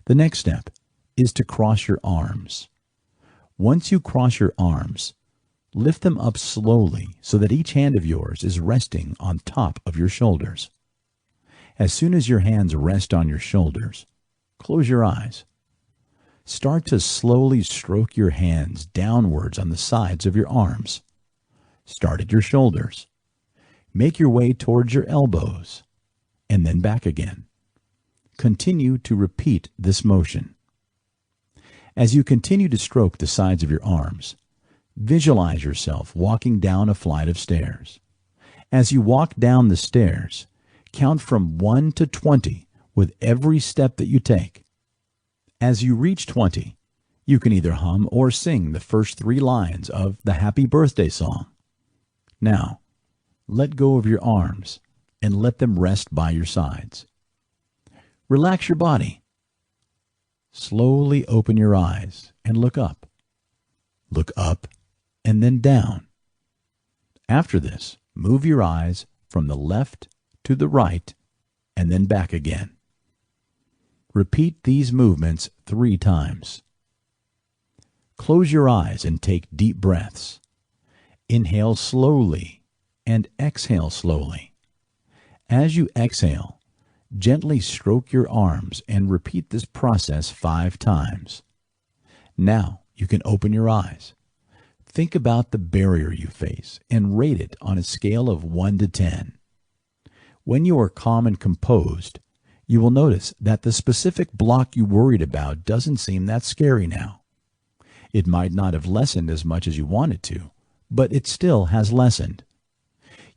The next step is to cross your arms. Once you cross your arms, lift them up slowly so that each hand of yours is resting on top of your shoulders. As soon as your hands rest on your shoulders, close your eyes. Start to slowly stroke your hands downwards on the sides of your arms. Start at your shoulders. Make your way towards your elbows, and then back again. Continue to repeat this motion. As you continue to stroke the sides of your arms, visualize yourself walking down a flight of stairs. As you walk down the stairs, count from 1 to 20 with every step that you take. As you reach 20, you can either hum or sing the first 3 lines of the Happy Birthday song. Now, let go of your arms and let them rest by your sides. Relax your body. Slowly open your eyes and look up. Look up and then down. After this, move your eyes from the left to the right and then back again. Repeat these movements 3 times. Close your eyes and take deep breaths. Inhale slowly and exhale slowly. As you exhale, gently stroke your arms and repeat this process 5 times. Now you can open your eyes. Think about the barrier you face and rate it on a scale of 1 to 10. When you are calm and composed, you will notice that the specific block you worried about doesn't seem that scary now. It might not have lessened as much as you wanted to, but it still has lessened.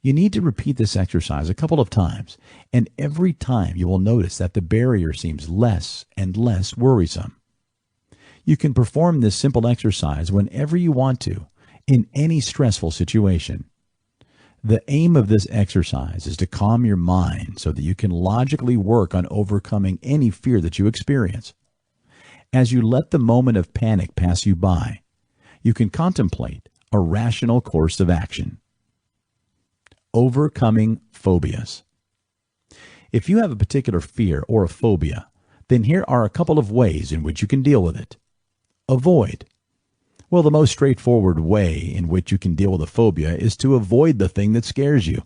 You need to repeat this exercise a couple of times, and every time you will notice that the barrier seems less and less worrisome. You can perform this simple exercise whenever you want to, in any stressful situation. The aim of this exercise is to calm your mind so that you can logically work on overcoming any fear that you experience. As you let the moment of panic pass you by, you can contemplate a rational course of action. Overcoming phobias. If you have a particular fear or a phobia, then here are a couple of ways in which you can deal with it. Avoid. Well, the most straightforward way in which you can deal with a phobia is to avoid the thing that scares you.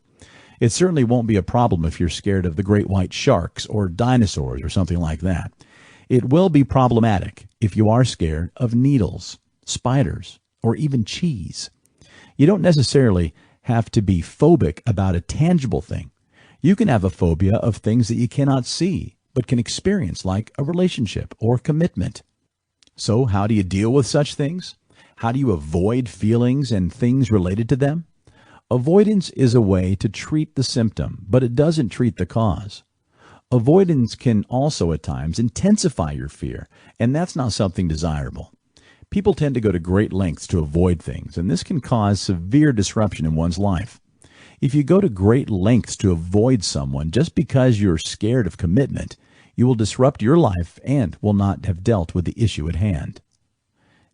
It certainly won't be a problem if you're scared of the great white sharks or dinosaurs or something like that. It will be problematic if you are scared of needles, spiders, or even cheese. You don't necessarily have to be phobic about a tangible thing. You can have a phobia of things that you cannot see but can experience, like a relationship or commitment. So how do you deal with such things? How do you avoid feelings and things related to them? Avoidance is a way to treat the symptom, but it doesn't treat the cause. Avoidance can also at times intensify your fear, and that's not something desirable. People tend to go to great lengths to avoid things, and this can cause severe disruption in one's life. If you go to great lengths to avoid someone just because you're scared of commitment, you will disrupt your life and will not have dealt with the issue at hand.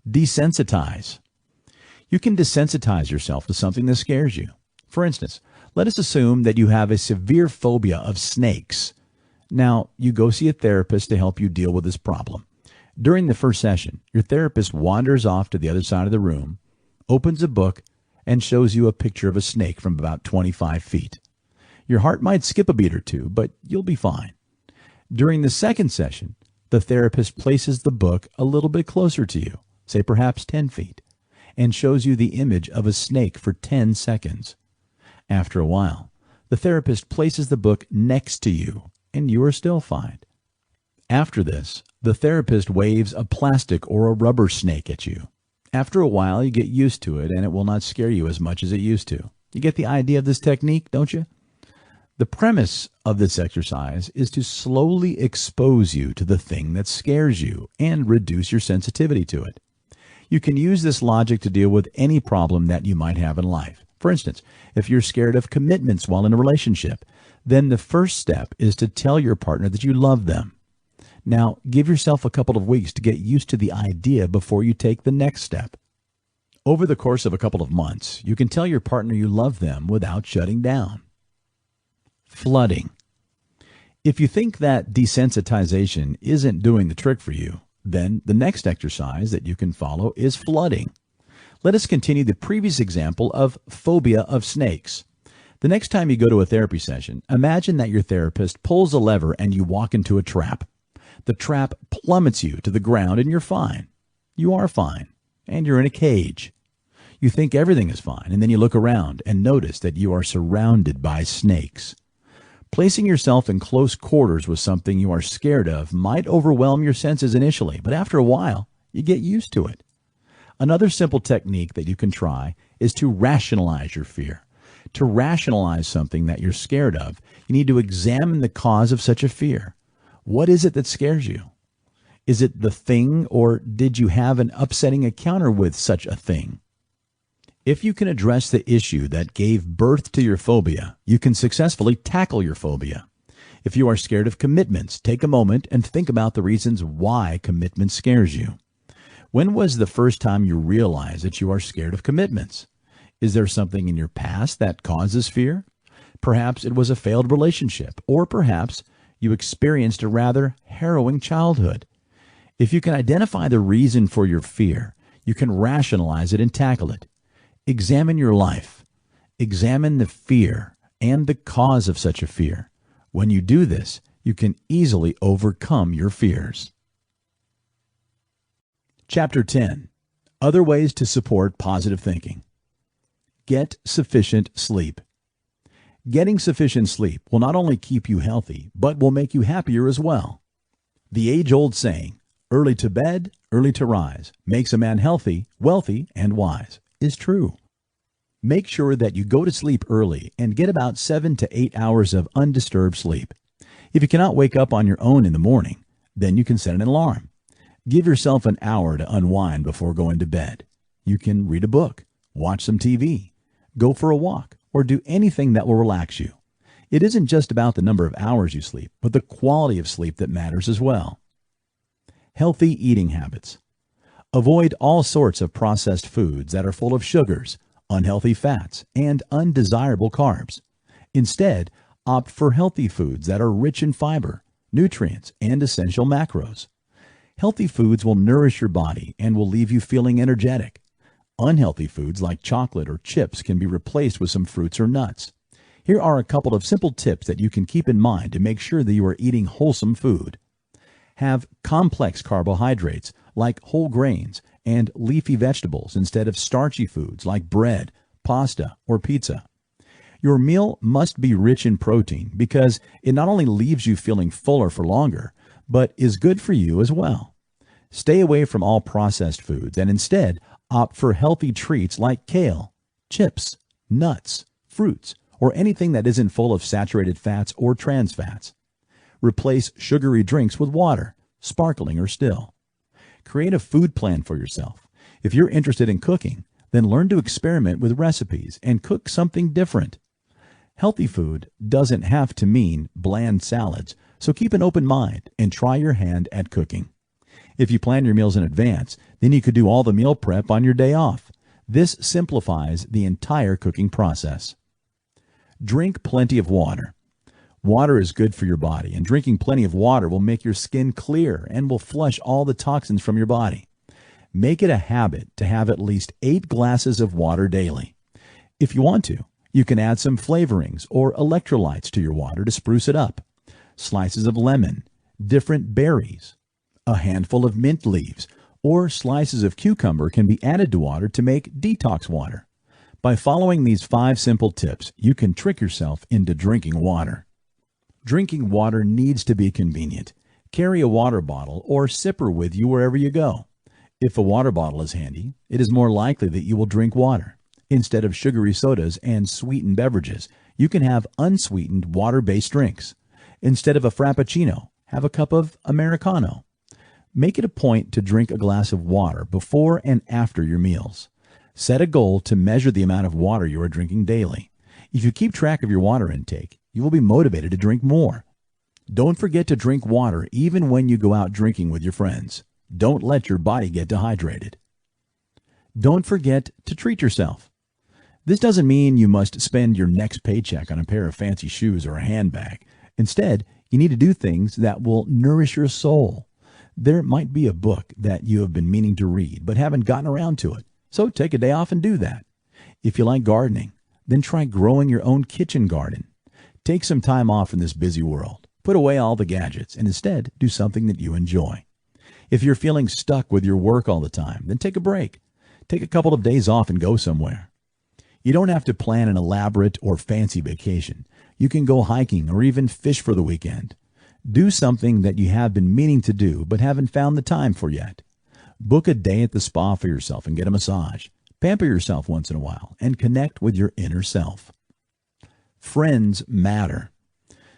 Desensitize. You can desensitize yourself to something that scares you. For instance, let us assume that you have a severe phobia of snakes. Now, you go see a therapist to help you deal with this problem. During the first session, your therapist wanders off to the other side of the room, opens a book, and shows you a picture of a snake from about 25 feet. Your heart might skip a beat or two, but you'll be fine. During the second session, the therapist places the book a little bit closer to you, say perhaps 10 feet, and shows you the image of a snake for 10 seconds. After a while, the therapist places the book next to you, and you are still fine. After this, the therapist waves a plastic or a rubber snake at you. After a while, you get used to it, and it will not scare you as much as it used to. You get the idea of this technique, don't you? The premise of this exercise is to slowly expose you to the thing that scares you and reduce your sensitivity to it. You can use this logic to deal with any problem that you might have in life. For instance, if you're scared of commitments while in a relationship, then the first step is to tell your partner that you love them. Now, give yourself a couple of weeks to get used to the idea before you take the next step. Over the course of a couple of months, you can tell your partner you love them without shutting down. Flooding. If you think that desensitization isn't doing the trick for you, then the next exercise that you can follow is flooding. Let us continue the previous example of phobia of snakes. The next time you go to a therapy session, imagine that your therapist pulls a lever and you walk into a trap. The trap plummets you to the ground and you're fine. You are fine. And you're in a cage. You think everything is fine, and then you look around and notice that you are surrounded by snakes. Placing yourself in close quarters with something you are scared of might overwhelm your senses initially, but after a while, you get used to it. Another simple technique that you can try is to rationalize your fear. To rationalize something that you're scared of, you need to examine the cause of such a fear. What is it that scares you? Is it the thing, or did you have an upsetting encounter with such a thing? If you can address the issue that gave birth to your phobia, you can successfully tackle your phobia. If you are scared of commitments, take a moment and think about the reasons why commitment scares you. When was the first time you realized that you are scared of commitments? Is there something in your past that causes fear? Perhaps it was a failed relationship, or perhaps you experienced a rather harrowing childhood. If you can identify the reason for your fear, you can rationalize it and tackle it. Examine your life. Examine the fear and the cause of such a fear. When you do this, you can easily overcome your fears. Chapter 10. Other ways to support positive thinking. Get sufficient sleep. Getting sufficient sleep will not only keep you healthy, but will make you happier as well. The age-old saying, "Early to bed, early to rise, makes a man healthy, wealthy, and wise," is true. Make sure that you go to sleep early and get about 7 to 8 hours of undisturbed sleep. If you cannot wake up on your own in the morning, then you can set an alarm. Give yourself an hour to unwind before going to bed. You can read a book, watch some TV, go for a walk, or do anything that will relax you. It isn't just about the number of hours you sleep, but the quality of sleep that matters as well. Healthy eating habits. Avoid all sorts of processed foods that are full of sugars, unhealthy fats, and undesirable carbs. Instead, opt for healthy foods that are rich in fiber, nutrients, and essential macros. Healthy foods will nourish your body and will leave you feeling energetic. Unhealthy foods like chocolate or chips can be replaced with some fruits or nuts. Here are a couple of simple tips that you can keep in mind to make sure that you are eating wholesome food. Have complex carbohydrates like whole grains and leafy vegetables instead of starchy foods like bread, pasta, or pizza. Your meal must be rich in protein because it not only leaves you feeling fuller for longer, but is good for you as well. Stay away from all processed foods and instead opt for healthy treats like kale, chips, nuts, fruits, or anything that isn't full of saturated fats or trans fats. Replace sugary drinks with water, sparkling or still. Create a food plan for yourself. If you're interested in cooking, then learn to experiment with recipes and cook something different. Healthy food doesn't have to mean bland salads, so keep an open mind and try your hand at cooking. If you plan your meals in advance, then you could do all the meal prep on your day off. This simplifies the entire cooking process. Drink plenty of water. Water is good for your body, and drinking plenty of water will make your skin clear and will flush all the toxins from your body. Make it a habit to have at least 8 glasses of water daily. If you want to, you can add some flavorings or electrolytes to your water to spruce it up. Slices of lemon, different berries, a handful of mint leaves, or slices of cucumber can be added to water to make detox water. By following these 5 simple tips, you can trick yourself into drinking water. Drinking water needs to be convenient. Carry a water bottle or sipper with you wherever you go. If a water bottle is handy, it is more likely that you will drink water. Instead of sugary sodas and sweetened beverages, you can have unsweetened water-based drinks. Instead of a frappuccino, have a cup of Americano. Make it a point to drink a glass of water before and after your meals. Set a goal to measure the amount of water you are drinking daily. If you keep track of your water intake, you will be motivated to drink more. Don't forget to drink water even when you go out drinking with your friends. Don't let your body get dehydrated. Don't forget to treat yourself. This doesn't mean you must spend your next paycheck on a pair of fancy shoes or a handbag. Instead, you need to do things that will nourish your soul. There might be a book that you have been meaning to read but haven't gotten around to it, so take a day off and do that. If you like gardening, then try growing your own kitchen garden. Take some time off in this busy world. Put away all the gadgets and instead do something that you enjoy. If you're feeling stuck with your work all the time, then take a break. Take a couple of days off and go somewhere. You don't have to plan an elaborate or fancy vacation. You can go hiking or even fish for the weekend. Do something that you have been meaning to do but haven't found the time for yet. Book a day at the spa for yourself and get a massage. Pamper yourself once in a while and connect with your inner self. Friends matter.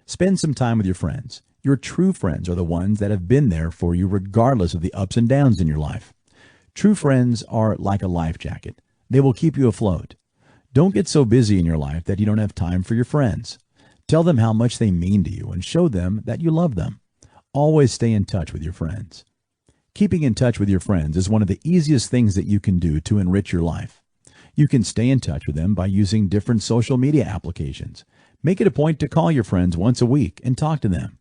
Spend some time with your friends. Your true friends are the ones that have been there for you regardless of the ups and downs in your life. True friends are like a life jacket. They will keep you afloat. Don't get so busy in your life that you don't have time for your friends. Tell them how much they mean to you and show them that you love them. Always stay in touch with your friends. Keeping in touch with your friends is one of the easiest things that you can do to enrich your life. You can stay in touch with them by using different social media applications. Make it a point to call your friends once a week and talk to them.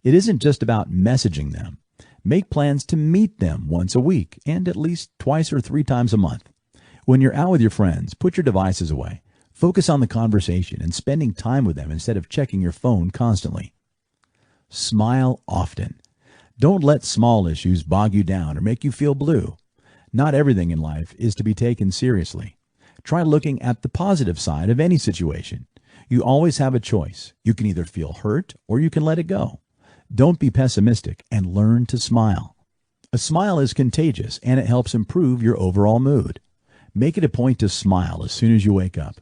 It isn't just about messaging them. Make plans to meet them once a week and at least twice or 3 times a month. When you're out with your friends, put your devices away. Focus on the conversation and spending time with them instead of checking your phone constantly. Smile often. Don't let small issues bog you down or make you feel blue. Not everything in life is to be taken seriously. Try looking at the positive side of any situation. You always have a choice. You can either feel hurt or you can let it go. Don't be pessimistic and learn to smile. A smile is contagious and it helps improve your overall mood. Make it a point to smile as soon as you wake up.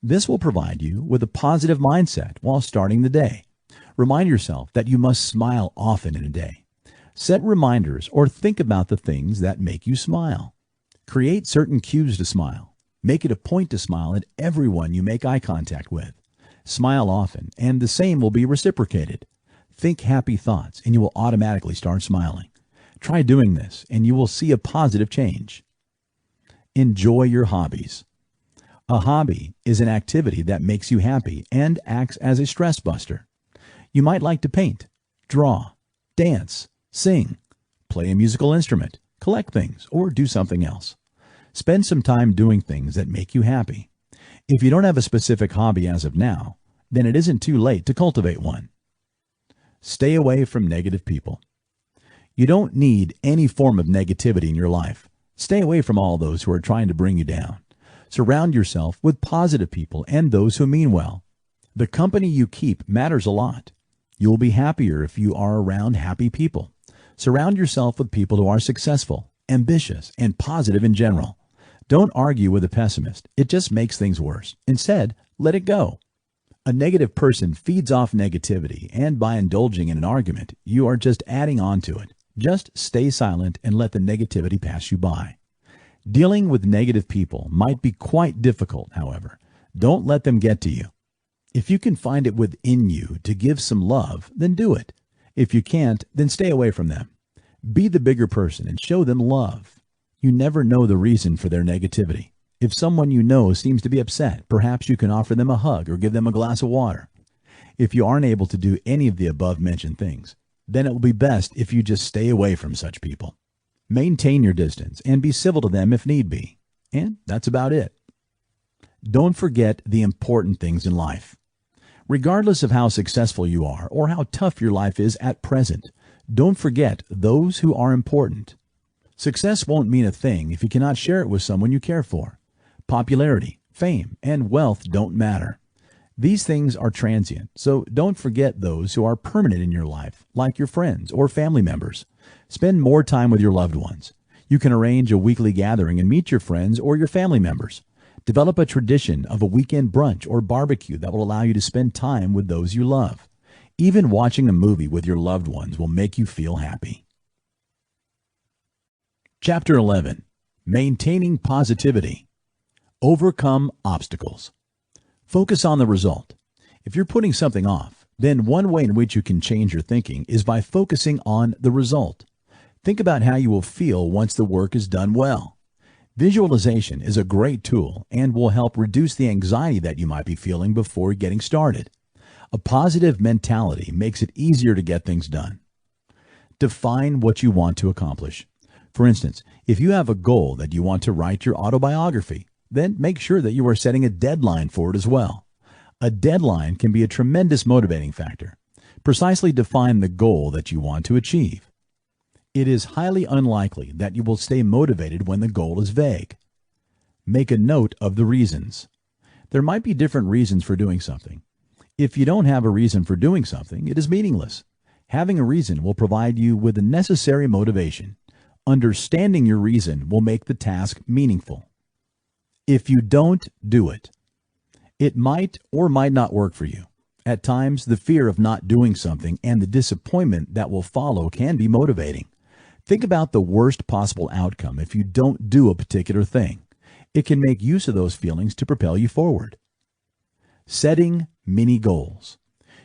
This will provide you with a positive mindset while starting the day. Remind yourself that you must smile often in a day. Set reminders or think about the things that make you smile. Create certain cues to smile. Make it a point to smile at everyone you make eye contact with. Smile often, and the same will be reciprocated. Think happy thoughts, and you will automatically start smiling. Try doing this, and you will see a positive change. Enjoy your hobbies. A hobby is an activity that makes you happy and acts as a stress buster. You might like to paint, draw, dance, sing, play a musical instrument, collect things, or do something else. Spend some time doing things that make you happy. If you don't have a specific hobby as of now, then it isn't too late to cultivate one. Stay away from negative people. You don't need any form of negativity in your life. Stay away from all those who are trying to bring you down. Surround yourself with positive people and those who mean well. The company you keep matters a lot. You will be happier if you are around happy people. Surround yourself with people who are successful, ambitious, and positive in general. Don't argue with a pessimist. It just makes things worse. Instead, let it go. A negative person feeds off negativity, and by indulging in an argument, you are just adding on to it. Just stay silent and let the negativity pass you by. Dealing with negative people might be quite difficult, however. Don't let them get to you. If you can find it within you to give some love, then do it. If you can't, then stay away from them. Be the bigger person and show them love. You never know the reason for their negativity. If someone you know seems to be upset, perhaps you can offer them a hug or give them a glass of water. If you aren't able to do any of the above-mentioned things, then it will be best if you just stay away from such people. Maintain your distance and be civil to them if need be. And that's about it. Don't forget the important things in life. Regardless of how successful you are or how tough your life is at present, don't forget those who are important. Success won't mean a thing if you cannot share it with someone you care for. Popularity, fame, and wealth don't matter. These things are transient, so don't forget those who are permanent in your life, like your friends or family members. Spend more time with your loved ones. You can arrange a weekly gathering and meet your friends or your family members. Develop a tradition of a weekend brunch or barbecue that will allow you to spend time with those you love. Even watching a movie with your loved ones will make you feel happy. Chapter 11. Maintaining Positivity. Overcome obstacles. Focus on the result. If you're putting something off, then one way in which you can change your thinking is by focusing on the result. Think about how you will feel once the work is done well. Visualization is a great tool and will help reduce the anxiety that you might be feeling before getting started. A positive mentality makes it easier to get things done. Define what you want to accomplish. For instance, if you have a goal that you want to write your autobiography, then make sure that you are setting a deadline for it as well. A deadline can be a tremendous motivating factor. Precisely define the goal that you want to achieve. It is highly unlikely that you will stay motivated when the goal is vague. Make a note of the reasons. There might be different reasons for doing something. If you don't have a reason for doing something, it is meaningless. Having a reason will provide you with the necessary motivation. Understanding your reason will make the task meaningful. If you don't do it, it might or might not work for you. At times, the fear of not doing something and the disappointment that will follow can be motivating. Think about the worst possible outcome if you don't do a particular thing. It can make use of those feelings to propel you forward. Setting mini goals.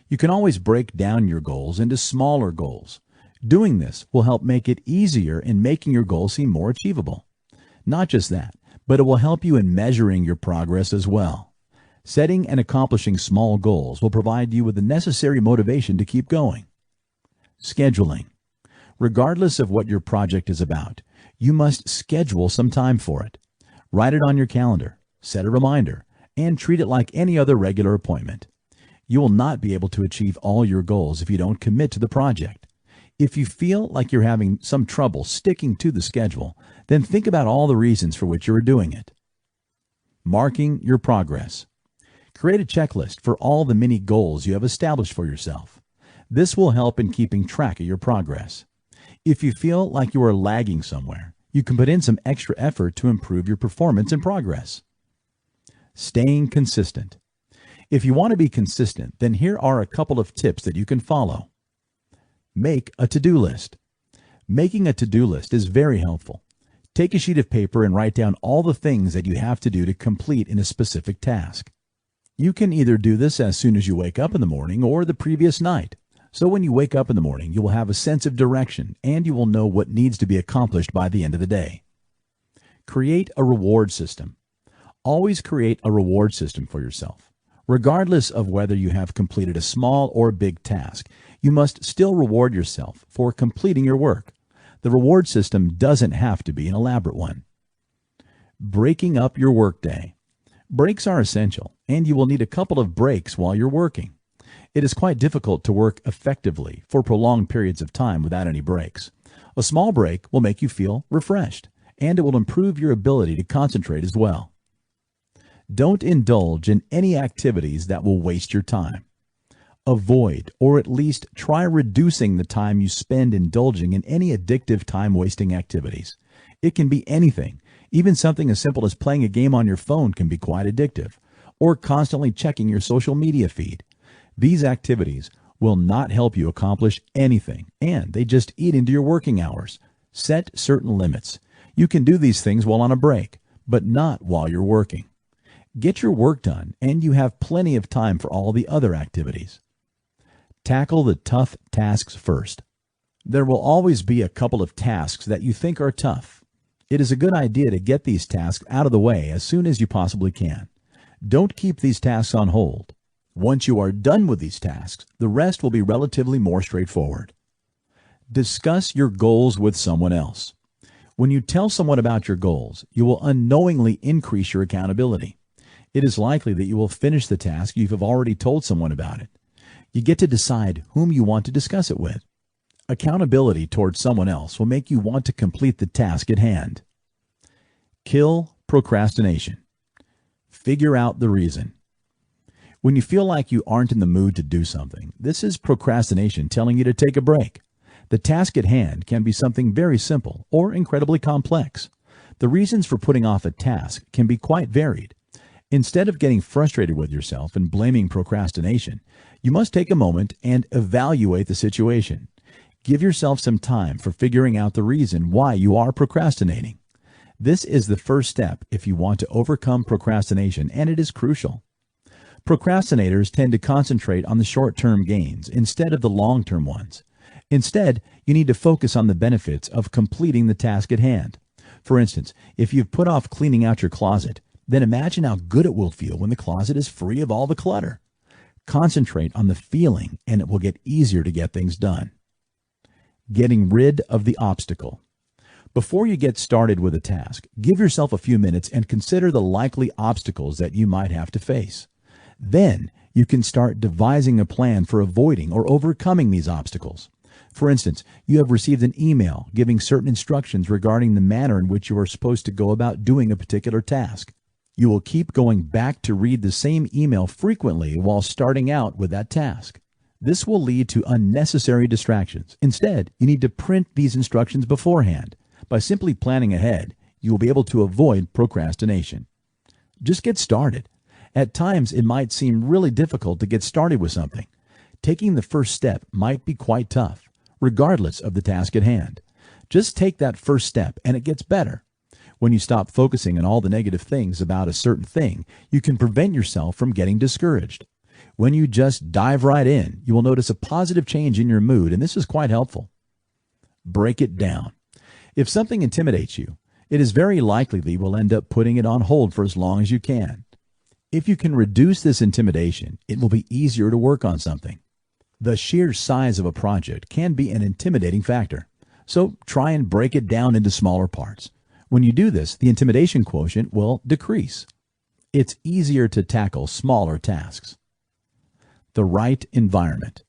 You can always break down your goals into smaller goals. Doing this will help make it easier in making your goals seem more achievable. Not just that, but it will help you in measuring your progress as well. Setting and accomplishing small goals will provide you with the necessary motivation to keep going. Scheduling. Regardless of what your project is about, you must schedule some time for it. Write it on your calendar, set a reminder, and treat it like any other regular appointment. You will not be able to achieve all your goals if you don't commit to the project. If you feel like you're having some trouble sticking to the schedule, then think about all the reasons for which you are doing it. Marking your progress. Create a checklist for all the mini goals you have established for yourself. This will help in keeping track of your progress. If you feel like you are lagging somewhere, you can put in some extra effort to improve your performance and progress. Staying consistent. If you want to be consistent, then here are a couple of tips that you can follow. Make a to-do list. Making a to-do list is very helpful. Take a sheet of paper and write down all the things that you have to do to complete in a specific task. You can either do this as soon as you wake up in the morning or the previous night. So when you wake up in the morning, you will have a sense of direction and you will know what needs to be accomplished by the end of the day. Create a reward system. Always create a reward system for yourself. Regardless of whether you have completed a small or big task, you must still reward yourself for completing your work. The reward system doesn't have to be an elaborate one. Breaking up your workday. Breaks are essential, and you will need a couple of breaks while you're working. It is quite difficult to work effectively for prolonged periods of time without any breaks. A small break will make you feel refreshed, and it will improve your ability to concentrate as well. Don't indulge in any activities that will waste your time. Avoid, or at least try reducing the time you spend indulging in any addictive time-wasting activities. It can be anything. Even something as simple as playing a game on your phone can be quite addictive, or constantly checking your social media feed. These activities will not help you accomplish anything, and they just eat into your working hours. Set certain limits. You can do these things while on a break, but not while you're working. Get your work done, and you have plenty of time for all the other activities. Tackle the tough tasks first. There will always be a couple of tasks that you think are tough. It is a good idea to get these tasks out of the way as soon as you possibly can. Don't keep these tasks on hold. Once you are done with these tasks, the rest will be relatively more straightforward. Discuss your goals with someone else. When you tell someone about your goals, you will unknowingly increase your accountability. It is likely that you will finish the task you have already told someone about it. You get to decide whom you want to discuss it with. Accountability towards someone else will make you want to complete the task at hand. Kill procrastination. Figure out the reason. When you feel like you aren't in the mood to do something, this is procrastination telling you to take a break. The task at hand can be something very simple or incredibly complex. The reasons for putting off a task can be quite varied. Instead of getting frustrated with yourself and blaming procrastination, you must take a moment and evaluate the situation. Give yourself some time for figuring out the reason why you are procrastinating. This is the first step if you want to overcome procrastination, and it is crucial. Procrastinators tend to concentrate on the short-term gains instead of the long-term ones. Instead, you need to focus on the benefits of completing the task at hand. For instance, if you've put off cleaning out your closet, then imagine how good it will feel when the closet is free of all the clutter. Concentrate on the feeling, and it will get easier to get things done. Getting rid of the obstacle. Before you get started with a task, give yourself a few minutes and consider the likely obstacles that you might have to face. Then you can start devising a plan for avoiding or overcoming these obstacles. For instance, you have received an email giving certain instructions regarding the manner in which you are supposed to go about doing a particular task. You will keep going back to read the same email frequently while starting out with that task. This will lead to unnecessary distractions. Instead, you need to print these instructions beforehand. By simply planning ahead, you will be able to avoid procrastination. Just get started. At times, it might seem really difficult to get started with something. Taking the first step might be quite tough, regardless of the task at hand. Just take that first step, and it gets better. When you stop focusing on all the negative things about a certain thing, you can prevent yourself from getting discouraged. When you just dive right in, you will notice a positive change in your mood, and this is quite helpful. Break it down. If something intimidates you, it is very likely that you will end up putting it on hold for as long as you can. If you can reduce this intimidation, it will be easier to work on something. The sheer size of a project can be an intimidating factor, so try and break it down into smaller parts. When you do this, the intimidation quotient will decrease. It's easier to tackle smaller tasks. The right environment.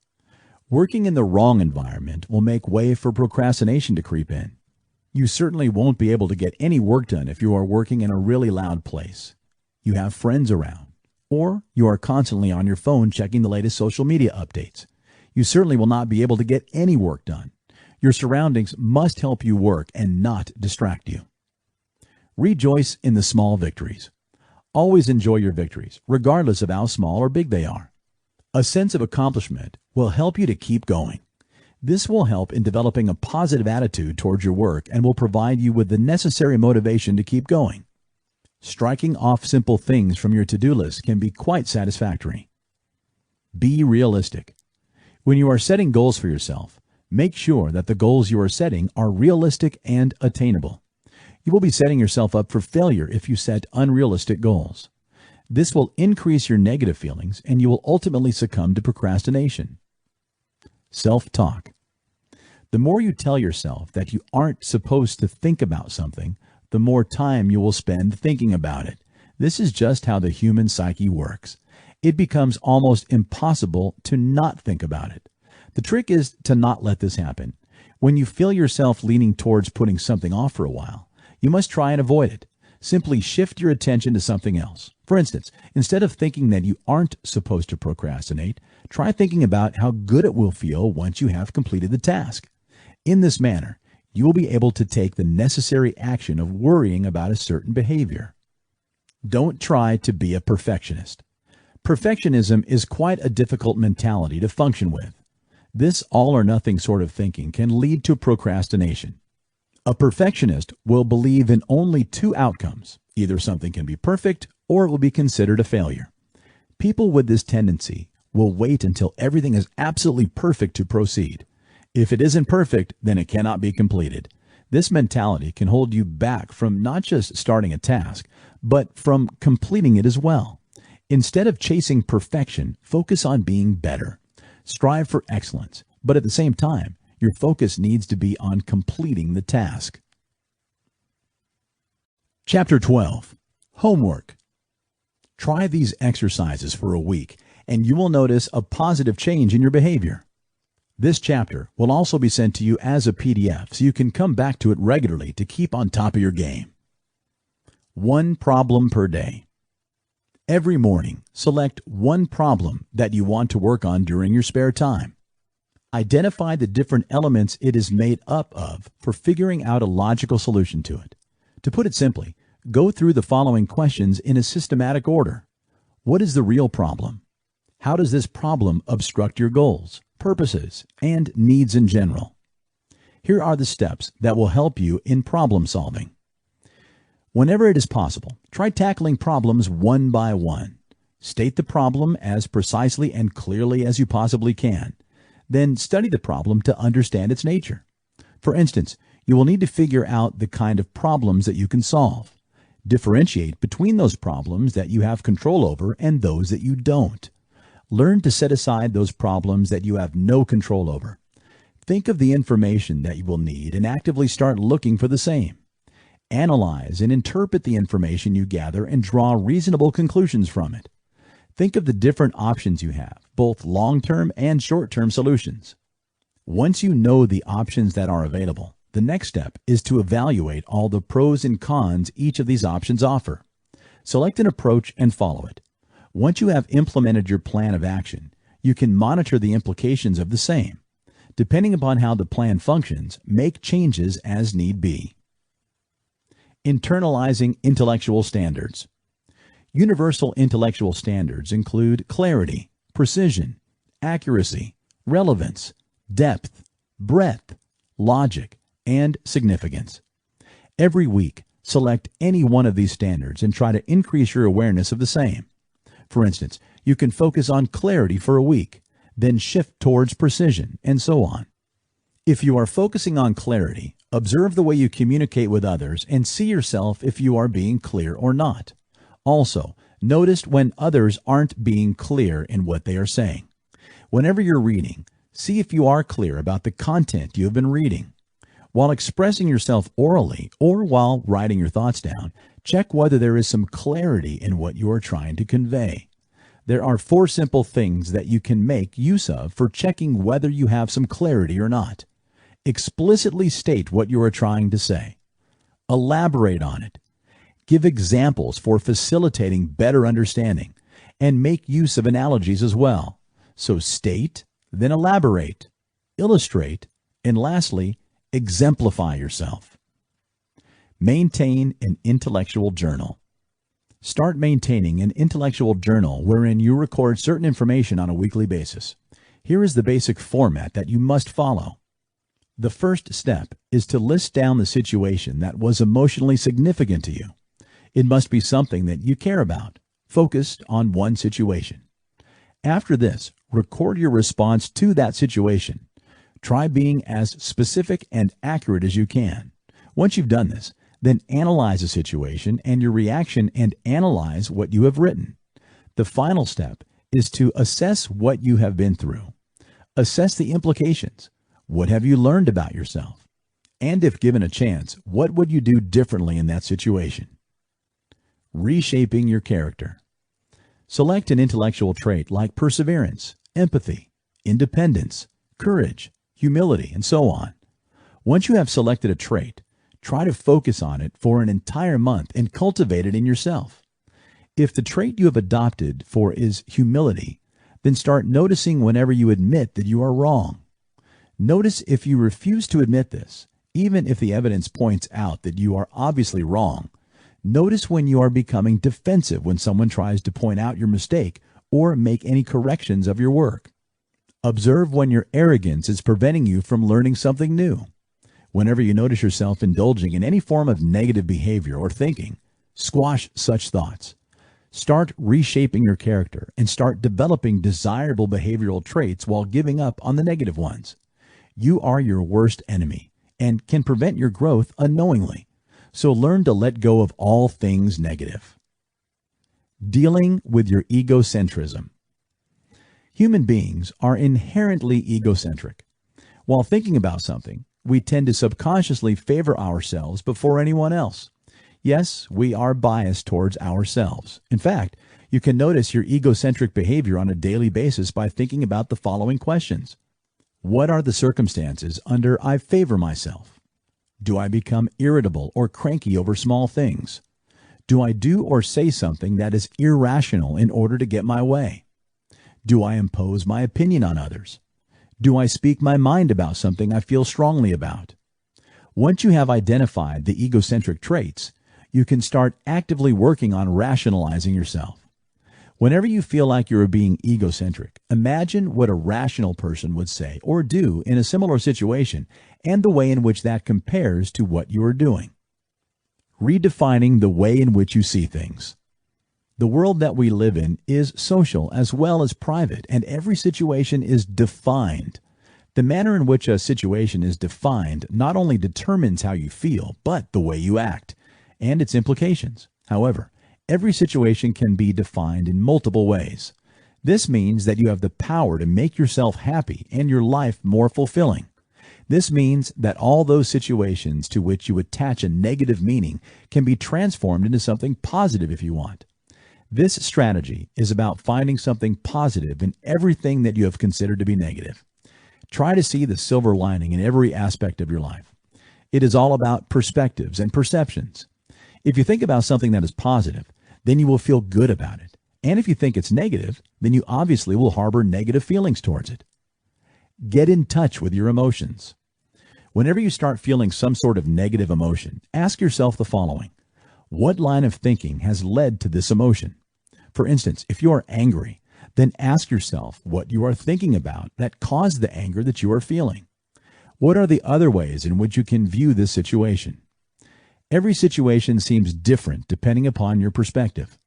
Working in the wrong environment will make way for procrastination to creep in. You certainly won't be able to get any work done if you are working in a really loud place. You have friends around, or you are constantly on your phone checking the latest social media updates. You certainly will not be able to get any work done. Your surroundings must help you work and not distract you. Rejoice in the small victories. Always enjoy your victories, regardless of how small or big they are. A sense of accomplishment will help you to keep going. This will help in developing a positive attitude towards your work and will provide you with the necessary motivation to keep going. Striking off simple things from your to-do list can be quite satisfactory. Be realistic. When you are setting goals for yourself, make sure that the goals you are setting are realistic and attainable. You will be setting yourself up for failure if you set unrealistic goals. This will increase your negative feelings, and you will ultimately succumb to procrastination. Self-talk. The more you tell yourself that you aren't supposed to think about something, the more time you will spend thinking about it. This is just how the human psyche works. It becomes almost impossible to not think about it. The trick is to not let this happen. When you feel yourself leaning towards putting something off for a while, you must try and avoid it. Simply shift your attention to something else. For instance, instead of thinking that you aren't supposed to procrastinate, try thinking about how good it will feel once you have completed the task. In this manner, you will be able to take the necessary action of worrying about a certain behavior. Don't try to be a perfectionist. Perfectionism is quite a difficult mentality to function with. This all-or-nothing sort of thinking can lead to procrastination. A perfectionist will believe in only two outcomes. Either something can be perfect or it will be considered a failure. People with this tendency will wait until everything is absolutely perfect to proceed. If it isn't perfect, then it cannot be completed. This mentality can hold you back from not just starting a task, but from completing it as well. Instead of chasing perfection, focus on being better. Strive for excellence, but at the same time, your focus needs to be on completing the task. Chapter 12. Homework. Try these exercises for a week, and you will notice a positive change in your behavior. This chapter will also be sent to you as a PDF, so you can come back to it regularly to keep on top of your game. One problem per day. Every morning, select one problem that you want to work on during your spare time. Identify the different elements it is made up of for figuring out a logical solution to it. To put it simply, go through the following questions in a systematic order. What is the real problem? How does this problem obstruct your goals, purposes, and needs in general? Here are the steps that will help you in problem solving. Whenever it is possible, try tackling problems one by one. State the problem as precisely and clearly as you possibly can. Then study the problem to understand its nature. For instance, you will need to figure out the kind of problems that you can solve. Differentiate between those problems that you have control over and those that you don't. Learn to set aside those problems that you have no control over. Think of the information that you will need and actively start looking for the same. Analyze and interpret the information you gather and draw reasonable conclusions from it. Think of the different options you have, both long-term and short-term solutions. Once you know the options that are available, the next step is to evaluate all the pros and cons each of these options offer. Select an approach and follow it. Once you have implemented your plan of action, you can monitor the implications of the same. Depending upon how the plan functions, make changes as need be. Internalizing intellectual standards. Universal intellectual standards include clarity, precision, accuracy, relevance, depth, breadth, logic, and significance. Every week, select any one of these standards and try to increase your awareness of the same. For instance, you can focus on clarity for a week, then shift towards precision, and so on. If you are focusing on clarity, observe the way you communicate with others and see yourself if you are being clear or not. Also, notice when others aren't being clear in what they are saying. Whenever you're reading, see if you are clear about the content you have been reading. While expressing yourself orally or while writing your thoughts down, check whether there is some clarity in what you are trying to convey. There are 4 simple things that you can make use of for checking whether you have some clarity or not. Explicitly state what you are trying to say. Elaborate on it. Give examples for facilitating better understanding, and make use of analogies as well. So state, then elaborate, illustrate, and lastly, exemplify yourself. Maintain an intellectual journal. Start maintaining an intellectual journal wherein you record certain information on a weekly basis. Here is the basic format that you must follow. The first step is to list down the situation that was emotionally significant to you. It must be something that you care about, focused on one situation. After this, record your response to that situation. Try being as specific and accurate as you can. Once you've done this, then analyze the situation and your reaction and analyze what you have written. The final step is to assess what you have been through. Assess the implications. What have you learned about yourself? And if given a chance, what would you do differently in that situation? Reshaping your character. Select an intellectual trait like perseverance, empathy, independence, courage, humility, and so on. Once you have selected a trait, try to focus on it for an entire month and cultivate it in yourself. If the trait you have adopted for is humility, then start noticing whenever you admit that you are wrong. Notice if you refuse to admit this, even if the evidence points out that you are obviously wrong. Notice when you are becoming defensive when someone tries to point out your mistake or make any corrections of your work. Observe when your arrogance is preventing you from learning something new. Whenever you notice yourself indulging in any form of negative behavior or thinking, squash such thoughts. Start reshaping your character and start developing desirable behavioral traits while giving up on the negative ones. You are your worst enemy and can prevent your growth unknowingly. So learn to let go of all things negative. Dealing with your egocentrism. Human beings are inherently egocentric. While thinking about something, we tend to subconsciously favor ourselves before anyone else. Yes, we are biased towards ourselves. In fact, you can notice your egocentric behavior on a daily basis by thinking about the following questions. What are the circumstances under I favor myself? Do I become irritable or cranky over small things? Do I do or say something that is irrational in order to get my way? Do I impose my opinion on others? Do I speak my mind about something I feel strongly about? Once you have identified the egocentric traits, you can start actively working on rationalizing yourself. Whenever you feel like you are being egocentric, imagine what a rational person would say or do in a similar situation and the way in which that compares to what you are doing. Redefining the way in which you see things. The world that we live in is social as well as private, and every situation is defined. The manner in which a situation is defined not only determines how you feel, but the way you act and its implications. However, every situation can be defined in multiple ways. This means that you have the power to make yourself happy and your life more fulfilling. This means that all those situations to which you attach a negative meaning can be transformed into something positive if you want. This strategy is about finding something positive in everything that you have considered to be negative. Try to see the silver lining in every aspect of your life. It is all about perspectives and perceptions. If you think about something that is positive, then you will feel good about it. And if you think it's negative, then you obviously will harbor negative feelings towards it. Get in touch with your emotions. Whenever you start feeling some sort of negative emotion, ask yourself the following. What line of thinking has led to this emotion? For instance, if you are angry, then ask yourself what you are thinking about that caused the anger that you are feeling. What are the other ways in which you can view this situation? Every situation seems different depending upon your perspective.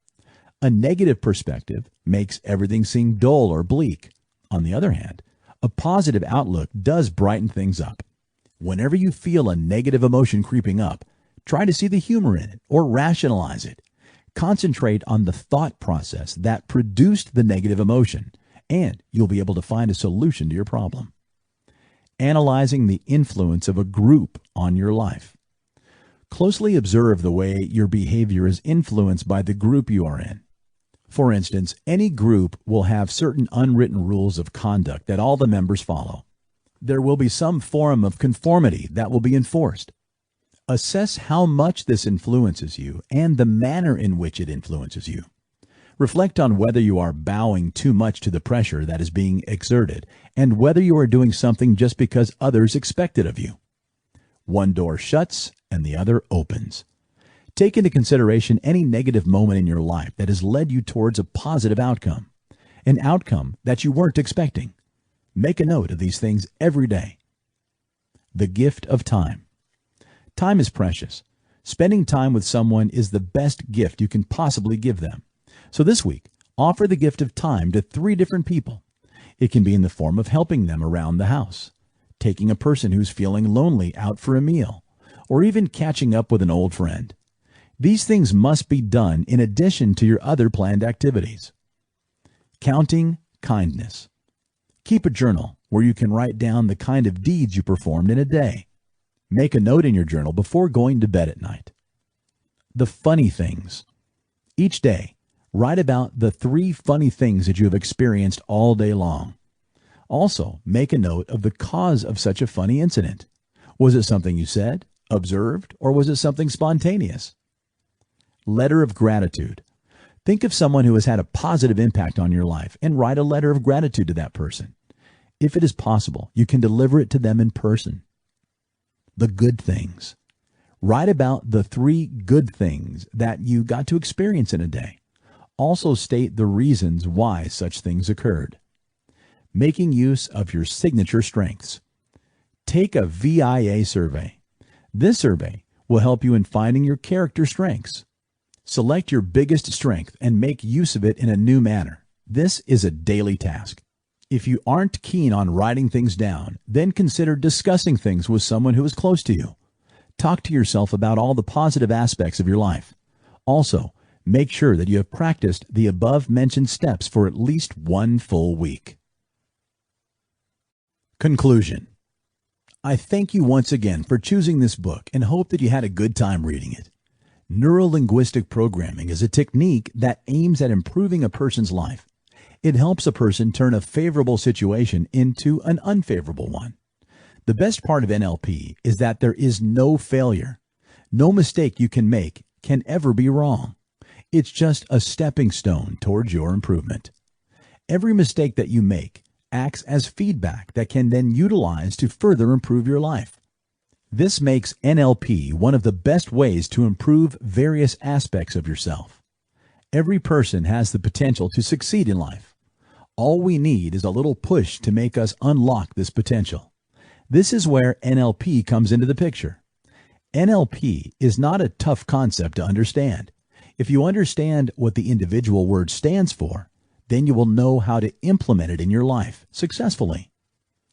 A negative perspective makes everything seem dull or bleak. On the other hand, a positive outlook does brighten things up. Whenever you feel a negative emotion creeping up, try to see the humor in it or rationalize it. Concentrate on the thought process that produced the negative emotion, and you'll be able to find a solution to your problem. Analyzing the influence of a group on your life. Closely observe the way your behavior is influenced by the group you are in. For instance, any group will have certain unwritten rules of conduct that all the members follow. There will be some form of conformity that will be enforced. Assess how much this influences you and the manner in which it influences you. Reflect on whether you are bowing too much to the pressure that is being exerted and whether you are doing something just because others expect it of you. One door shuts and the other opens. Take into consideration any negative moment in your life that has led you towards a positive outcome, an outcome that you weren't expecting. Make a note of these things every day. The gift of time. Time is precious. Spending time with someone is the best gift you can possibly give them. So this week, offer the gift of time to 3 different people. It can be in the form of helping them around the house, taking a person who's feeling lonely out for a meal, or even catching up with an old friend. These things must be done in addition to your other planned activities. Counting kindness. Keep a journal where you can write down the kind of deeds you performed in a day. Make a note in your journal before going to bed at night. The funny things. Each day, write about the 3 funny things that you have experienced all day long. Also, make a note of the cause of such a funny incident. Was it something you said, observed, or was it something spontaneous? Letter of gratitude. Think of someone who has had a positive impact on your life and write a letter of gratitude to that person. If it is possible, you can deliver it to them in person. The good things. Write about the 3 good things that you got to experience in a day. Also state the reasons why such things occurred. Making use of your signature strengths. Take a VIA survey. This survey will help you in finding your character strengths. Select your biggest strength and make use of it in a new manner. This is a daily task. If you aren't keen on writing things down, then consider discussing things with someone who is close to you. Talk to yourself about all the positive aspects of your life. Also, make sure that you have practiced the above-mentioned steps for at least 1 full week. Conclusion. I thank you once again for choosing this book and hope that you had a good time reading it. Neuro-linguistic programming is a technique that aims at improving a person's life. It helps a person turn a favorable situation into an unfavorable one. The best part of NLP is that there is no failure. No mistake you can make can ever be wrong. It's just a stepping stone towards your improvement. Every mistake that you make acts as feedback that can then utilize to further improve your life. This makes NLP one of the best ways to improve various aspects of yourself. Every person has the potential to succeed in life. All we need is a little push to make us unlock this potential. This is where NLP comes into the picture. NLP is not a tough concept to understand. If you understand what the individual word stands for, then you will know how to implement it in your life successfully.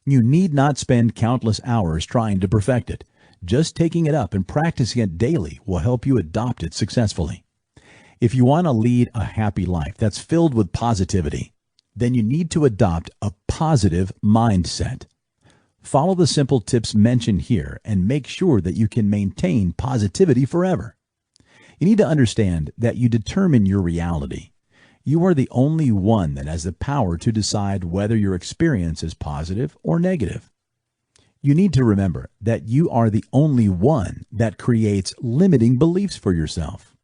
You need not spend countless hours trying to perfect it. Just taking it up and practicing it daily will help you adopt it successfully. If you want to lead a happy life that's filled with positivity, then you need to adopt a positive mindset. Follow the simple tips mentioned here and make sure that you can maintain positivity forever. You need to understand that you determine your reality. You are the only one that has the power to decide whether your experience is positive or negative. You need to remember that you are the only one that creates limiting beliefs for yourself.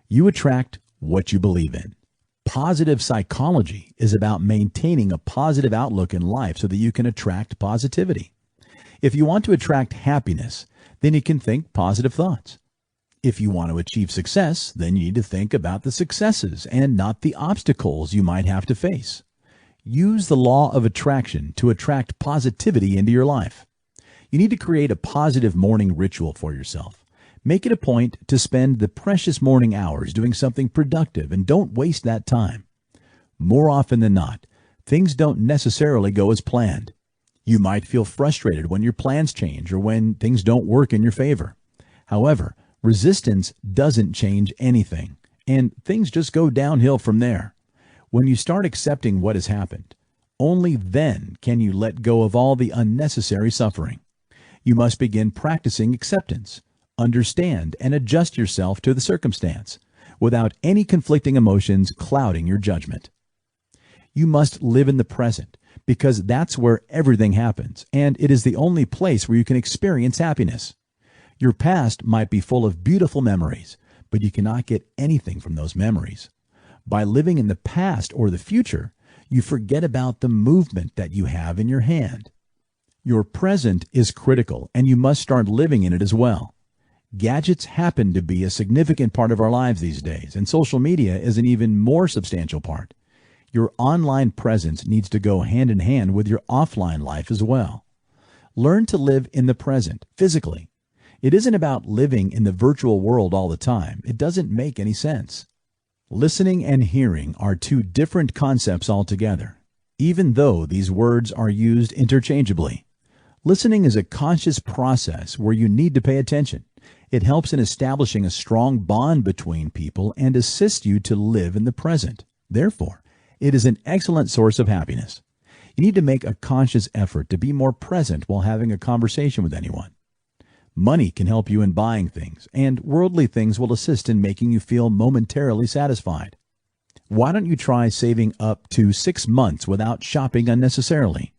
You attract what you believe in. Positive psychology is about maintaining a positive outlook in life so that you can attract positivity. If you want to attract happiness, then you can think positive thoughts. If you want to achieve success, then you need to think about the successes and not the obstacles you might have to face. Use the law of attraction to attract positivity into your life. You need to create a positive morning ritual for yourself. Make it a point to spend the precious morning hours doing something productive and don't waste that time. More often than not, things don't necessarily go as planned. You might feel frustrated when your plans change or when things don't work in your favor. However, resistance doesn't change anything, and things just go downhill from there. When you start accepting what has happened, only then can you let go of all the unnecessary suffering. You must begin practicing acceptance. Understand and adjust yourself to the circumstance without any conflicting emotions clouding your judgment. You must live in the present because that's where everything happens, and it is the only place where you can experience happiness. Your past might be full of beautiful memories, but you cannot get anything from those memories. By living in the past or the future, you forget about the movement that you have in your hand. Your present is critical, and you must start living in it as well. Gadgets happen to be a significant part of our lives these days, and social media is an even more substantial part. Your online presence needs to go hand in hand with your offline life as well. Learn to live in the present, physically. It isn't about living in the virtual world all the time. It doesn't make any sense. Listening and hearing are 2 different concepts altogether, even though these words are used interchangeably. Listening is a conscious process where you need to pay attention. It helps in establishing a strong bond between people and assists you to live in the present. Therefore, it is an excellent source of happiness. You need to make a conscious effort to be more present while having a conversation with anyone. Money can help you in buying things, and worldly things will assist in making you feel momentarily satisfied. Why don't you try saving up to 6 months without shopping unnecessarily?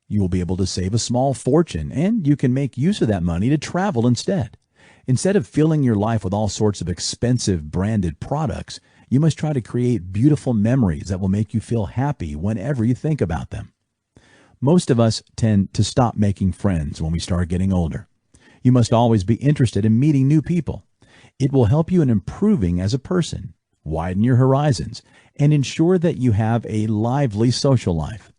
You will be able to save a small fortune, and you can make use of that money to travel instead. Instead of filling your life with all sorts of expensive branded products, you must try to create beautiful memories that will make you feel happy whenever you think about them. Most of us tend to stop making friends when we start getting older. You must always be interested in meeting new people. It will help you in improving as a person, widen your horizons, and ensure that you have a lively social life.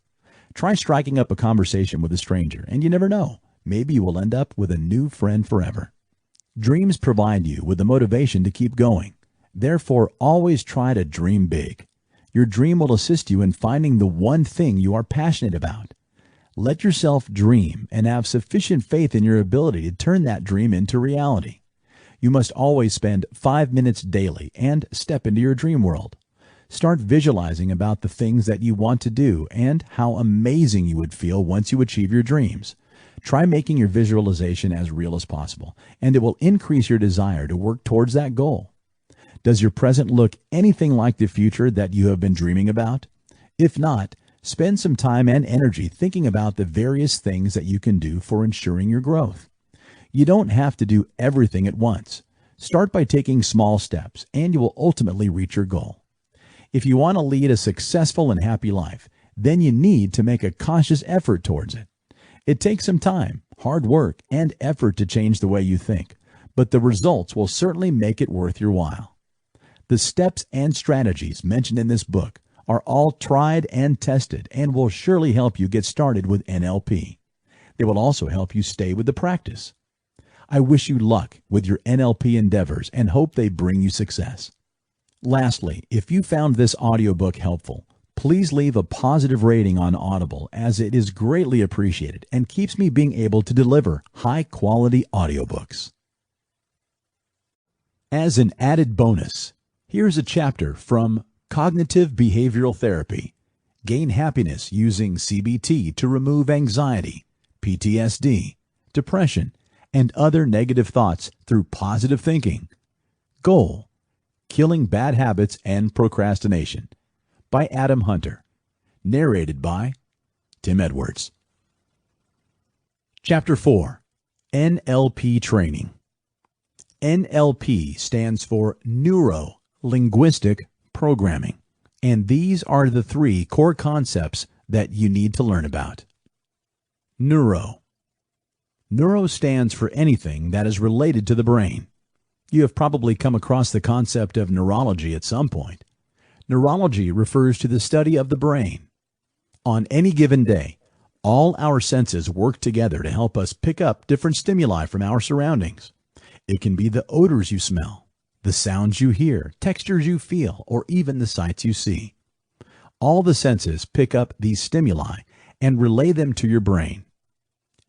Try striking up a conversation with a stranger, and you never know, maybe you will end up with a new friend forever. Dreams provide you with the motivation to keep going. Therefore, always try to dream big. Your dream will assist you in finding the one thing you are passionate about. Let yourself dream and have sufficient faith in your ability to turn that dream into reality. You must always spend 5 minutes daily and step into your dream world. Start visualizing about the things that you want to do and how amazing you would feel once you achieve your dreams. Try making your visualization as real as possible, and it will increase your desire to work towards that goal. Does your present look anything like the future that you have been dreaming about? If not, spend some time and energy thinking about the various things that you can do for ensuring your growth. You don't have to do everything at once. Start by taking small steps, and you will ultimately reach your goal. If you want to lead a successful and happy life, then you need to make a conscious effort towards it. It takes some time, hard work, and effort to change the way you think, but the results will certainly make it worth your while. The steps and strategies mentioned in this book are all tried and tested and will surely help you get started with NLP. They will also help you stay with the practice. I wish you luck with your NLP endeavors and hope they bring you success. Lastly, if you found this audiobook helpful, please leave a positive rating on Audible, as it is greatly appreciated and keeps me being able to deliver high-quality audiobooks. As an added bonus, here's a chapter from Cognitive Behavioral Therapy. Gain happiness using CBT to remove anxiety, PTSD, depression, and other negative thoughts through positive thinking. Goal: Killing Bad Habits and Procrastination, by Adam Hunter. Narrated by Tim Edwards. Chapter 4. NLP Training. NLP stands for Neuro, Linguistic Programming, and these are the 3 core concepts that you need to learn about. Neuro. Neuro stands for anything that is related to the brain. You have probably come across the concept of neurology at some point. Neurology refers to the study of the brain. On any given day, all our senses work together to help us pick up different stimuli from our surroundings. It can be the odors you smell, the sounds you hear, textures you feel, or even the sights you see. All the senses pick up these stimuli and relay them to your brain.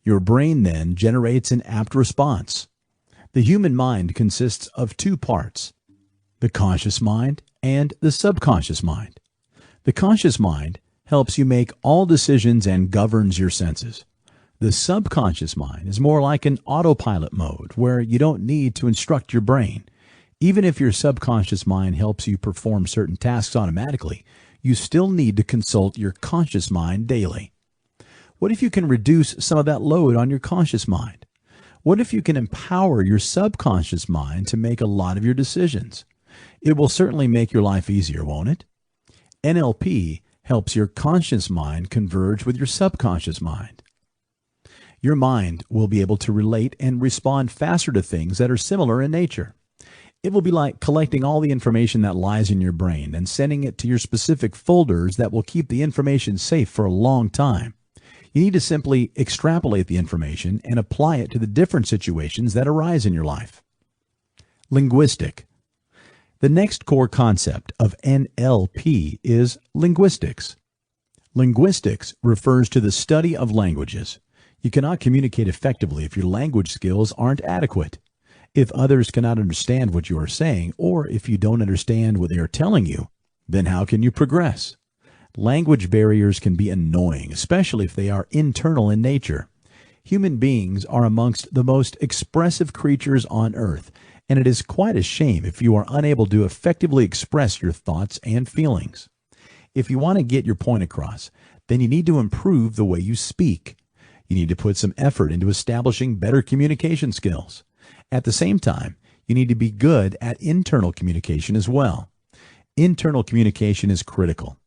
Your brain then generates an apt response. The human mind consists of 2 parts, the conscious mind and the subconscious mind. The conscious mind helps you make all decisions and governs your senses. The subconscious mind is more like an autopilot mode where you don't need to instruct your brain. Even if your subconscious mind helps you perform certain tasks automatically, you still need to consult your conscious mind daily. What if you can reduce some of that load on your conscious mind? What if you can empower your subconscious mind to make a lot of your decisions? It will certainly make your life easier, won't it? NLP helps your conscious mind converge with your subconscious mind. Your mind will be able to relate and respond faster to things that are similar in nature. It will be like collecting all the information that lies in your brain and sending it to your specific folders that will keep the information safe for a long time. You need to simply extrapolate the information and apply it to the different situations that arise in your life. Linguistic. The next core concept of NLP is linguistics. Linguistics refers to the study of languages. You cannot communicate effectively if your language skills aren't adequate. If others cannot understand what you are saying, or if you don't understand what they are telling you, then how can you progress? Language barriers can be annoying, especially if they are internal in nature. Human beings are amongst the most expressive creatures on earth, and it is quite a shame if you are unable to effectively express your thoughts and feelings. If you want to get your point across, then you need to improve the way you speak. You need to put some effort into establishing better communication skills. At the same time, you need to be good at internal communication as well. Internal communication is critical,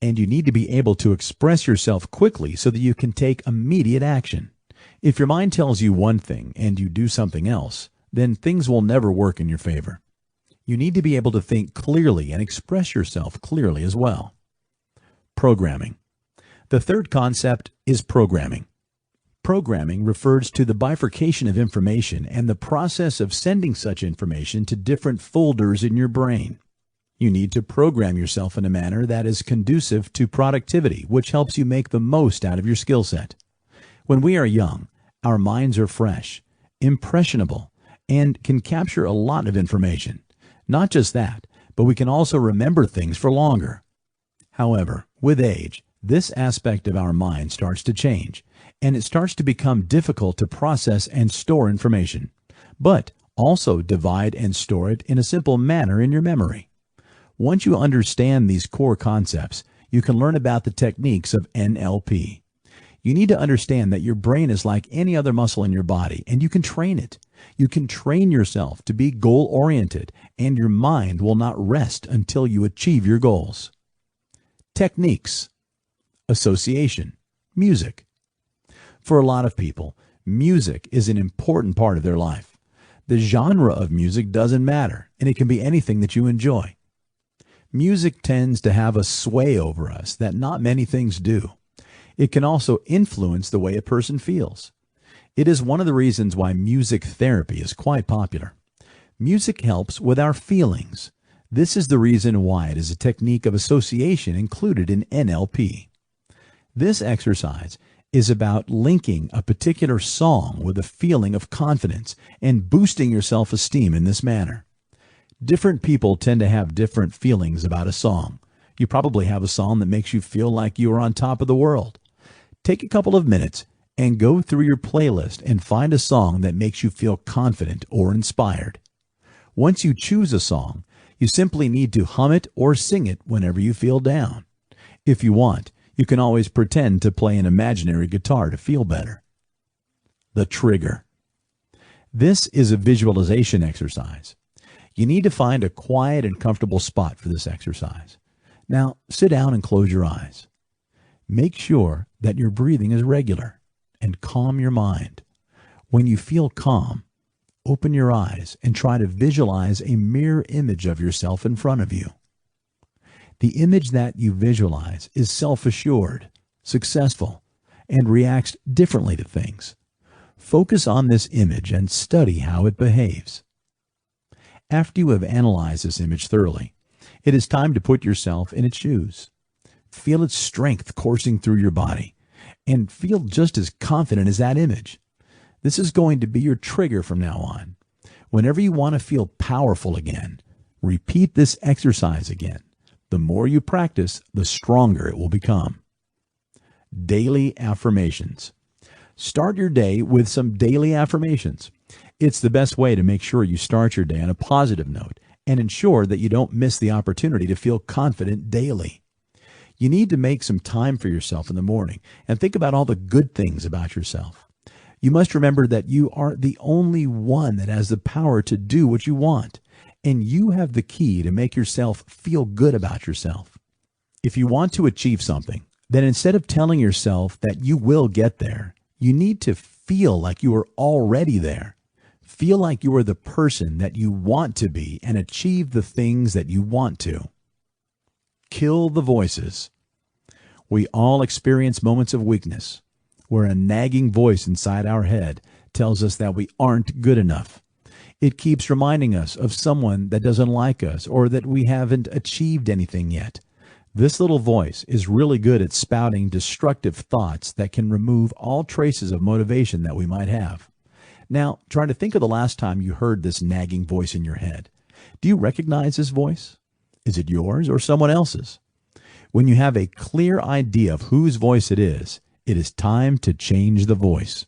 and you need to be able to express yourself quickly so that you can take immediate action. If your mind tells you one thing and you do something else, then things will never work in your favor. You need to be able to think clearly and express yourself clearly as well. Programming. The third concept is programming. Programming refers to the bifurcation of information and the process of sending such information to different folders in your brain. You need to program yourself in a manner that is conducive to productivity, which helps you make the most out of your skill set. When we are young, our minds are fresh, impressionable, and can capture a lot of information. Not just that, but we can also remember things for longer. However, with age, this aspect of our mind starts to change, and it starts to become difficult to process and store information, but also divide and store it in a simple manner in your memory. Once you understand these core concepts, you can learn about the techniques of NLP. You need to understand that your brain is like any other muscle in your body, and you can train it. You can train yourself to be goal-oriented, and your mind will not rest until you achieve your goals. Techniques. Association. Music. For a lot of people, music is an important part of their life. The genre of music doesn't matter, and it can be anything that you enjoy. Music tends to have a sway over us that not many things do. It can also influence the way a person feels. It is one of the reasons why music therapy is quite popular. Music helps with our feelings. This is the reason why it is a technique of association included in NLP. This exercise is about linking a particular song with a feeling of confidence and boosting your self-esteem in this manner. Different people tend to have different feelings about a song. You probably have a song that makes you feel like you are on top of the world. Take a couple of minutes and go through your playlist and find a song that makes you feel confident or inspired. Once you choose a song, you simply need to hum it or sing it whenever you feel down. If you want, you can always pretend to play an imaginary guitar to feel better. The trigger. This is a visualization exercise. You need to find a quiet and comfortable spot for this exercise. Now, sit down and close your eyes. Make sure that your breathing is regular and calm your mind. When you feel calm, open your eyes and try to visualize a mirror image of yourself in front of you. The image that you visualize is self-assured, successful, and reacts differently to things. Focus on this image and study how it behaves. After you have analyzed this image thoroughly, it is time to put yourself in its shoes. Feel its strength coursing through your body, and feel just as confident as that image. This is going to be your trigger from now on. Whenever you want to feel powerful again, repeat this exercise again. The more you practice, the stronger it will become. Daily affirmations. Start your day with some daily affirmations. It's the best way to make sure you start your day on a positive note and ensure that you don't miss the opportunity to feel confident daily. You need to make some time for yourself in the morning and think about all the good things about yourself. You must remember that you are the only one that has the power to do what you want, and you have the key to make yourself feel good about yourself. If you want to achieve something, then instead of telling yourself that you will get there, you need to feel like you are already there. Feel like you are the person that you want to be and achieve the things that you want to. Kill the voices. We all experience moments of weakness, where a nagging voice inside our head tells us that we aren't good enough. It keeps reminding us of someone that doesn't like us or that we haven't achieved anything yet. This little voice is really good at spouting destructive thoughts that can remove all traces of motivation that we might have. Now, try to think of the last time you heard this nagging voice in your head. Do you recognize this voice? Is it yours or someone else's? When you have a clear idea of whose voice it is time to change the voice.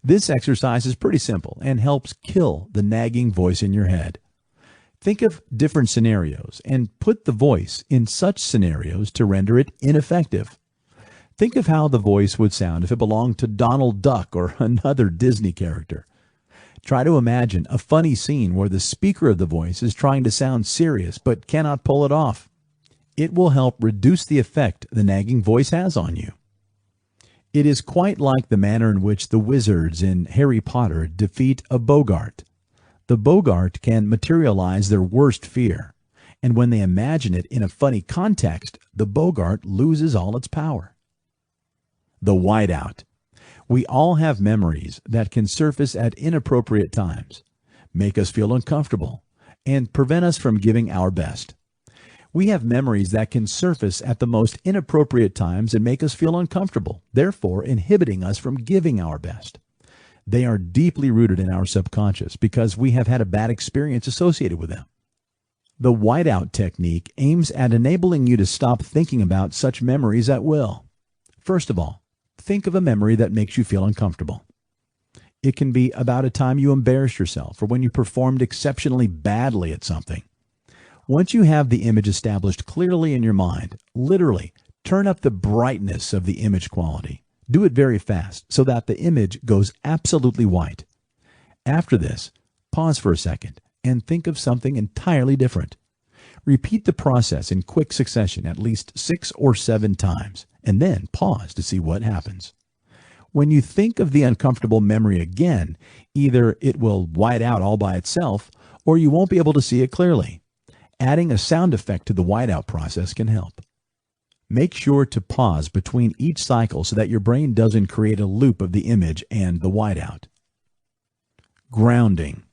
This exercise is pretty simple and helps kill the nagging voice in your head. Think of different scenarios and put the voice in such scenarios to render it ineffective. Think of how the voice would sound if it belonged to Donald Duck or another Disney character. Try to imagine a funny scene where the speaker of the voice is trying to sound serious but cannot pull it off. It will help reduce the effect the nagging voice has on you. It is quite like the manner in which the wizards in Harry Potter defeat a Bogart. The Bogart can materialize their worst fear, and when they imagine it in a funny context, the Bogart loses all its power. The whiteout. We all have memories that can surface at inappropriate times, make us feel uncomfortable, and prevent us from giving our best. We have memories that can surface at the most inappropriate times and make us feel uncomfortable, therefore inhibiting us from giving our best. They are deeply rooted in our subconscious because we have had a bad experience associated with them. The whiteout technique aims at enabling you to stop thinking about such memories at will. First of all, think of a memory that makes you feel uncomfortable. It can be about a time you embarrassed yourself or when you performed exceptionally badly at something. Once you have the image established clearly in your mind, literally turn up the brightness of the image quality. Do it very fast so that the image goes absolutely white. After this, pause for a second and think of something entirely different. Repeat the process in quick succession at least 6 or 7 times, and then pause to see what happens. When you think of the uncomfortable memory again, either it will white out all by itself or you won't be able to see it clearly. Adding a sound effect to the whiteout process can help. Make sure to pause between each cycle so that your brain doesn't create a loop of the image and the whiteout. Grounding.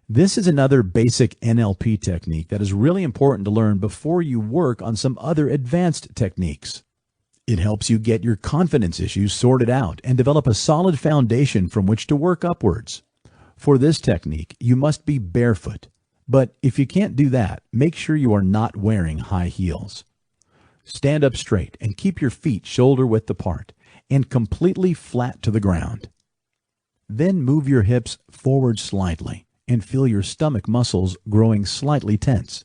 This is another basic NLP technique that is really important to learn before you work on some other advanced techniques. It helps you get your confidence issues sorted out and develop a solid foundation from which to work upwards. For this technique, you must be barefoot. But if you can't do that, make sure you are not wearing high heels. Stand up straight and keep your feet shoulder width apart and completely flat to the ground. Then move your hips forward slightly and feel your stomach muscles growing slightly tense.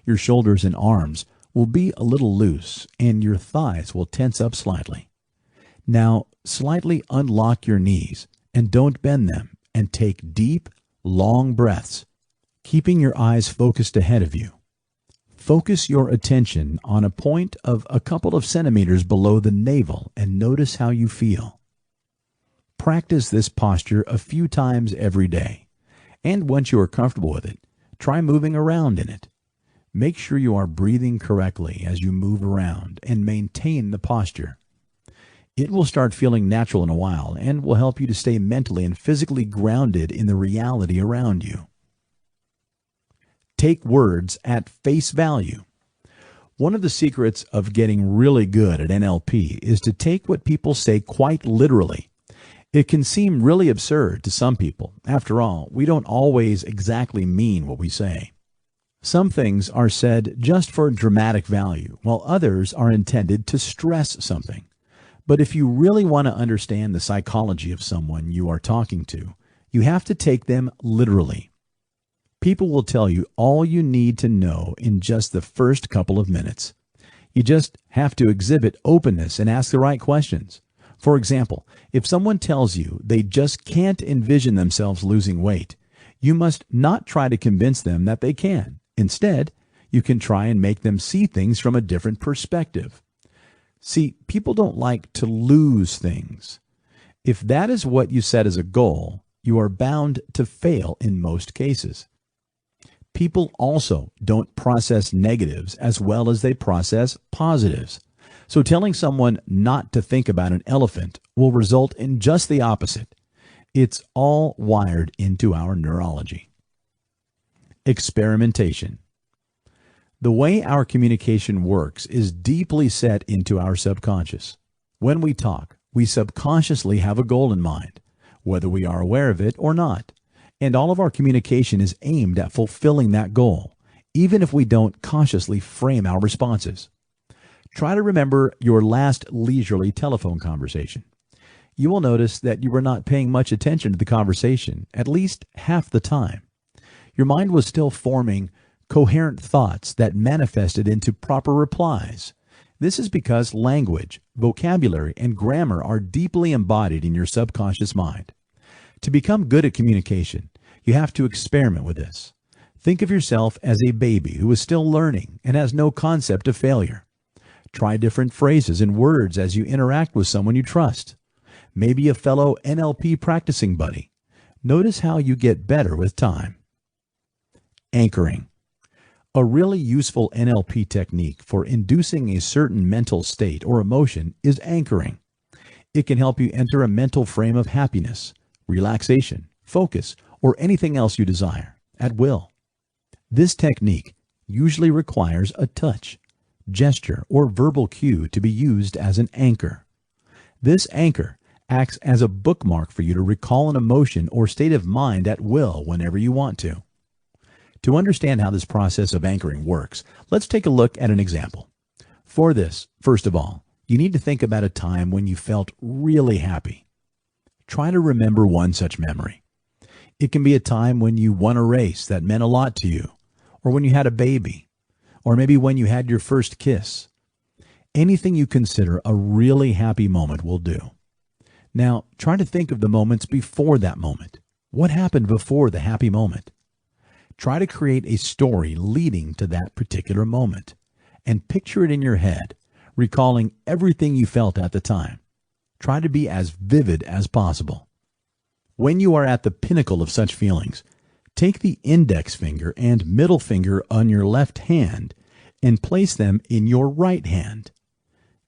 Your shoulders and arms will be a little loose and your thighs will tense up slightly. Now, slightly unlock your knees and don't bend them and take deep, long breaths, keeping your eyes focused ahead of you. Focus your attention on a point of a couple of centimeters below the navel and notice how you feel. Practice this posture a few times every day, and once you are comfortable with it, try moving around in it. Make sure you are breathing correctly as you move around and maintain the posture. It will start feeling natural in a while and will help you to stay mentally and physically grounded in the reality around you. Take words at face value. One of the secrets of getting really good at NLP is to take what people say quite literally. It can seem really absurd to some people. After all, we don't always exactly mean what we say. Some things are said just for dramatic value, while others are intended to stress something. But if you really want to understand the psychology of someone you are talking to, you have to take them literally. People will tell you all you need to know in just the first couple of minutes. You just have to exhibit openness and ask the right questions. For example, if someone tells you they just can't envision themselves losing weight, you must not try to convince them that they can. Instead, you can try and make them see things from a different perspective. See, people don't like to lose things. If that is what you set as a goal, you are bound to fail in most cases. People also don't process negatives as well as they process positives. So telling someone not to think about an elephant will result in just the opposite. It's all wired into our neurology. Experimentation. The way our communication works is deeply set into our subconscious. When we talk, we subconsciously have a goal in mind, whether we are aware of it or not. And all of our communication is aimed at fulfilling that goal, even if we don't consciously frame our responses. Try to remember your last leisurely telephone conversation. You will notice that you were not paying much attention to the conversation, at least half the time. Your mind was still forming coherent thoughts that manifested into proper replies. This is because language, vocabulary, and grammar are deeply embodied in your subconscious mind. To become good at communication, you have to experiment with this. Think of yourself as a baby who is still learning and has no concept of failure. Try different phrases and words as you interact with someone you trust. Maybe a fellow NLP practicing buddy. Notice how you get better with time. Anchoring. A really useful NLP technique for inducing a certain mental state or emotion is anchoring. It can help you enter a mental frame of happiness, relaxation, focus, or anything else you desire, at will. This technique usually requires a touch, gesture, or verbal cue to be used as an anchor. This anchor acts as a bookmark for you to recall an emotion or state of mind at will whenever you want to. To understand how this process of anchoring works, let's take a look at an example. For this, first of all, you need to think about a time when you felt really happy. Try to remember one such memory. It can be a time when you won a race that meant a lot to you, or when you had a baby, or maybe when you had your first kiss. Anything you consider a really happy moment will do. Now, try to think of the moments before that moment. What happened before the happy moment? Try to create a story leading to that particular moment, and picture it in your head, recalling everything you felt at the time. Try to be as vivid as possible. When you are at the pinnacle of such feelings, take the index finger and middle finger on your left hand and place them in your right hand.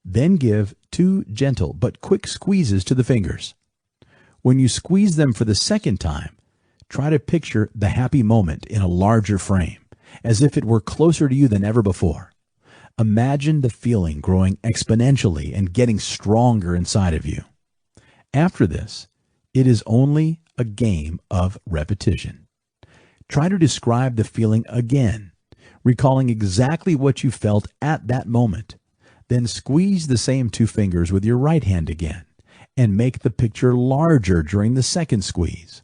Then give 2 gentle but quick squeezes to the fingers. When you squeeze them for the second time, try to picture the happy moment in a larger frame, as if it were closer to you than ever before. Imagine the feeling growing exponentially and getting stronger inside of you. After this, it is only a game of repetition. Try to describe the feeling again, recalling exactly what you felt at that moment. Then squeeze the same 2 fingers with your right hand again, and make the picture larger during the second squeeze.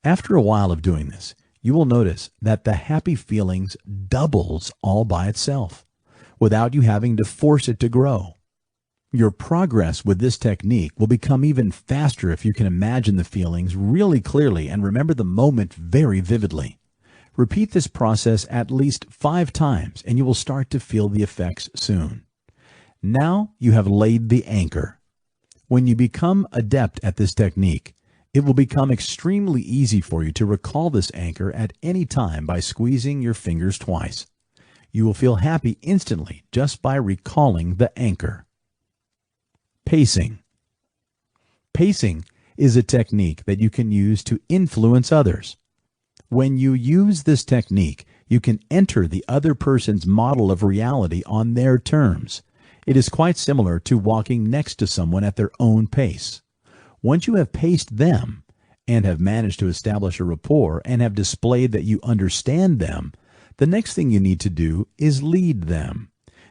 After a while of doing this, you will notice that the happy feelings doubles all by itself, without you having to force it to grow. Your progress with this technique will become even faster if you can imagine the feelings really clearly and remember the moment very vividly. Repeat this process at least 5 times, and you will start to feel the effects soon. Now you have laid the anchor. When you become adept at this technique, it will become extremely easy for you to recall this anchor at any time by squeezing your fingers twice. You will feel happy instantly just by recalling the anchor. Pacing. Pacing is a technique that you can use to influence others. When you use this technique, you can enter the other person's model of reality on their terms. It is quite similar to walking next to someone at their own pace. Once you have paced them and have managed to establish a rapport and have displayed that you understand them, the next thing you need to do is lead them.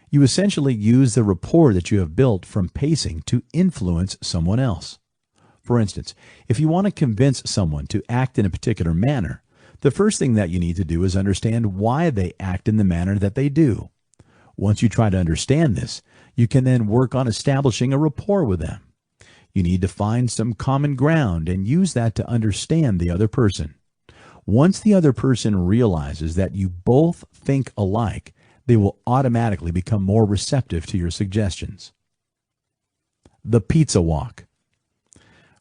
You essentially use the rapport that you have built from pacing to influence someone else. For instance, if you want to convince someone to act in a particular manner, the first thing that you need to do is understand why they act in the manner that they do. Once you try to understand this, you can then work on establishing a rapport with them. You need to find some common ground and use that to understand the other person. Once the other person realizes that you both think alike, they will automatically become more receptive to your suggestions. The pizza walk.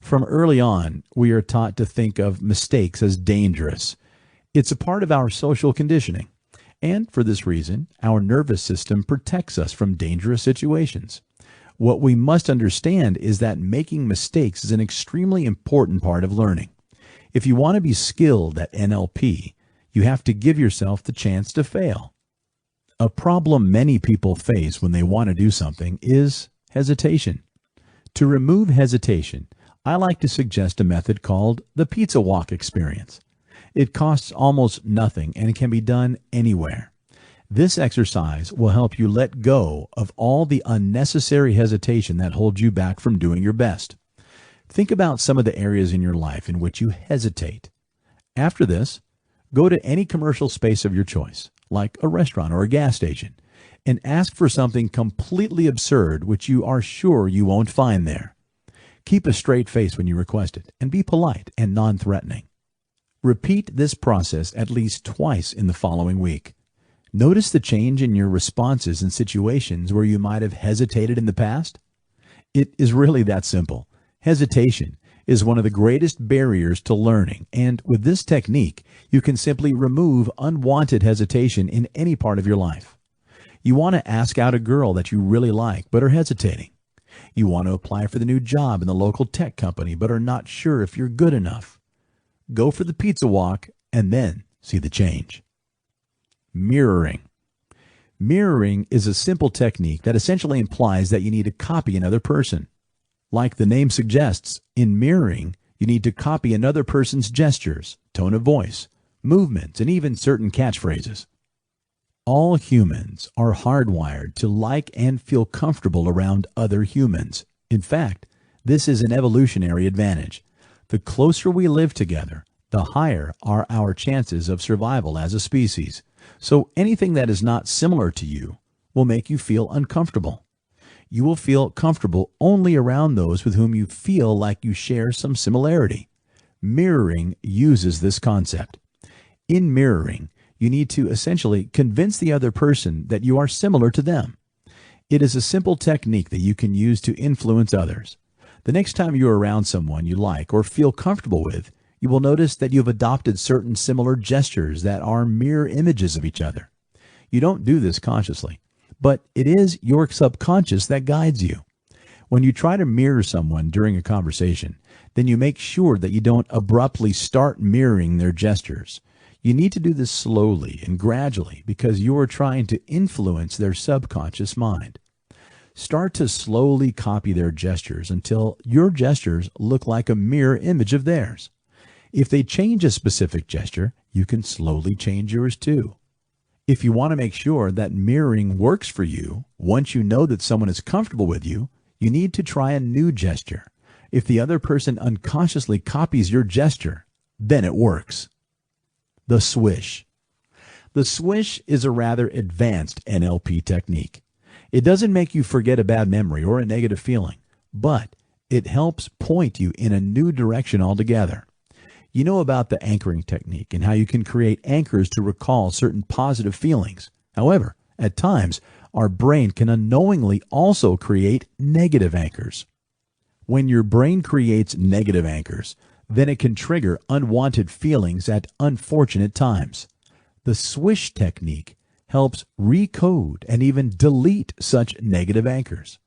From early on, we are taught to think of mistakes as dangerous. It's a part of our social conditioning, and for this reason, our nervous system protects us from dangerous situations. What we must understand is that making mistakes is an extremely important part of learning. If you want to be skilled at NLP, you have to give yourself the chance to fail. A problem many people face when they want to do something is hesitation. To remove hesitation, I like to suggest a method called the pizza walk experience. It costs almost nothing and it can be done anywhere. This exercise will help you let go of all the unnecessary hesitation that holds you back from doing your best. Think about some of the areas in your life in which you hesitate. After this, go to any commercial space of your choice, like a restaurant or a gas station, and ask for something completely absurd which you are sure you won't find there. Keep a straight face when you request it, and be polite and non-threatening. Repeat this process at least twice in the following week. Notice the change in your responses in situations where you might have hesitated in the past. It is really that simple. Hesitation is one of the greatest barriers to learning, and with this technique, you can simply remove unwanted hesitation in any part of your life. You want to ask out a girl that you really like but are hesitating. You want to apply for the new job in the local tech company but are not sure if you're good enough. Go for the pizza walk and then see the change. Mirroring. Mirroring is a simple technique that essentially implies that you need to copy another person. Like the name suggests, in mirroring, you need to copy another person's gestures, tone of voice, movements, and even certain catchphrases. All humans are hardwired to like and feel comfortable around other humans. In fact, this is an evolutionary advantage. The closer we live together, the higher are our chances of survival as a species. So anything that is not similar to you will make you feel uncomfortable. You will feel comfortable only around those with whom you feel like you share some similarity. Mirroring uses this concept. In mirroring, you need to essentially convince the other person that you are similar to them. It is a simple technique that you can use to influence others. The next time you are around someone you like or feel comfortable with, you will notice that you have adopted certain similar gestures that are mirror images of each other. You don't do this consciously, but it is your subconscious that guides you. When you try to mirror someone during a conversation, then you make sure that you don't abruptly start mirroring their gestures. You need to do this slowly and gradually because you are trying to influence their subconscious mind. Start to slowly copy their gestures until your gestures look like a mirror image of theirs. If they change a specific gesture, you can slowly change yours too. If you want to make sure that mirroring works for you, once you know that someone is comfortable with you, you need to try a new gesture. If the other person unconsciously copies your gesture, then it works. The swish. The swish is a rather advanced NLP technique. It doesn't make you forget a bad memory or a negative feeling, but it helps point you in a new direction altogether. You know about the anchoring technique and how you can create anchors to recall certain positive feelings. However, at times, our brain can unknowingly also create negative anchors. When your brain creates negative anchors, then it can trigger unwanted feelings at unfortunate times. The swish technique helps recode and even delete such negative anchors.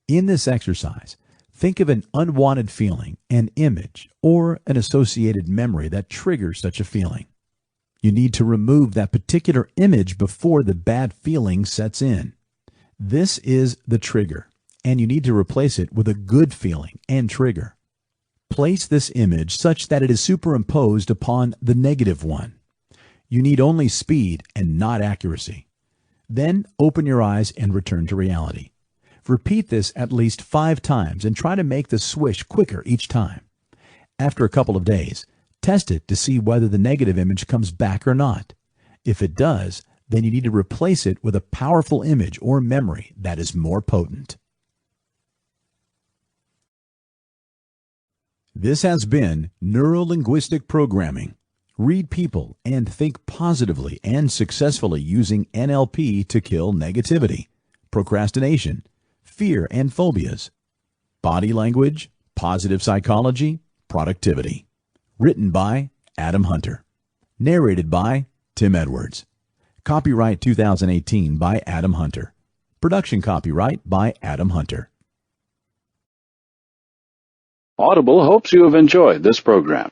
In this exercise, think of an unwanted feeling, an image, or an associated memory that triggers such a feeling. You need to remove that particular image before the bad feeling sets in. This is the trigger, and you need to replace it with a good feeling and trigger. Place this image such that it is superimposed upon the negative one. You need only speed and not accuracy. Then open your eyes and return to reality. Repeat this at least 5 times and try to make the swish quicker each time. After a couple of days, test it to see whether the negative image comes back or not. If it does, then you need to replace it with a powerful image or memory that is more potent. This has been Neuro-Linguistic Programming. Read people and think positively and successfully using NLP to kill negativity, procrastination, fear and phobias, body language, positive psychology, productivity. Written by Adam Hunter. Narrated by Tim Edwards. Copyright 2018 by Adam Hunter. Production copyright by Adam Hunter. Audible hopes you have enjoyed this program.